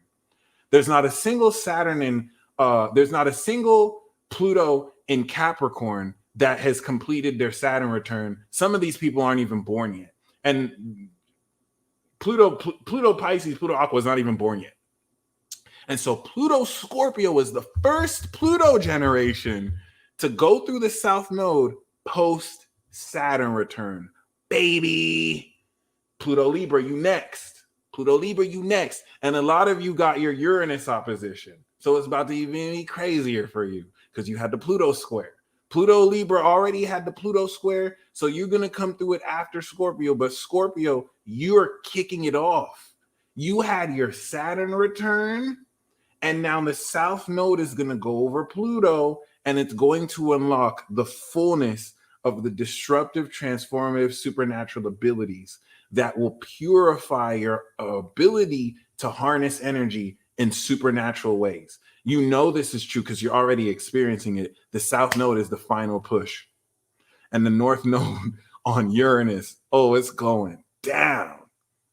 S1: There's not a single there's not a single Pluto in Capricorn that has completed their Saturn return. Some of these people aren't even born yet. And Pluto Pisces, Pluto Aqua is not even born yet. And so Pluto Scorpio is the first Pluto generation to go through the South Node post Saturn return. Baby, Pluto Libra, you next. Pluto Libra, you next. And a lot of you got your Uranus opposition. So it's about to even be crazier for you because you had the Pluto square. Pluto Libra already had the Pluto square. So you're going to come through it after Scorpio. But Scorpio, you're kicking it off. You had your Saturn return. And now the South Node is going to go over Pluto. And it's going to unlock the fullness of the disruptive, transformative, supernatural abilities that will purify your ability to harness energy in supernatural ways. You know this is true because you're already experiencing it. The South Node is the final push. And the North Node on Uranus, oh, it's going down.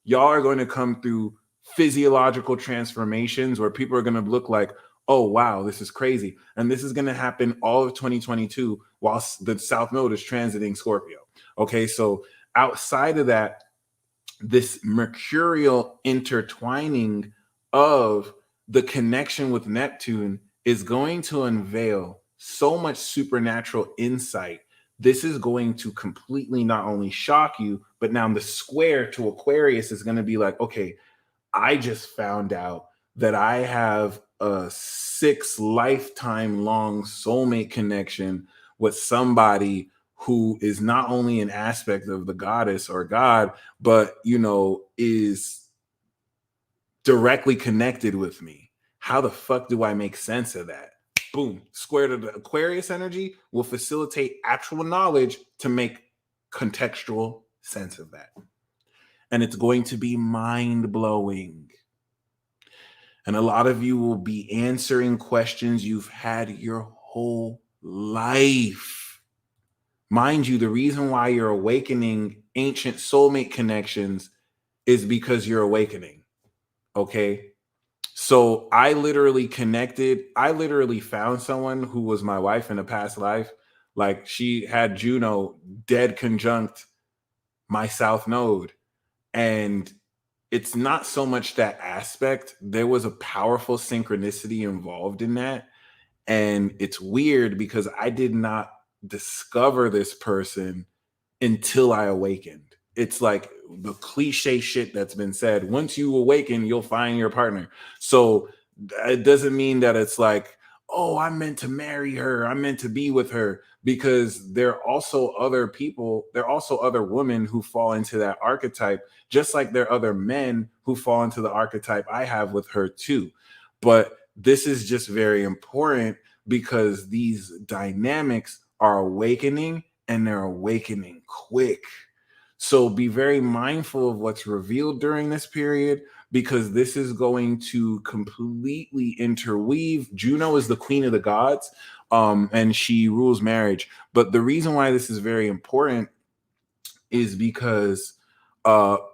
S1: Y'all are going to come through physiological transformations where people are going to look like, oh, wow, this is crazy. And this is going to happen all of 2022 while the South Node is transiting Scorpio. Okay, so outside of that, this mercurial intertwining of the connection with Neptune is going to unveil so much supernatural insight. This is going to completely not only shock you, but now the square to Aquarius is going to be like, okay, I just found out that I have a 6 lifetime long soulmate connection with somebody who is not only an aspect of the goddess or God, but, you know, is directly connected with me. How the fuck do I make sense of that? Boom. Square to the Aquarius energy will facilitate actual knowledge to make contextual sense of that. And it's going to be mind-blowing. And a lot of you will be answering questions you've had your whole life. Mind you, the reason why you're awakening ancient soulmate connections is because you're awakening. Okay? So I literally found someone who was my wife in a past life. Like she had Juno dead conjunct my South Node. And it's not so much that aspect. There was a powerful synchronicity involved in that. And it's weird because I did not discover this person until I awakened. It's like the cliche shit that's been said. Once you awaken, you'll find your partner. So it doesn't mean that it's like, oh, I'm meant to marry her. I'm meant to be with her, because there are also other people. There are also other women who fall into that archetype, just like there are other men who fall into the archetype I have with her too. But this is just very important because these dynamics are awakening, and they're awakening quick. So be very mindful of what's revealed during this period, because this is going to completely interweave. Juno is the queen of the gods, and she rules marriage. But the reason why this is very important is because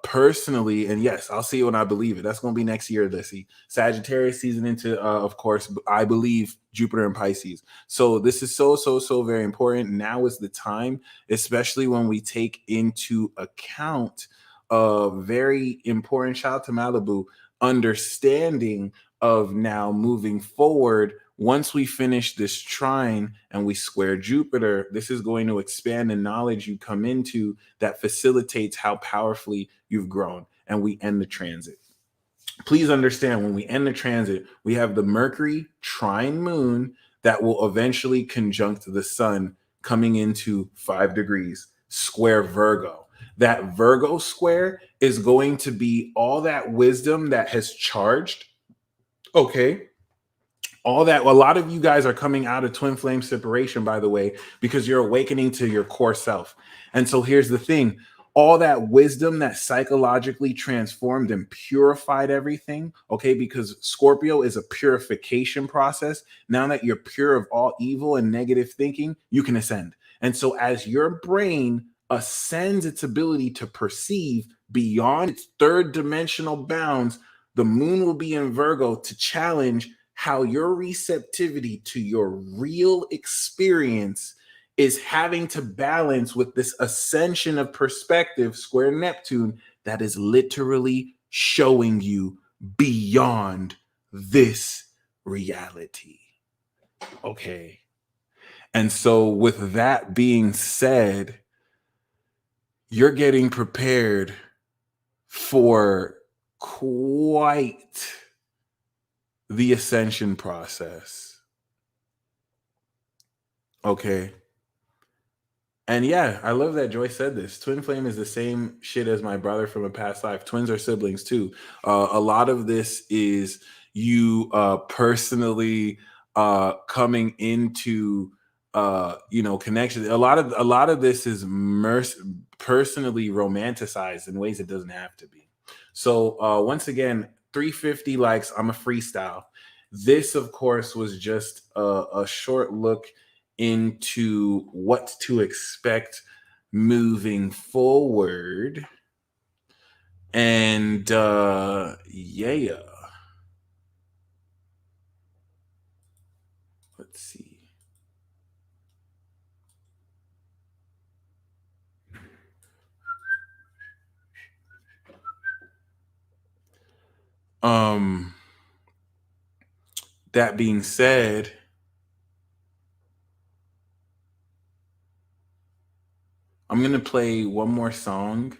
S1: personally, and yes, I'll see it when I believe it. That's going to be next year, Lissy. Sagittarius season into, of course, I believe Jupiter and Pisces. So this is so very important. Now is the time, especially when we take into account a very important, shout out to Malibu, understanding of now moving forward. Once we finish this trine and we square Jupiter, this is going to expand the knowledge you come into that facilitates how powerfully you've grown. And we end the transit. please understand, when we end the transit, we have the Mercury trine moon that will eventually conjunct the sun coming into 5 degrees square Virgo. That Virgo square is going to be all that wisdom that has charged. Okay. All that, a lot of you guys are coming out of twin flame separation, by the way, because you're awakening to your core self. And so here's the thing, all that wisdom that psychologically transformed and purified everything, okay, because Scorpio is a purification process. Now that you're pure of all evil and negative thinking, you can ascend. And so as your brain ascends its ability to perceive beyond its third dimensional bounds, the moon will be in Virgo to challenge how your receptivity to your real experience is having to balance with this ascension of perspective, square Neptune, that is literally showing you beyond this reality. Okay. And so, with that being said, you're getting prepared for quite the ascension process. Okay. And yeah, I love that Joyce said this. Twin flame is the same shit as my brother from a past life. Twins are siblings too. A lot of this is you personally coming into connection. A lot of this is personally romanticized in ways it doesn't have to be. So once again, 350 likes. I'm a freestyle. This, of course, was just a short look into what to expect moving forward. And yeah. Let's see. That being said, I'm going to play one more song.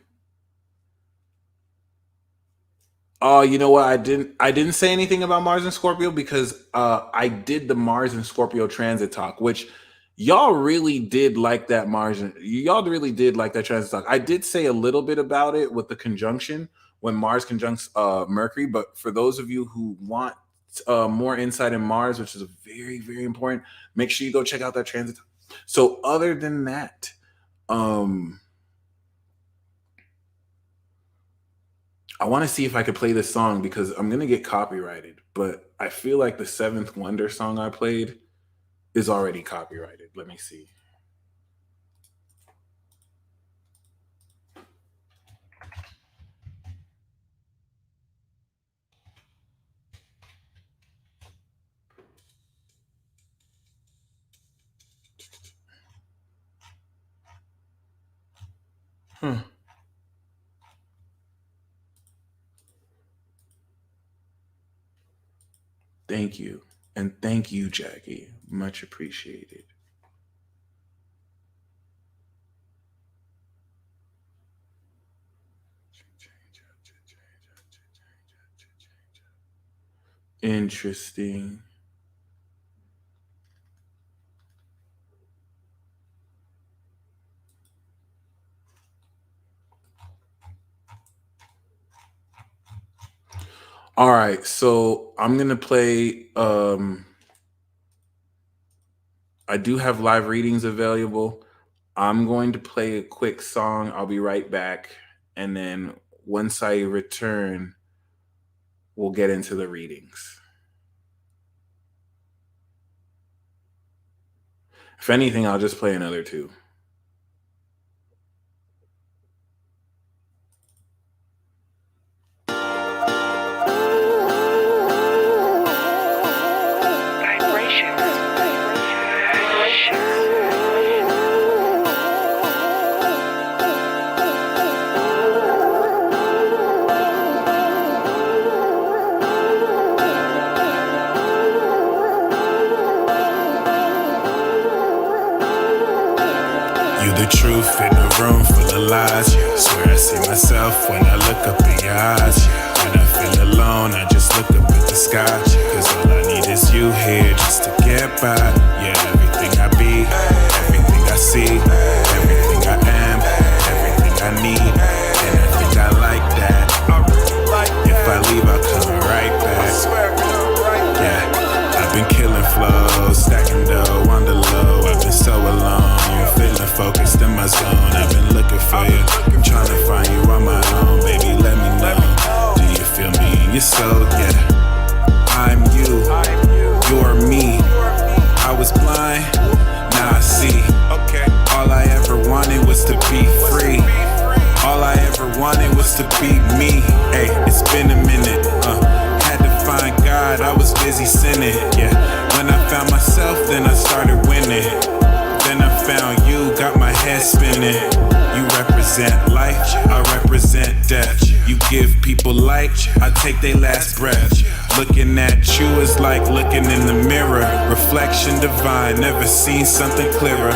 S1: Oh, you know what? I didn't say anything about Mars and Scorpio because I did the Mars and Scorpio transit talk, which y'all really did like that y'all really did like that transit talk. I did say a little bit about it with the conjunction when Mars conjuncts Mercury, but for those of you who want more insight in Mars, which is very, very important, make sure you go check out that transit talk. So other than that, I want to see if I could play this song because I'm going to get copyrighted, but I feel like the Seventh Wonder song I played is already copyrighted. Let me see. Thank you. And thank you, Jackie. Much appreciated. Interesting. All right, so I'm gonna play. I do have live readings available. I'm going to play a quick song. I'll be right back, and then once I return, we'll get into the readings. If anything, I'll just play another two. The truth in a room full of lies, yeah. Swear I see myself when I look up in your eyes, yeah. When I feel alone, sky. Cause all I need is you here just to get by. Yeah, everything I be, everything I see, everything I am, everything I need. And I think I like that. If I leave, I'll come right back. Yeah, I've been killing flows, stacking dough on the low. I've been so alone, feeling focused in my zone. I've been looking for you, I'm trying to find you on my own. Baby, let me know. Do you feel me in your soul? Yeah, I'm you, you're me. I was blind, now I see. All I ever wanted was to be free. All I ever wanted was to be me. Hey, it's been a minute, had to find God, I was busy sinning. Yeah, when I found myself, then I started winning. Then I found you, got my head spinning. You represent life, I represent death. You give people light, I take their last breath. Looking at you is like looking in the mirror. Reflection divine, never seen something clearer.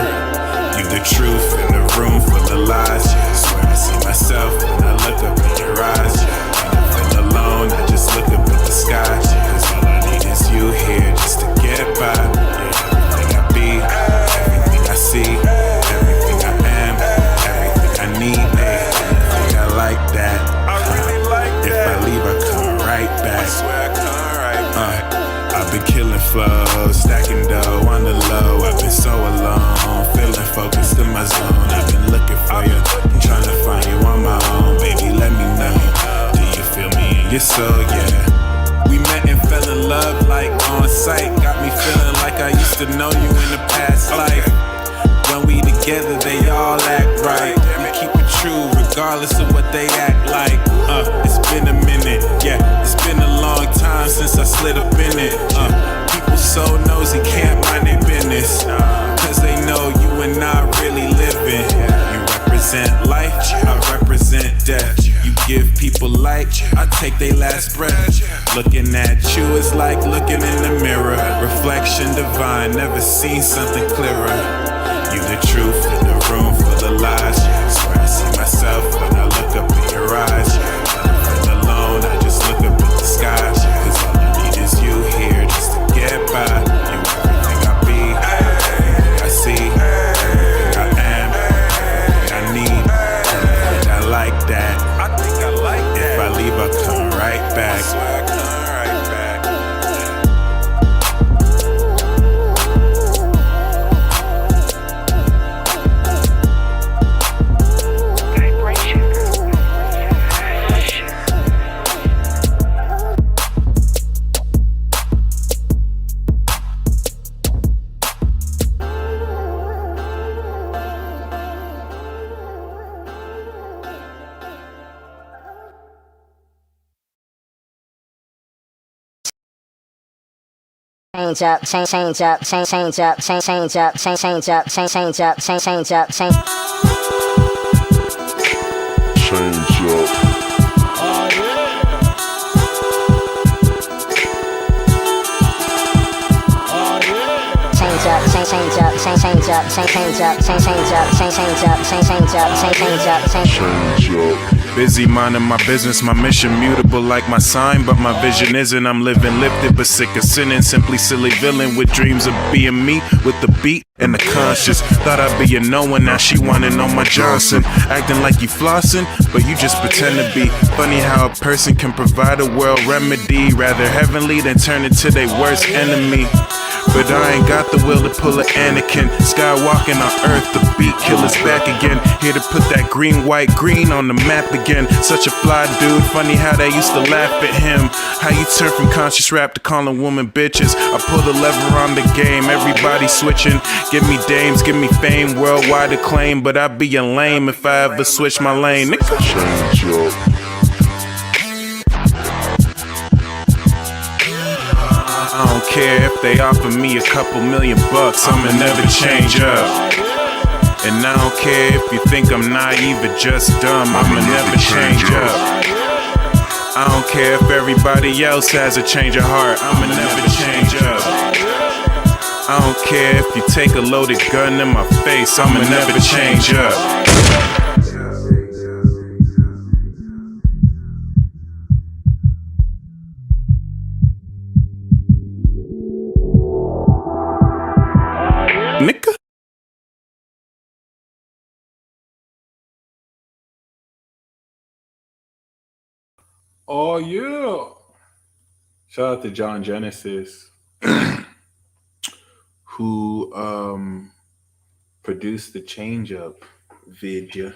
S1: You the truth in the room full of lies. Swear I see myself when I look up in your eyes. When I feel alone, I just look up at the sky. Cause all I need is you here just to get by. Yeah, everything I be, everything I see, everything I am, everything I need. Hey, I think I like that. If I leave, I come right back. I've been killing flows, stacking dough on the low. I've been so alone, feeling focused in my zone. I've been looking for you, I'm trying to find you on my own. Baby, let me know. Do you feel me in your soul? Yeah. We met and fell in love like on sight. Got me feeling like I used to know you in the past life. When we together, they all act right. We keep it true, regardless of what they act like. It's been a minute, yeah. It's been a long time since I slid up in it. People so nosy, can't mind their business. Cause they know you and I really living. You represent life, I represent death. You give people light, I take their last breath. Looking at you is like looking in the mirror. Reflection divine, never seen something clearer. You the truth in the room full of lies. Swear I see myself when I look up in your eyes. When I feel alone, I just look up at the sky. Cause all I need is you here just to get by. You everything I be, everything I see, everything I am, everything I need. And I like that. I think I like that. If I leave, I'll come right back. I swear I come right back.
S3: Change up, change up, change up, change up, change up, change up, change up, change up.
S1: Busy minding my business, my mission mutable like my sign, but my vision isn't. I'm living lifted but sick of sinning, simply silly villain with dreams of being me, with the beat and the conscious. Thought I'd be a no one, now she wanna know my Johnson. Acting like you flossing, but you just pretend to be. Funny how a person can provide a world remedy, rather heavenly than turn into their worst enemy. But I ain't got the will to pull an Anakin Skywalking on earth, the beat killer's back again. Here to put that green, white, green on the map again. Such a fly dude, funny how they used to laugh at him. How you turn from conscious rap to calling women bitches. I pull the lever on the game, everybody switching. Give me dames, give me fame, worldwide acclaim. But I'd be a lame if I ever switch my lane, nigga. Change up. I don't care if they offer me a couple $1,000,000, I'ma never change up. And I don't care if you think I'm naive or just dumb, I'ma never change up. I don't care if everybody else has a change of heart, I'ma never change up. I don't care if you take a loaded gun in my face, I'ma never change up. Oh yeah. Shout out to John Genesis, who produced the change up video.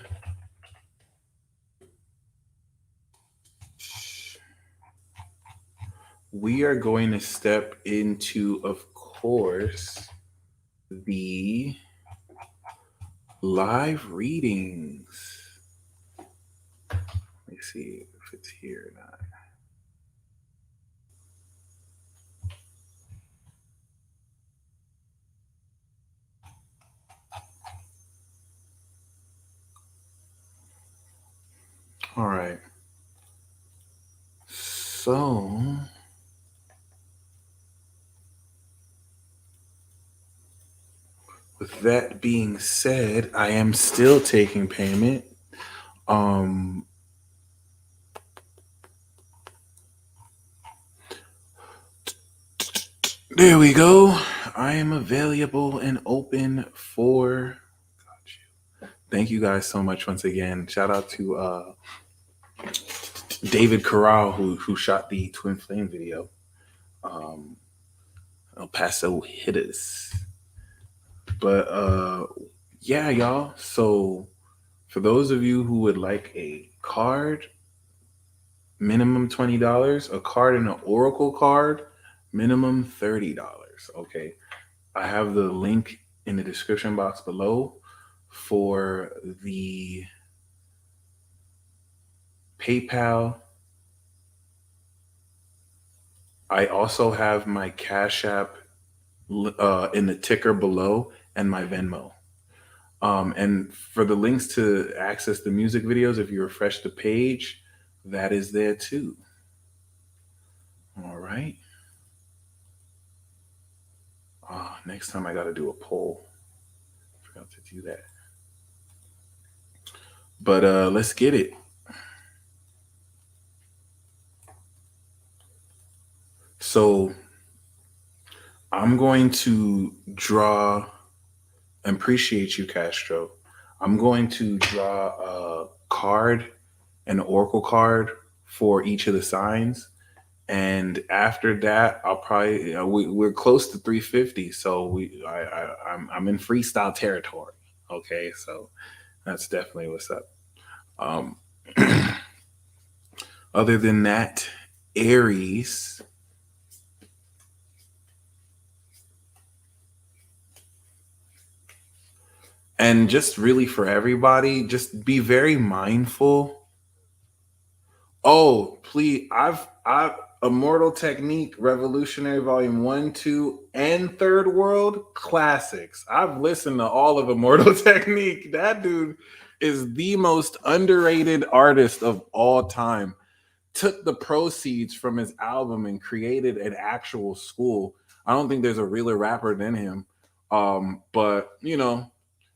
S1: We are going to step into, of course, the live readings. Let me see if it's here or not. All right. So, with that being said, I am still taking payment. There we go. I am available and open for. Thank you guys so much once again. Shout out to David Corral who shot the Twin Flame video. El Paso hitters. But yeah, y'all. So for those of you who would like a card, minimum $20. A card and an Oracle card, minimum $30. Okay. I have the link in the description box below for the PayPal. I also have my Cash App in the ticker below and my Venmo. And for the links to access the music videos, if you refresh the page, that is there too. All right. Next time I got to do a poll. Forgot to do that. But let's get it. So I'm going to draw, and appreciate you, Castro. I'm going to draw a card, an oracle card for each of the signs. And after that, I'll probably we're close to 350, so I'm in freestyle territory. Okay, so that's definitely what's up. Other than that, Aries. And just really for everybody, just be very mindful. Oh, please, I've Immortal Technique, Revolutionary Volume 1, 2, and Third World classics. I've listened to all of Immortal Technique. That dude is the most underrated artist of all time. Took the proceeds from his album and created an actual school. I don't think there's a realer rapper than him. But you know,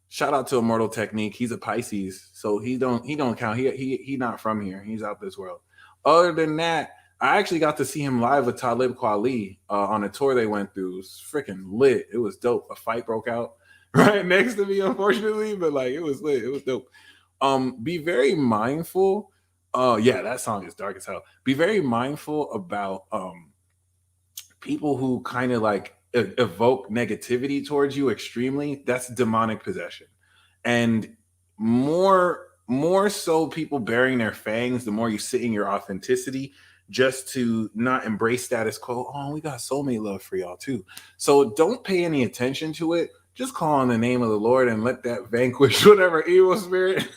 S1: shout out to Immortal Technique. He's a Pisces, so he don't count. He not from here. He's out this world. Other than that, I actually got to see him live with Talib Kweli on a tour they went through. It was freaking lit. It was dope. A fight broke out right next to me, unfortunately, but like it was lit. It was dope. Be very mindful. Yeah, that song is dark as hell. Be very mindful about people who kind of like evoke negativity towards you extremely. That's demonic possession. And more so people bearing their fangs, the more you sit in your authenticity, just to not embrace status quo. Oh, we got soulmate love for y'all too. So don't pay any attention to it. Just call on the name of the Lord and let that vanquish whatever evil spirit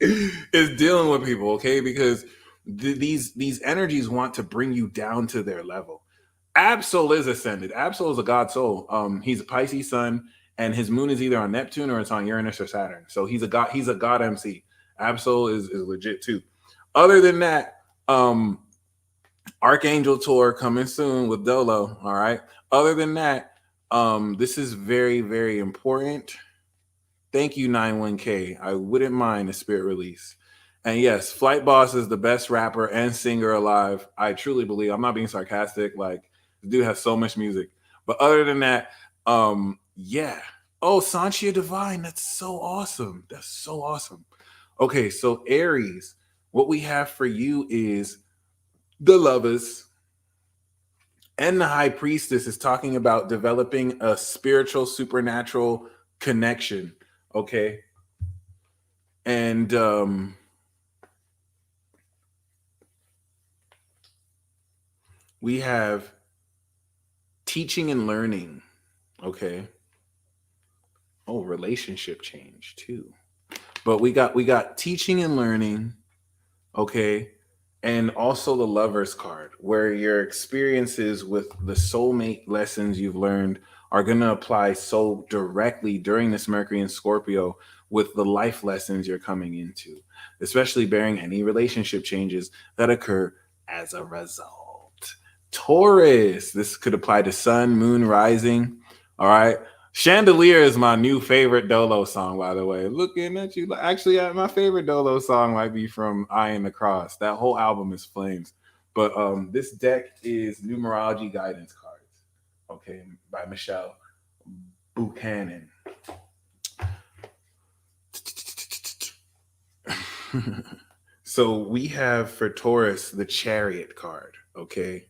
S1: is dealing with people, okay? Because these energies want to bring you down to their level. Absol is ascended. Absol is a god soul. He's a Pisces sun, and his moon is either on Neptune or it's on Uranus or Saturn. So he's a god. He's a god MC. Absol is legit too. Other than that, Archangel tour coming soon with Dolo. All right. Other than that, this is very, very important. Thank you, 91K. I wouldn't mind a spirit release. And yes, Flight Boss is the best rapper and singer alive. I truly believe. I'm not being sarcastic. Like, the dude has so much music. But other than that, yeah. Oh, Sanchia Divine. That's so awesome. That's so awesome. Okay, so Aries. what we have for you is the Lovers, and the High Priestess is talking about developing a spiritual, supernatural connection. Okay. And we have teaching and learning. Okay. Oh, relationship change too. But we got teaching and learning. Okay. And also the Lovers card, where your experiences with the soulmate lessons you've learned are going to apply so directly during this Mercury and Scorpio with the life lessons you're coming into, especially bearing any relationship changes that occur as a result. Taurus, this could apply to Sun, Moon, Rising. All right. Chandelier is my new favorite Dolo song, by the way. Looking at you. Actually, my favorite Dolo song might be from Eye and the Cross. That whole album is flames. But this deck is numerology guidance cards. Okay, by Michelle Buchanan. So we have for Taurus the Chariot card. Okay.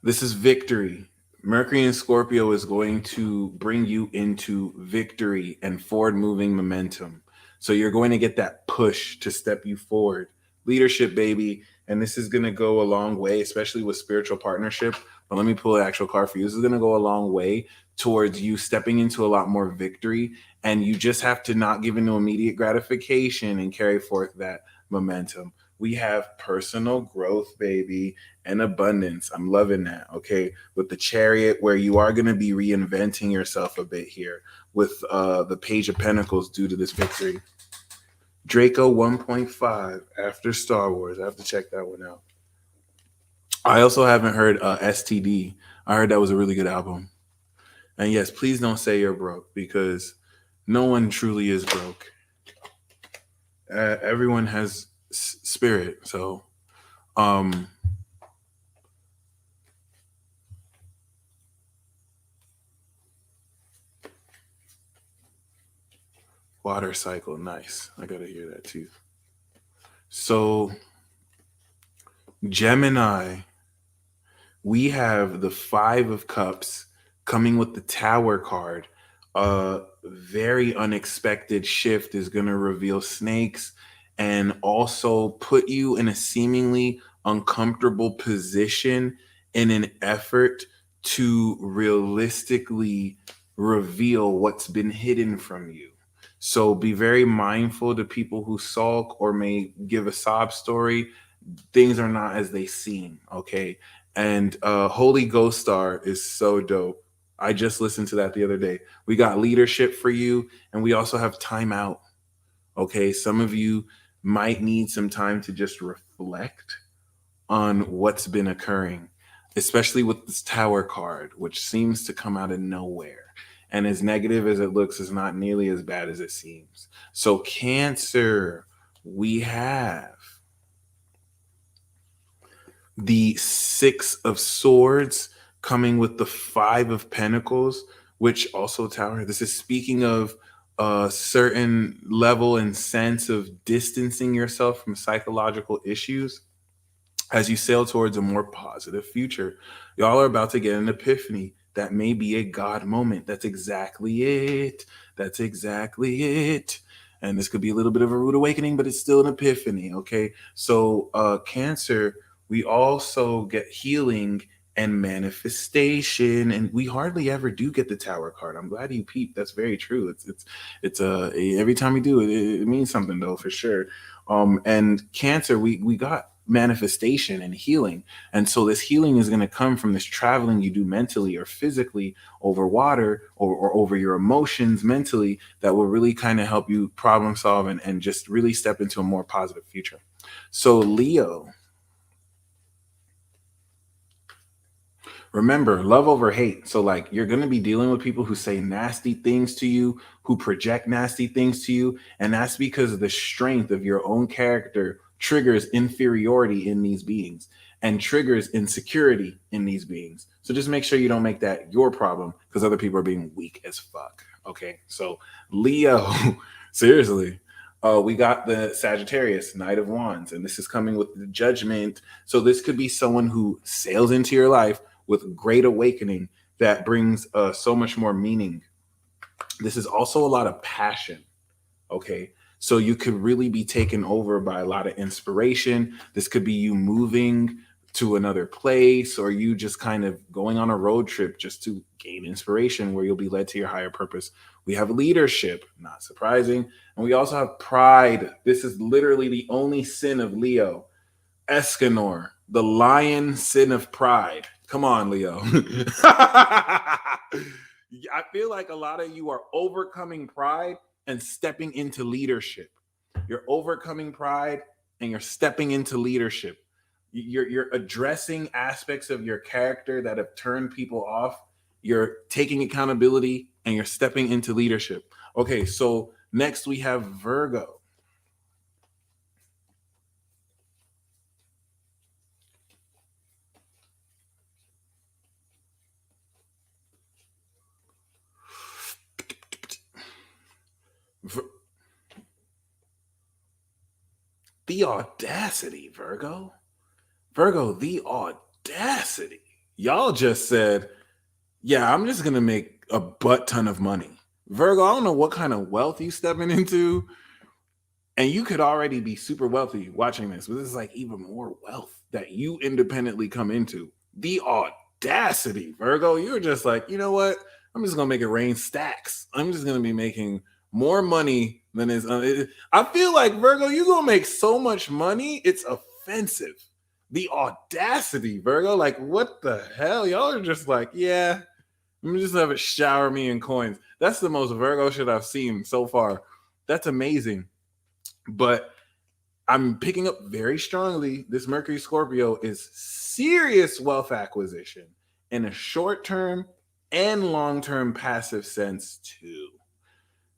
S1: This is victory. Mercury in Scorpio is going to bring you into victory and forward moving momentum. So you're going to get that push to step you forward. Leadership, baby. And this is going to go a long way, especially with spiritual partnership. But let me pull an actual card for you. This is going to go a long way towards you stepping into a lot more victory. And you just have to not give into immediate gratification and carry forth that momentum. We have personal growth, baby, and abundance. I'm loving that. Okay. With the Chariot, where you are going to be reinventing yourself a bit here with the Page of Pentacles due to this victory. Draco 1.5 after Star Wars. I have to check that one out. I also haven't heard STD. I heard that was a really good album. And yes, please don't say you're broke, because no one truly is broke. Everyone has spirit. So, water cycle. Nice. I got to hear that too. So, Gemini, we have the Five of Cups coming with the Tower card. A very unexpected shift is going to reveal snakes and also put you in a seemingly uncomfortable position in an effort to realistically reveal what's been hidden from you. So be very mindful to people who sulk or may give a sob story. Things are not as they seem, okay? And Holy Ghost Star is so dope. I just listened to that the other day. We got leadership for you, and we also have time out, okay? Some of you might need some time to just reflect on what's been occurring, especially with this Tower card, which seems to come out of nowhere. And as negative as it looks, is not nearly as bad as it seems. So Cancer, we have the Six of Swords coming with the Five of Pentacles, which also Tower. This is speaking of a certain level and sense of distancing yourself from psychological issues as you sail towards a more positive future. Y'all are about to get an epiphany. That may be a God moment. That's exactly it. That's exactly it. And this could be a little bit of a rude awakening, but it's still an epiphany, okay? So Cancer, we also get healing and manifestation, and we hardly ever do get the Tower card. I'm glad you peeped. That's very true. It's every time we do it, it means something though, for sure. And Cancer, we got manifestation and healing, and so this healing is going to come from this traveling you do mentally or physically over water or over your emotions mentally that will really kind of help you problem solve and just really step into a more positive future. So Leo, remember, love over hate. So like, you're going to be dealing with people who say nasty things to you, who project nasty things to you, and that's because the strength of your own character triggers inferiority in these beings and triggers insecurity in these beings. So just make sure you don't make that your problem, because other people are being weak as fuck. Okay, so Leo, seriously, We got the Sagittarius, Knight of Wands, and this is coming with the Judgment. So this could be someone who sails into your life with great awakening that brings so much more meaning. This is also a lot of passion. Okay. So you could really be taken over by a lot of inspiration. This could be you moving to another place, or you just kind of going on a road trip just to gain inspiration where you'll be led to your higher purpose. We have leadership, not surprising. And we also have pride. This is literally the only sin of Leo. Escanor, the lion sin of pride. Come on, Leo. I feel like a lot of you are overcoming pride and stepping into leadership. You're overcoming pride and you're stepping into leadership. You're addressing aspects of your character that have turned people off. You're taking accountability and you're stepping into leadership. Okay, so next we have Virgo. The audacity, Virgo. Virgo, the audacity. Y'all just said, yeah, I'm just going to make a butt ton of money. Virgo, I don't know what kind of wealth you stepping into. And you could already be super wealthy watching this, but this is like even more wealth that you independently come into. The audacity, Virgo. You're just like, you know what? I'm just going to make it rain stacks. I'm just going to be making more money than is. I feel like, Virgo, you're going to make so much money. It's offensive. The audacity, Virgo. Like, what the hell? Y'all are just like, yeah, let me just have it shower me in coins. That's the most Virgo shit I've seen so far. That's amazing. But I'm picking up very strongly this Mercury Scorpio is serious wealth acquisition in a short-term and long-term passive sense too.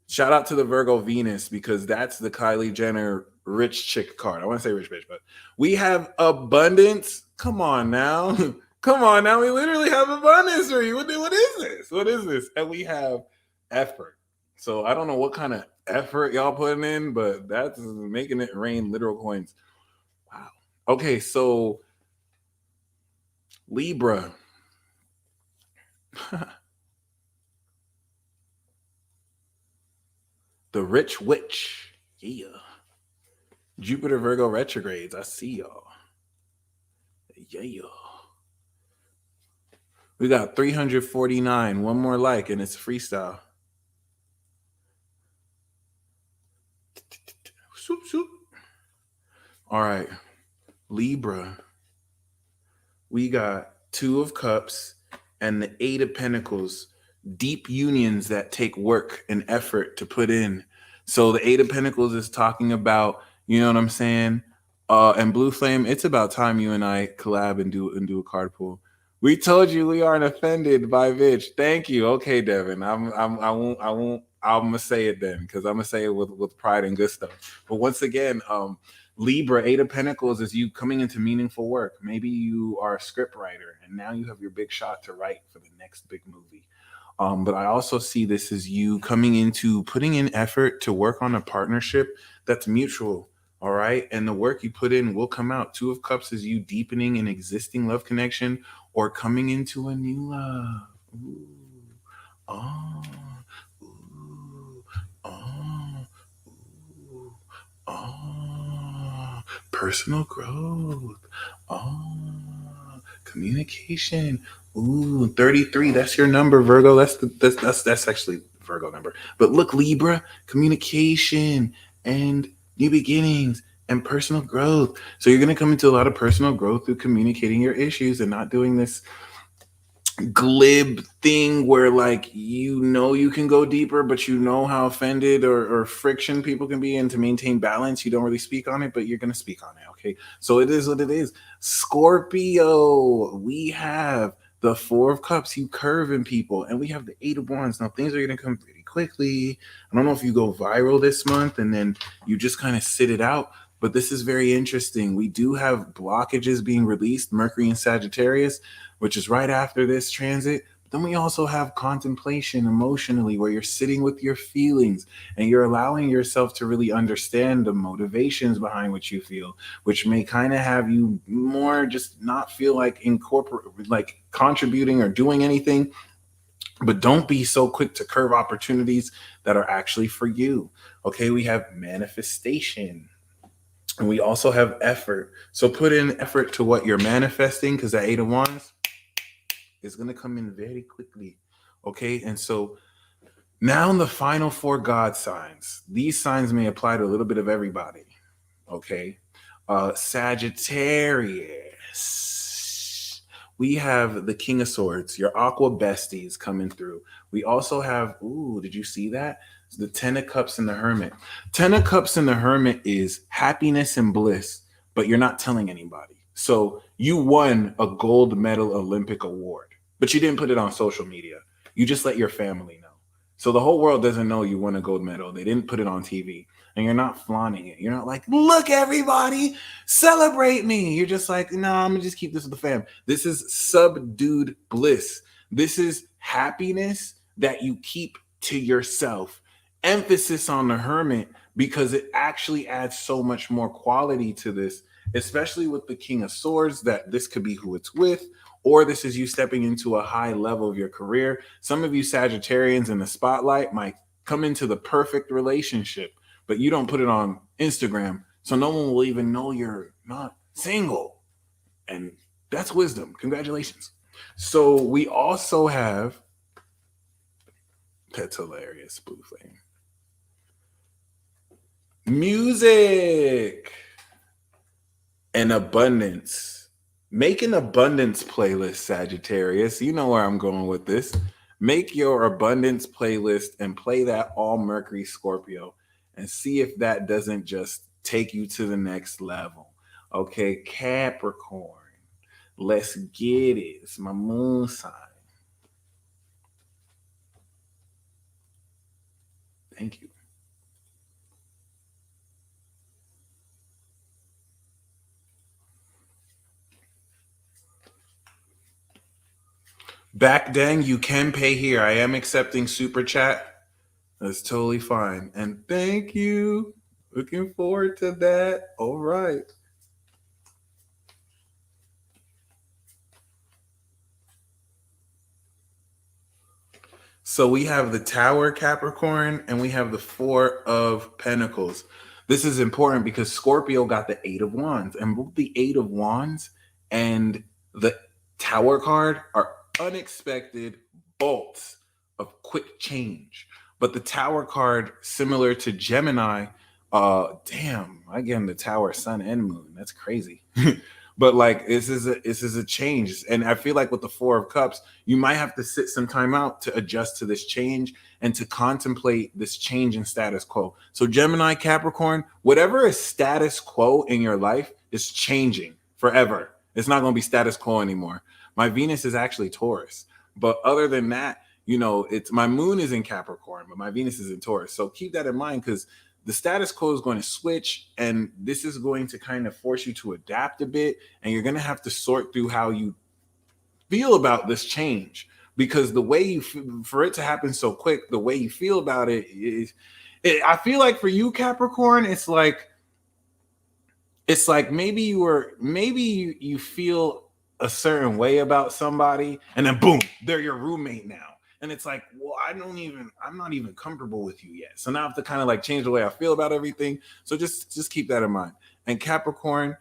S1: Shout out to the Virgo Venus, because that's the Kylie Jenner rich chick card. I want to say rich bitch, but we have abundance. Come on now. Come on now. We literally have abundance for you. What is this? What is this? And we have effort. So I don't know what kind of effort y'all putting in, but that's making it rain literal coins. Wow. Okay, so Libra. The rich witch. Yeah. Jupiter Virgo retrogrades. I see y'all. Yeah. We got 349. One more like, and it's freestyle. Swoop, swoop. All right. Libra. We got 2 of Cups and the 8 of Pentacles. Deep unions that take work and effort to put in. So the 8 of Pentacles is talking about, you know what I'm saying? And Blue Flame, it's about time you and I collab and do a card pull. We told you we aren't offended by Vitch. Thank you. Okay, Devin. I won't. I'm gonna say it then, because I'm gonna say it with pride and good stuff. But once again, Libra, 8 of Pentacles is you coming into meaningful work. Maybe you are a script writer and now you have your big shot to write for the next big movie. But I also see this as you coming into putting in effort to work on a partnership that's mutual. All right. And the work you put in will come out. 2 of Cups is you deepening an existing love connection or coming into a new love. Ooh. Oh. Ooh. Oh. Ooh. Oh. Personal growth. Oh. Communication. Ooh, 33. That's your number, Virgo. That's actually Virgo number. But look, Libra, communication and new beginnings and personal growth. So you're going to come into a lot of personal growth through communicating your issues and not doing this glib thing where, like, you know you can go deeper, but you know how offended or friction people can be, and to maintain balance you don't really speak on it, but you're going to speak on it. Okay, so it is what it is. Scorpio, we have the 4 of Cups, you curving people, and we have the 8 of Wands. Now things are going to come pretty quickly. I don't know if you go viral this month and then you just kind of sit it out, but this is very interesting. We do have blockages being released, Mercury and Sagittarius, which is right after this transit. Then we also have contemplation emotionally, where you're sitting with your feelings and you're allowing yourself to really understand the motivations behind what you feel, which may kind of have you more just not feel like like contributing or doing anything. But don't be so quick to curve opportunities that are actually for you. Okay, we have manifestation. And we also have effort. So put in effort to what you're manifesting, because that 8 of Wands is going to come in very quickly. Okay. And so now in the final 4 God signs, these signs may apply to a little bit of everybody. Okay. Sagittarius. We have the King of Swords, your aqua besties coming through. We also have, ooh, did you see that? The 10 of Cups and the Hermit. 10 of Cups and the Hermit is happiness and bliss, but you're not telling anybody. So you won a gold medal Olympic award, but you didn't put it on social media. You just let your family know. So the whole world doesn't know you won a gold medal. They didn't put it on TV, and you're not flaunting it. You're not like, look, everybody, celebrate me. You're just like, no, I'm gonna just keep this with the fam. This is subdued bliss. This is happiness that you keep to yourself. Emphasis on the Hermit, because it actually adds so much more quality to this, especially with the King of Swords, that this could be who it's with, or this is you stepping into a high level of your career. Some of you Sagittarians in the spotlight might come into the perfect relationship, but you don't put it on Instagram, so no one will even know you're not single. And that's wisdom. Congratulations. So we also have, that's hilarious, Blue Flame. Music and abundance. Make an abundance playlist, Sagittarius. You know where I'm going with this. Make your abundance playlist and play that all Mercury Scorpio and see if that doesn't just take you to the next level. Okay, Capricorn. Let's get it. It's my moon sign. Thank you. Back then, you can pay here. I am accepting super chat. That's totally fine. And thank you. Looking forward to that. All right. So we have the Tower, Capricorn, and we have the 4 of Pentacles. This is important because Scorpio got the 8 of Wands, and both the 8 of Wands and the Tower card are unexpected bolts of quick change. But the Tower card, similar to Gemini, again, the Tower, Sun and Moon. That's crazy. But like this is a change. And I feel like with the 4 of Cups, you might have to sit some time out to adjust to this change and to contemplate this change in status quo. So Gemini, Capricorn, whatever is status quo in your life is changing forever. It's not going to be status quo anymore. My Venus is actually Taurus. But other than that, you know, it's my moon is in Capricorn, but my Venus is in Taurus. So keep that in mind, because the status quo is going to switch, and this is going to kind of force you to adapt a bit, and you're going to have to sort through how you feel about this change, because the way you for it to happen so quick, the way you feel about it is, I feel like for you, Capricorn, it's like maybe you feel a certain way about somebody, and then boom, they're your roommate now. And it's like, well, I'm not even comfortable with you yet. So now I have to kind of like change the way I feel about everything. So just keep that in mind. And Capricorn,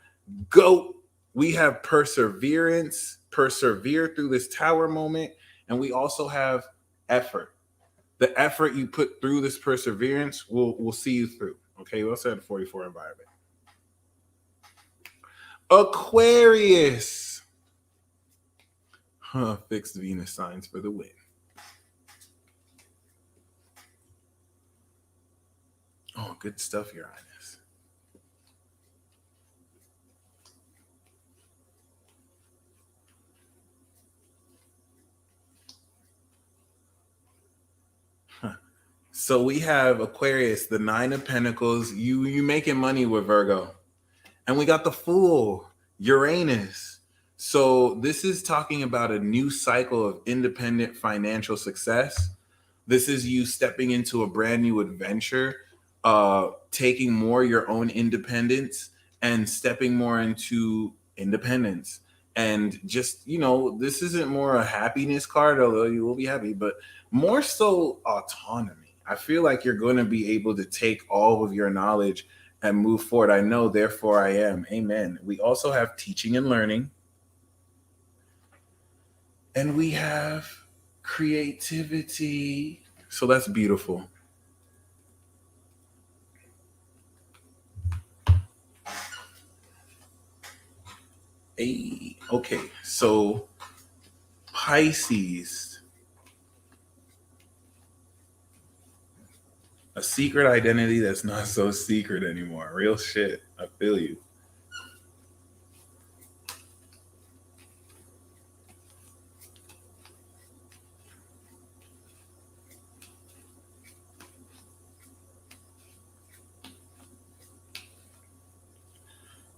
S1: we have perseverance, persevere through this Tower moment. And we also have effort. The effort you put through this perseverance will see you through. Okay, we also have the 44 environment. Aquarius. Fixed Venus signs for the win. Oh, good stuff, Your Highness. So we have Aquarius, the 9 of Pentacles. You making money with Virgo. And we got the Fool, Uranus. So this is talking about a new cycle of independent financial success. This is you stepping into a brand new adventure, taking more your own independence and stepping more into independence. And just, this isn't more a happiness card, although you will be happy, but more so autonomy. I feel like you're going to be able to take all of your knowledge and move forward. I know, therefore I am. Amen. We also have teaching and learning, and we have creativity. So that's beautiful. Hey, okay, so Pisces, a secret identity that's not so secret anymore. Real shit. I feel you.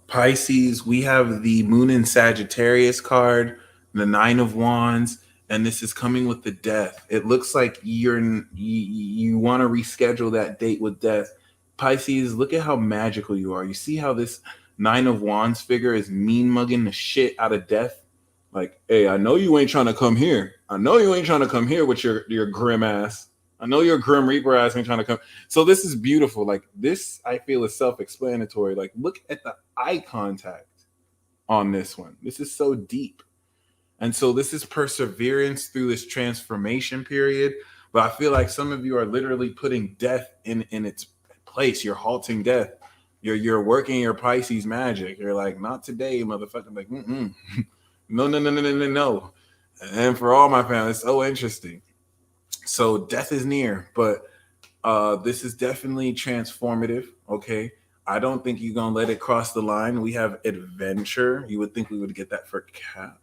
S1: Pisces, we have the Moon in Sagittarius card, the Nine of Wands, and this is coming with the Death. It looks like you want to reschedule that date with Death. Pisces, look at how magical you are. You see how this Nine of Wands figure is mean mugging the shit out of Death? Like, hey, I know you ain't trying to come here. I know you ain't trying to come here with your grim ass. I know your grim reaper ass ain't trying to come. So this is beautiful. Like this, I feel is self-explanatory. Like, look at the eye contact on this one. This is so deep. And so this is perseverance through this transformation period. But I feel like some of you are literally putting death in its place. You're halting death. You're working your Pisces magic. You're like, not today, motherfucker. Like, no, no, no, no, no, no, no. And for all my family, it's so interesting. So death is near, but this is definitely transformative. Okay. I don't think you're gonna let it cross the line. We have adventure. You would think we would get that for Cap.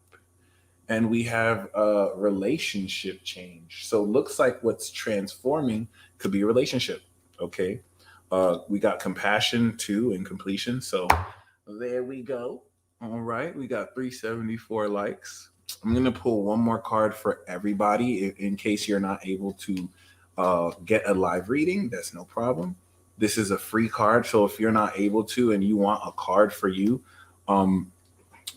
S1: And we have relationship change. So looks like what's transforming could be a relationship. Okay. We got compassion too and completion. So there we go. All right. We got 374 likes. I'm going to pull one more card for everybody in case you're not able to get a live reading. That's no problem. This is a free card. So if you're not able to and you want a card for you,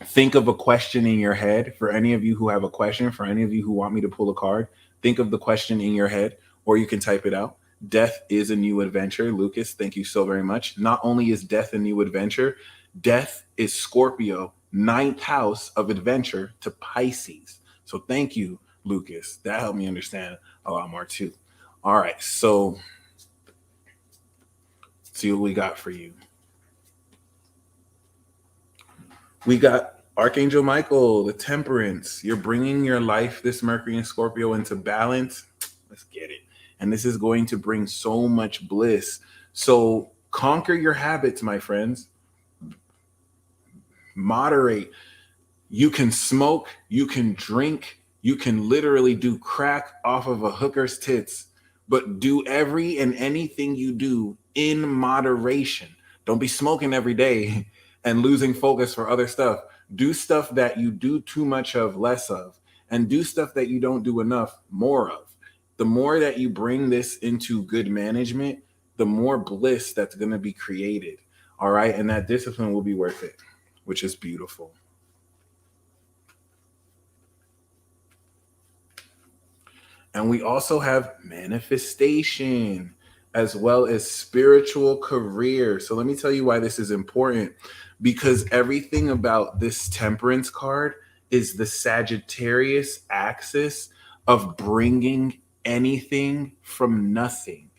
S1: think of a question in your head. For any of you who have a question, for any of you who want me to pull a card, think of the question in your head, or you can type it out. Death is a new adventure. Lucas, thank you so very much. Not only is death a new adventure, death is Scorpio, 9th house of adventure to Pisces. So thank you, Lucas. That helped me understand a lot more too. All right, so let's see what we got for you. We got Archangel Michael, the Temperance. You're bringing your life, this Mercury and Scorpio, into balance. Let's get it. And this is going to bring so much bliss. So conquer your habits, my friends. Moderate. You can smoke, you can drink, you can literally do crack off of a hooker's tits, but do every and anything you do in moderation. Don't be smoking every day and losing focus for other stuff. Do stuff that you do too much of, less of, and do stuff that you don't do enough, more of. The more that you bring this into good management, the more bliss that's going to be created. All right. And that discipline will be worth it, which is beautiful. And we also have manifestation as well as spiritual career. So let me tell you why this is important, because everything about this Temperance card is the Sagittarius axis of bringing anything from nothing.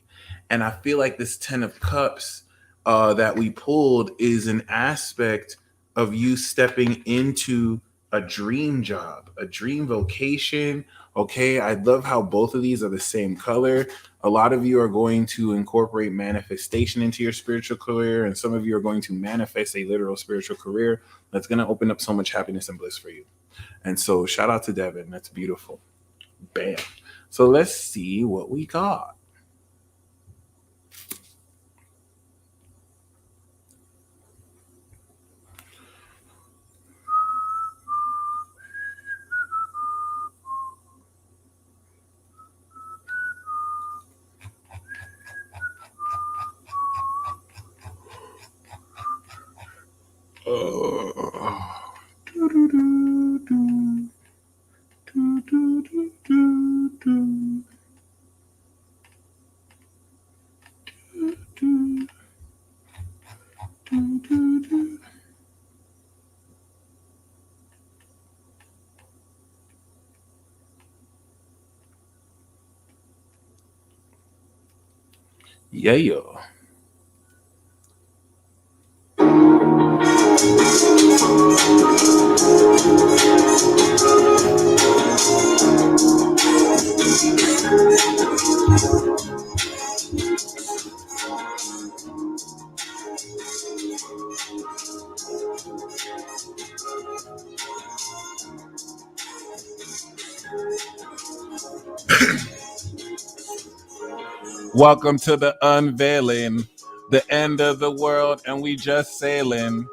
S1: And I feel like this 10 of Cups that we pulled is an aspect of you stepping into a dream job, a dream vocation. Okay, I love how both of these are the same color. A lot of you are going to incorporate manifestation into your spiritual career, and some of you are going to manifest a literal spiritual career that's going to open up so much happiness and bliss for you. And so shout out to Devin. That's beautiful. Bam. So let's see what we got. Yeah. Welcome to the unveiling, the end of the world, and we just sailing.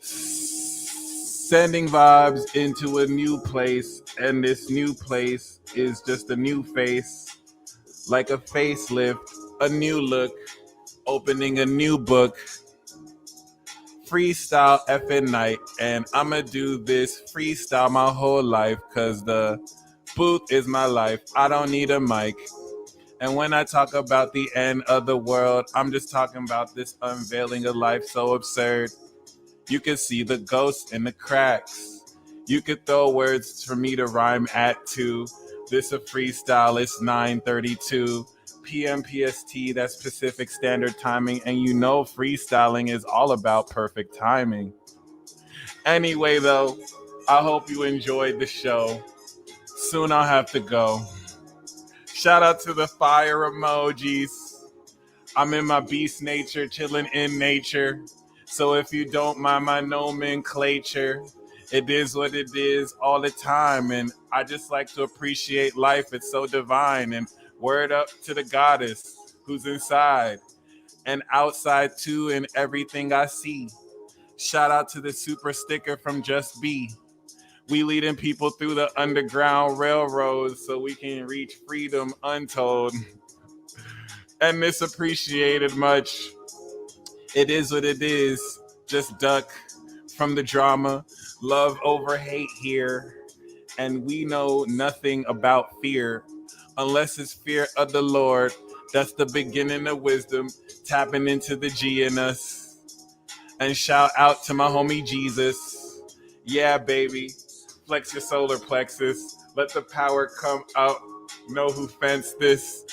S1: Sending vibes into a new place, and this new place is just a new face, like a facelift, a new look, opening a new book. Freestyle effing night, and I'ma do this freestyle my whole life, cause the booth is my life. I don't need a mic. And when I talk about the end of the world, I'm just talking about this unveiling of life so absurd. You can see the ghosts in the cracks. You could throw words for me to rhyme at too. This a freestyle, it's 9:32 p.m. PST, that's Pacific Standard Timing, and you know freestyling is all about perfect timing. Anyway though, I hope you enjoyed the show. Soon I'll have to go. Shout out to the fire emojis. I'm in my beast nature, chilling in nature. So if you don't mind my nomenclature, it is what it is all the time. And I just like to appreciate life. It's so divine. And word up to the goddess who's inside and outside too, and everything I see. Shout out to the super sticker from Just Be. We leading people through the underground railroads so we can reach freedom untold. And this appreciated much. It is what it is. Just duck from the drama. Love over hate here. And we know nothing about fear unless it's fear of the Lord. That's the beginning of wisdom. Tapping into the G in us. And shout out to my homie Jesus. Yeah, baby. Flex your solar plexus. Let the power come out. Know who fenced this.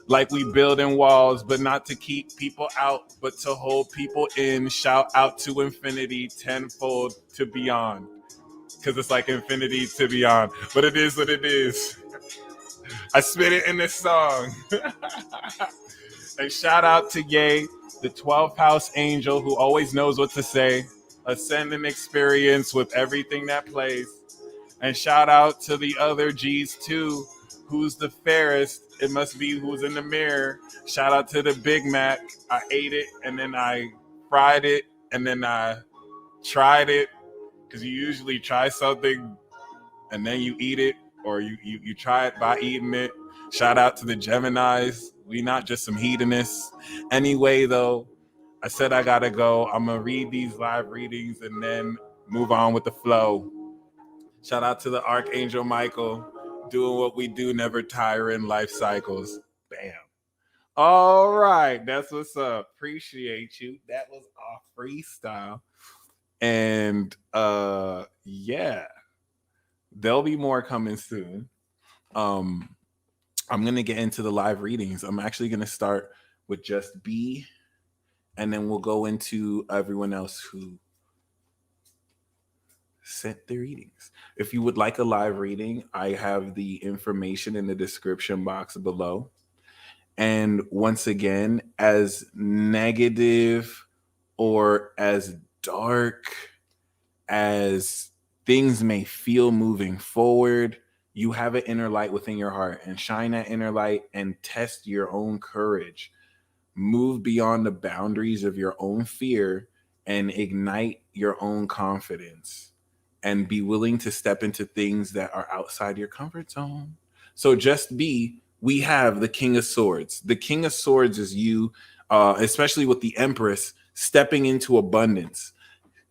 S1: Like we building walls, but not to keep people out, but to hold people in. Shout out to infinity, tenfold to beyond. Because it's like infinity to beyond. But it is what it is. I spit it in this song. And shout out to Ye, the 12th house angel who always knows what to say. Ascending experience with everything that plays. And shout out to the other G's too. Who's the fairest? It must be who's in the mirror. Shout out to the Big Mac. I ate it and then I fried it and then I tried it. Because you usually try something and then you eat it, or you try it by eating it. Shout out to the Geminis. We not just some hedonists. Anyway, though, I said I gotta go. I'm gonna read these live readings and then move on with the flow. Shout out to the Archangel Michael, doing what we do, never tiring life cycles. Bam. All right, that's what's up. Appreciate you. That was our freestyle. And yeah, there'll be more coming soon. I'm gonna get into the live readings. I'm actually gonna start with Just B, and then we'll go into everyone else who sent their readings. If you would like a live reading, I have the information in the description box below. And once again, as negative or as dark as things may feel moving forward, you have an inner light within your heart, and shine that inner light and test your own courage. Move beyond the boundaries of your own fear and ignite your own confidence, and be willing to step into things that are outside your comfort zone. So Just Be, we have the King of Swords. The King of Swords is you, especially with the Empress, stepping into abundance.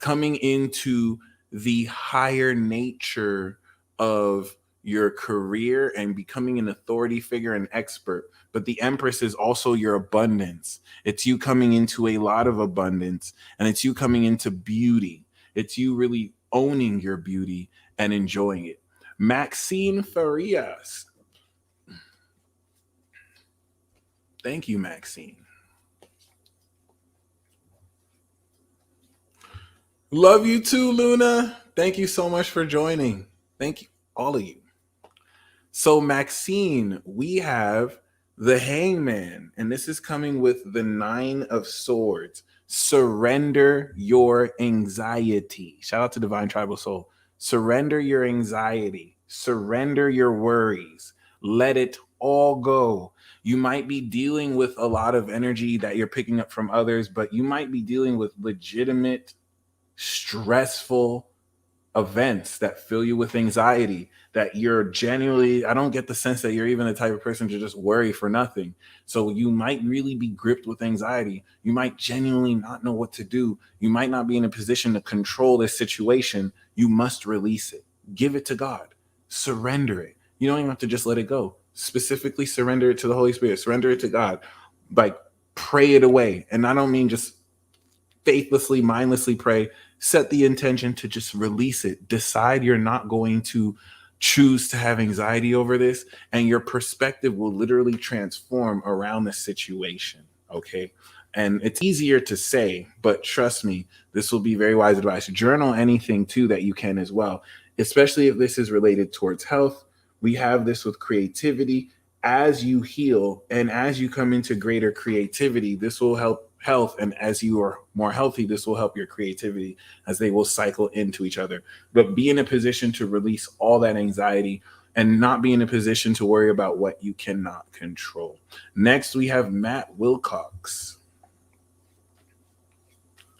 S1: coming into the higher nature of your career and becoming an authority figure and expert. But the Empress is also your abundance. It's you coming into a lot of abundance, and it's you coming into beauty. It's you really owning your beauty and enjoying it. Maxine Farias. Thank you, Maxine. Love you too, Luna. Thank you so much for joining. Thank you, all of you. So, Maxine, we have the Hangman, and this is coming with the 9 of Swords. Surrender your anxiety. Shout out to Divine Tribal Soul. Surrender your anxiety. Surrender your worries. Let it all go. You might be dealing with a lot of energy that you're picking up from others, but you might be dealing with legitimate, stressful events that fill you with anxiety, that you're genuinely, I don't get the sense that you're even the type of person to just worry for nothing. So you might really be gripped with anxiety. You might genuinely not know what to do. You might not be in a position to control this situation. You must release it. Give it to God. Surrender it. You don't even have to just let it go. Specifically surrender it to the Holy Spirit. Surrender it to God. Like, pray it away. And I don't mean just faithlessly, mindlessly pray. Set the intention to just release it. Decide you're not going to choose to have anxiety over this, and your perspective will literally transform around the situation. Okay. And it's easier to say, but trust me, this will be very wise advice. Journal anything too that you can as well, especially if this is related towards health. We have this with creativity. As you heal and as you come into greater creativity, this will help health, and as you are more healthy, this will help your creativity, as they will cycle into each other. But be in a position to release all that anxiety and not be in a position to worry about what you cannot control. Next, we have Matt Wilcox.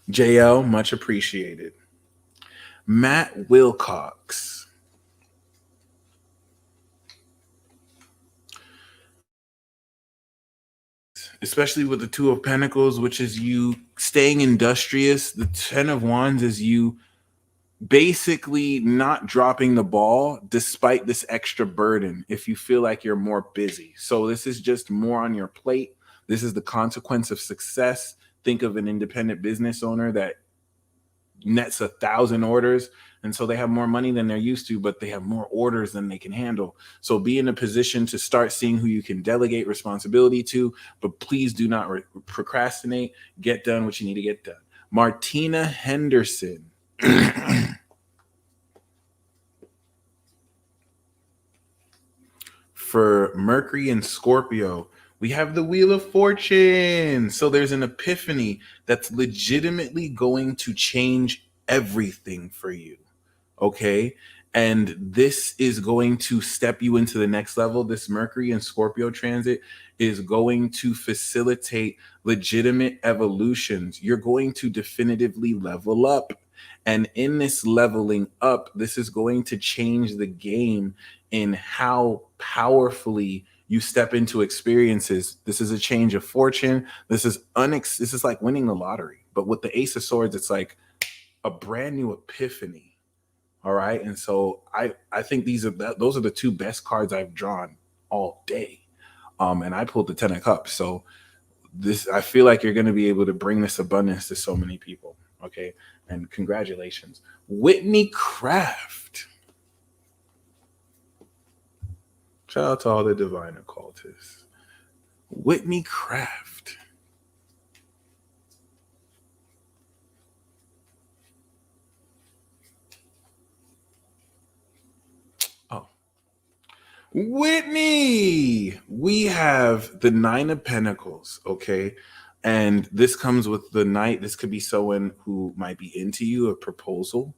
S1: JL, much appreciated. Matt Wilcox. Especially with the 2 of Pentacles, which is you staying industrious. The 10 of Wands is you basically not dropping the ball despite this extra burden if you feel like you're more busy. So this is just more on your plate. This is the consequence of success. Think of an independent business owner that nets 1,000 orders, and so they have more money than they're used to, but they have more orders than they can handle. So be in a position to start seeing who you can delegate responsibility to, but please do not procrastinate. Get done what you need to get done. Martina Henderson. For Mercury and Scorpio, we have the Wheel of Fortune. So there's an epiphany that's legitimately going to change everything for you. Okay. And this is going to step you into the next level. This Mercury and Scorpio transit is going to facilitate legitimate evolutions. You're going to definitively level up. And in this leveling up, this is going to change the game in how powerfully you step into experiences. This is a change of fortune. This is like winning the lottery. But with the Ace of Swords, it's like a brand new epiphany. All right. And so I think those are the 2 best cards I've drawn all day. And I pulled the 10 of Cups. So I feel like you're going to be able to bring this abundance to so many people. Okay. And congratulations. Whitney Craft. Shout out to all the divine occultists. Whitney Craft. Oh. Whitney! We have the 9 of Pentacles, okay? And this comes with the Knight. This could be someone who might be into you, a proposal.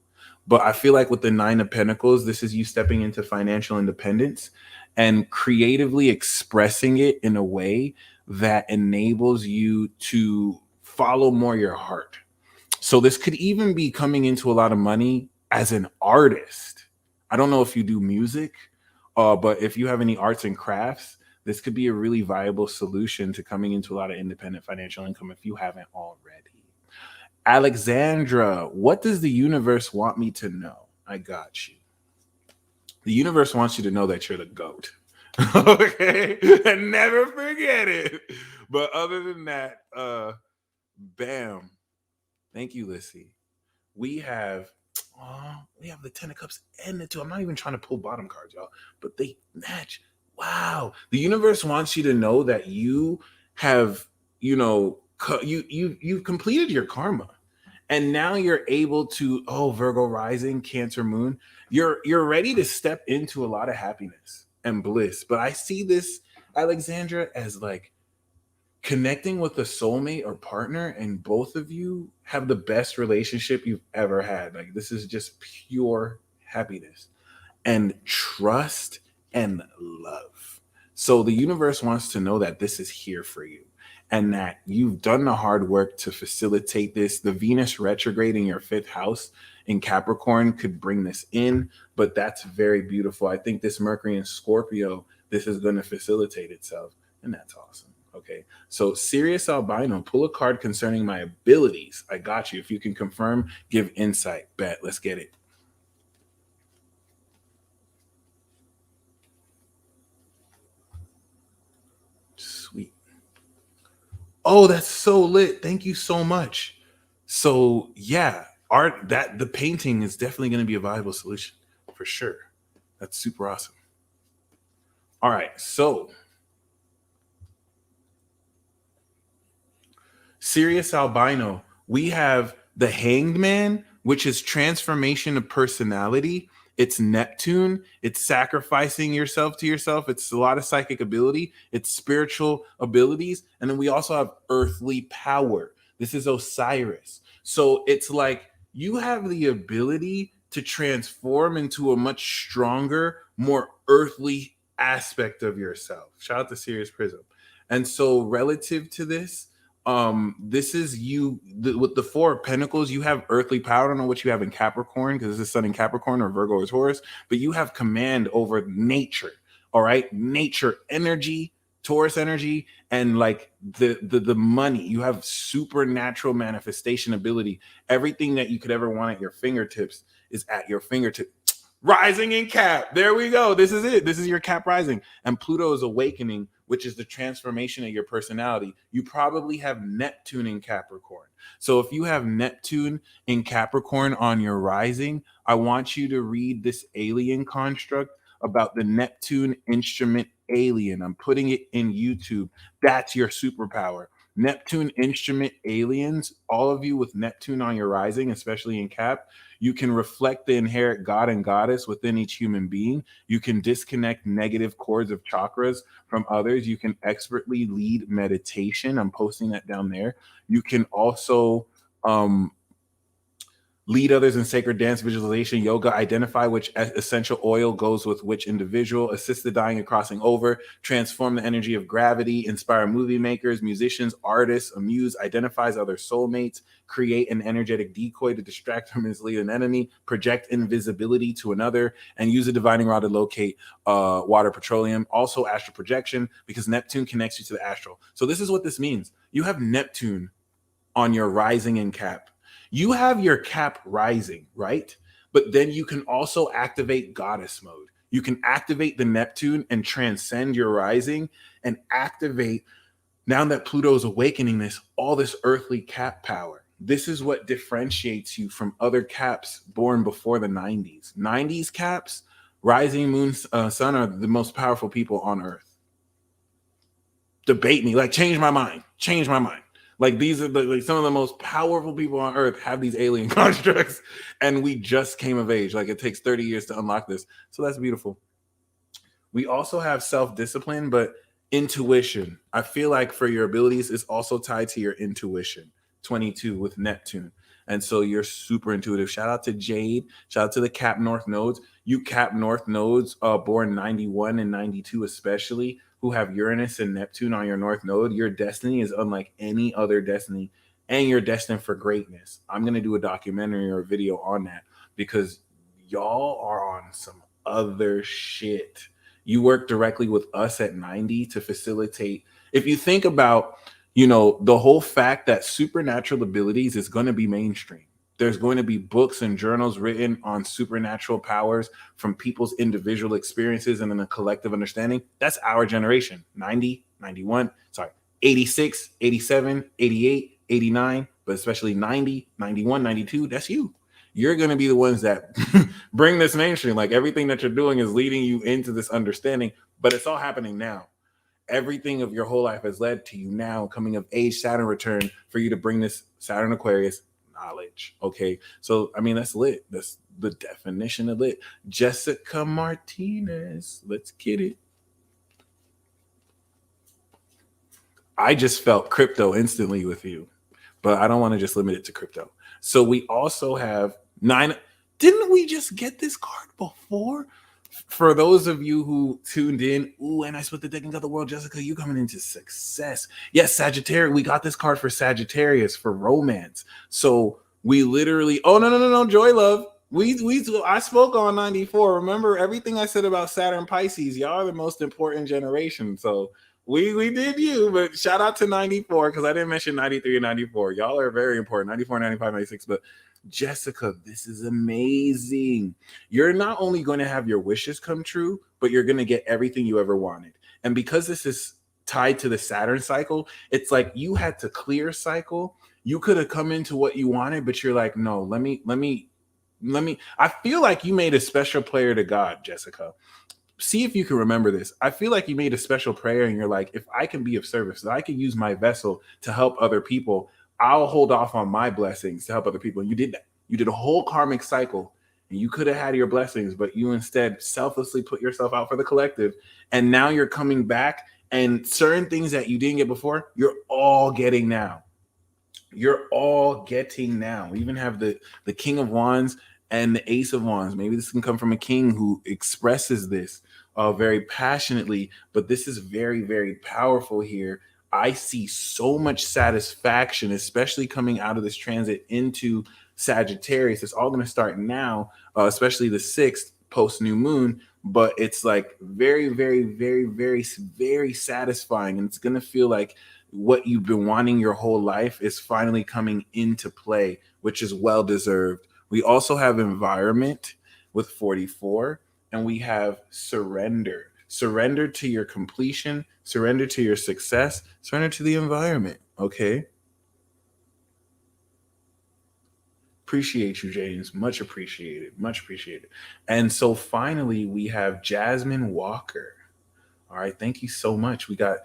S1: But I feel like with the 9 of Pentacles, this is you stepping into financial independence and creatively expressing it in a way that enables you to follow more your heart. So this could even be coming into a lot of money as an artist. I don't know if you do music, but if you have any arts and crafts, this could be a really viable solution to coming into a lot of independent financial income if you haven't already. Alexandra, what does the universe want me to know? I got you. The universe wants you to know that you're the GOAT. Okay? And never forget it. But other than that, bam. Thank you, Lissy. We have the 10 of cups and the 2. I'm not even trying to pull bottom cards, y'all, but they match. Wow. The universe wants you to know that you have, you've completed your karma. And now you're able to, Virgo rising, Cancer moon, you're ready to step into a lot of happiness and bliss. But I see this, Alexandra, as like connecting with a soulmate or partner, and both of you have the best relationship you've ever had. Like, this is just pure happiness and trust and love. So the universe wants to know that this is here for you and that you've done the hard work to facilitate this. The Venus retrograde in your 5th house in Capricorn could bring this in, but that's very beautiful. I think this Mercury in Scorpio, this is going to facilitate itself, and that's awesome. Okay, so Sirius Albino, pull a card concerning my abilities. I got you. If you can confirm, give insight. Bet. Let's get it. Sweet. Oh, that's so lit. Thank you so much. So yeah, the painting is definitely going to be a viable solution for sure. That's super awesome. All right, so Sirius Albino, we have the Hanged Man, which is transformation of personality. It's Neptune. It's sacrificing yourself to yourself. It's a lot of psychic ability. It's spiritual abilities. And then we also have earthly power. This is Osiris. So it's like you have the ability to transform into a much stronger, more earthly aspect of yourself. Shout out to Sirius Prism. And so relative to this, this is you with the 4 of Pentacles. You have earthly power. I don't know what you have in Capricorn, because this is Sun in Capricorn, or Virgo or Taurus, but you have command over nature. All right, nature energy, Taurus energy, and like the money. You have supernatural manifestation ability. Everything that you could ever want at your fingertips is at your fingertips. Rising in Cap. There we go. This is it. This is your Cap rising. And Pluto is awakening, which is the transformation of your personality. You probably have Neptune in Capricorn. So if you have Neptune in Capricorn on your rising, I want you to read this alien construct about the Neptune instrument alien. I'm putting it in YouTube. That's your superpower. Neptune instrument aliens, all of you with Neptune on your rising, especially in Cap, you can reflect the inherent God and goddess within each human being. You can disconnect negative cords of chakras from others. You can expertly lead meditation. I'm posting that down there. You can also lead others in sacred dance, visualization, yoga, identify which essential oil goes with which individual, assist the dying in crossing over, transform the energy of gravity, inspire movie makers, musicians, artists, amuse, identifies other soulmates, create an energetic decoy to distract or mislead an enemy, project invisibility to another, and use a divining rod to locate water, petroleum. Also astral projection, because Neptune connects you to the astral. So this is what this means. You have Neptune on your rising in Cap. You have your Cap rising, right? But then you can also activate goddess mode. You can activate the Neptune and transcend your rising and activate, now that Pluto's awakening this, all this earthly Cap power. This is what differentiates you from other Caps born before the 90s. 90s Caps, rising moon, sun are the most powerful people on earth. Debate me, like change my mind. Like these are like some of the most powerful people on earth have these alien constructs, and we just came of age. Like it takes 30 years to unlock this. So that's beautiful. We also have self-discipline, but intuition. I feel like for your abilities is also tied to your intuition. 22 with Neptune. And so you're super intuitive. Shout out to Jade. Shout out to the Cap North nodes. You Cap North nodes born 91 and 92 especially, who have Uranus and Neptune on your North node. Your destiny is unlike any other destiny, and you're destined for greatness. I'm going to do a documentary or a video on that because y'all are on some other shit. You work directly with us at 90 to facilitate. If you think about you know, the whole fact that supernatural abilities is going to be mainstream. There's going to be books and journals written on supernatural powers from people's individual experiences and in a collective understanding. That's our generation. 90, 91, sorry, 86, 87, 88, 89, but especially 90, 91, 92. That's you. You're going to be the ones that bring this mainstream. Like everything that you're doing is leading you into this understanding, but it's all happening now. Everything of your whole life has led to you now coming of age, Saturn return, for you to bring this Saturn Aquarius knowledge. Okay. So, I mean, that's lit. That's the definition of lit. Jessica Martinez. Let's get it. I just felt crypto instantly with you, but I don't want to just limit it to crypto. So we also have 9. Didn't we just get this card before? For those of you who tuned in, ooh, and I split the deck and got the world, Jessica, you coming into success. Yes, Sagittarius. We got this card for Sagittarius for romance. So we literally, oh no, Joy Love. I spoke on 94. Remember everything I said about Saturn Pisces. Y'all are the most important generation. So we did you, but shout out to 94 because I didn't mention 93 and 94. Y'all are very important. 94, 95, 96, but Jessica, this is amazing. You're not only going to have your wishes come true, but you're going to get everything you ever wanted. And because this is tied to the Saturn cycle, it's like you had to clear cycle. You could have come into what you wanted, but you're like, no, let me. I feel like you made a special prayer to God, Jessica. See if you can remember this. I feel like you made a special prayer and you're like, if I can be of service, if I can use my vessel to help other people, I'll hold off on my blessings to help other people. And you did that. You did a whole karmic cycle and you could have had your blessings, but you instead selflessly put yourself out for the collective. And now you're coming back and certain things that you didn't get before, you're all getting now. You're all getting now. We even have the King of Wands and the Ace of Wands. Maybe this can come from a king who expresses this very passionately, but this is very, very powerful here. I see so much satisfaction, especially coming out of this transit into Sagittarius. It's all going to start now, especially the 6th post new moon, but it's like very, very, very, very, very satisfying. And it's going to feel like what you've been wanting your whole life is finally coming into play, which is well deserved. We also have environment with 44, and we have surrender. Surrender to your completion, surrender to your success, surrender to the environment, okay? Appreciate you, James. Much appreciated, much appreciated. And so finally, we have Jasmine Walker. All right, thank you so much. We got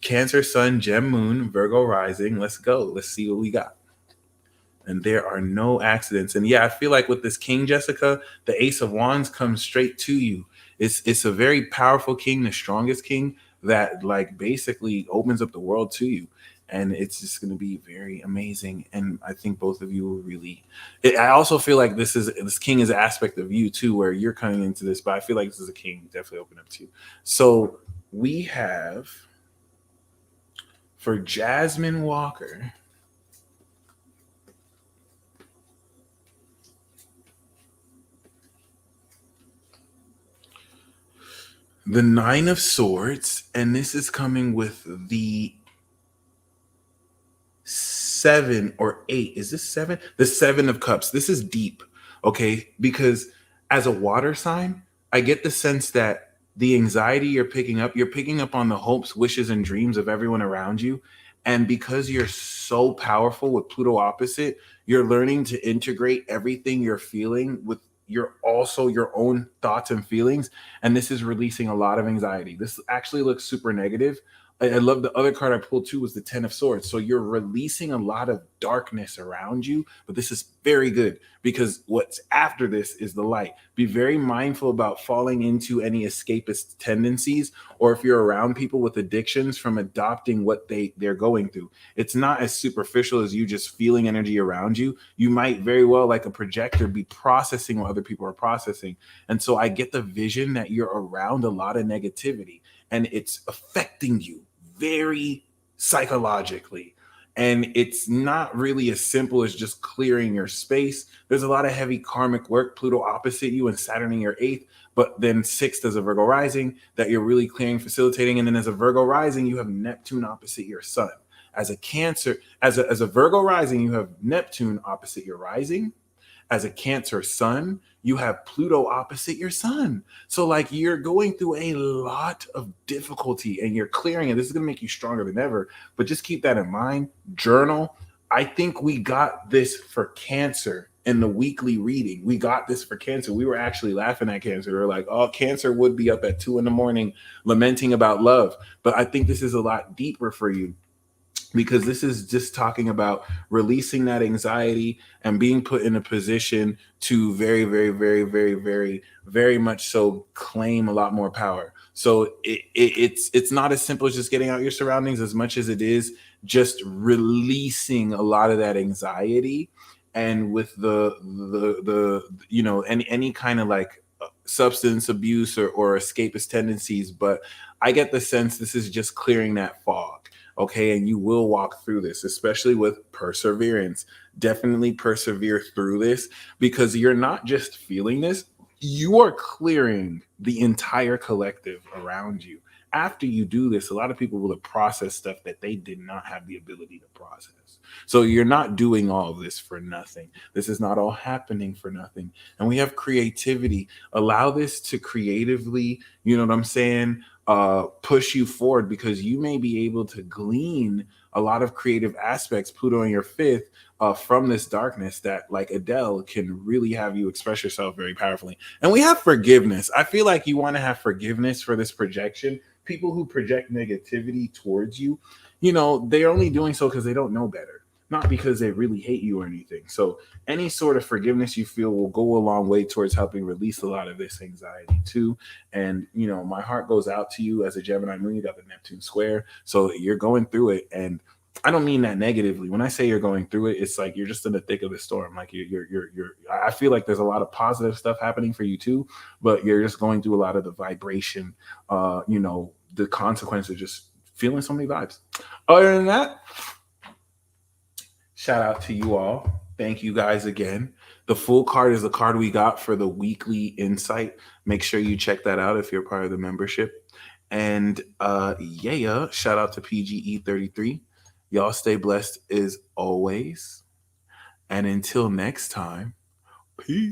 S1: Cancer, Sun, Gem, Moon, Virgo, Rising. Let's go. Let's see what we got. And there are no accidents. And yeah, I feel like with this King, Jessica, the Ace of Wands comes straight to you. It's a very powerful king, the strongest king that like basically opens up the world to you. And it's just going to be very amazing. And I think both of you will really, I also feel like this king is an aspect of you too, where you're coming into this, but I feel like this is a king definitely open up to you. So we have for Jasmine Walker, the 9 of Swords, and this is coming with the 7 or 8. Is this 7? The 7 of Cups. This is deep, okay? Because as a water sign, I get the sense that the anxiety you're picking up on the hopes, wishes, and dreams of everyone around you. And because you're so powerful with Pluto opposite, you're learning to integrate everything you're feeling with your own thoughts and feelings. And this is releasing a lot of anxiety. This actually looks super negative. I love the other card I pulled too was the 10 of Swords. So you're releasing a lot of darkness around you, but this is very good because what's after this is the light. Be very mindful about falling into any escapist tendencies, or if you're around people with addictions, from adopting what they're going through. It's not as superficial as you just feeling energy around you. You might very well, like a projector, be processing what other people are processing. And so I get the vision that you're around a lot of negativity and it's affecting you very psychologically. And it's not really as simple as just clearing your space. There's a lot of heavy karmic work, Pluto opposite you and Saturn in your 8th, but then 6th as a Virgo rising that you're really clearing, facilitating. And then as a Virgo rising, you have Neptune opposite your sun. As a Cancer, as a Virgo rising, you have Neptune opposite your rising. As a Cancer sun, you have Pluto opposite your sun. So like you're going through a lot of difficulty and you're clearing it. This is going to make you stronger than ever, but just keep that in mind. Journal. I think we got this for Cancer in the weekly reading. We got this for Cancer. We were actually laughing at Cancer. We were like, oh, Cancer would be up at 2 a.m. lamenting about love. But I think this is a lot deeper for you, because this is just talking about releasing that anxiety and being put in a position to very, very, very, very, very, very much so claim a lot more power. So it's not as simple as just getting out your surroundings as much as it is just releasing a lot of that anxiety. And with the any kind of like substance abuse or escapist tendencies, but I get the sense this is just clearing that fog. Okay, and you will walk through this, especially with perseverance. Definitely persevere through this, because you're not just feeling this, you are clearing the entire collective around you. After you do this, a lot of people will process stuff that they did not have the ability to process. So you're not doing all of this for nothing. This is not all happening for nothing. And we have creativity. Allow this to creatively, you know what I'm saying, push you forward, because you may be able to glean a lot of creative aspects, Pluto in your fifth, from this darkness that, like Adele, can really have you express yourself very powerfully. And we have forgiveness. I feel like you want to have forgiveness for this projection. People who project negativity towards you, you know, they're only doing so because they don't know better, not because they really hate you or anything. So any sort of forgiveness you feel will go a long way towards helping release a lot of this anxiety too. And, you know, my heart goes out to you as a Gemini moon. You got the Neptune square. So you're going through it. And I don't mean that negatively. When I say you're going through it, it's like you're just in the thick of the storm. Like I feel like there's a lot of positive stuff happening for you too, but you're just going through a lot of the vibration, the consequence of just feeling so many vibes. Other than that, shout out to you all. Thank you guys again. The full card is the card we got for the weekly insight. Make sure you check that out if you're part of the membership. And shout out to PGE33. Y'all stay blessed as always. And until next time, peace.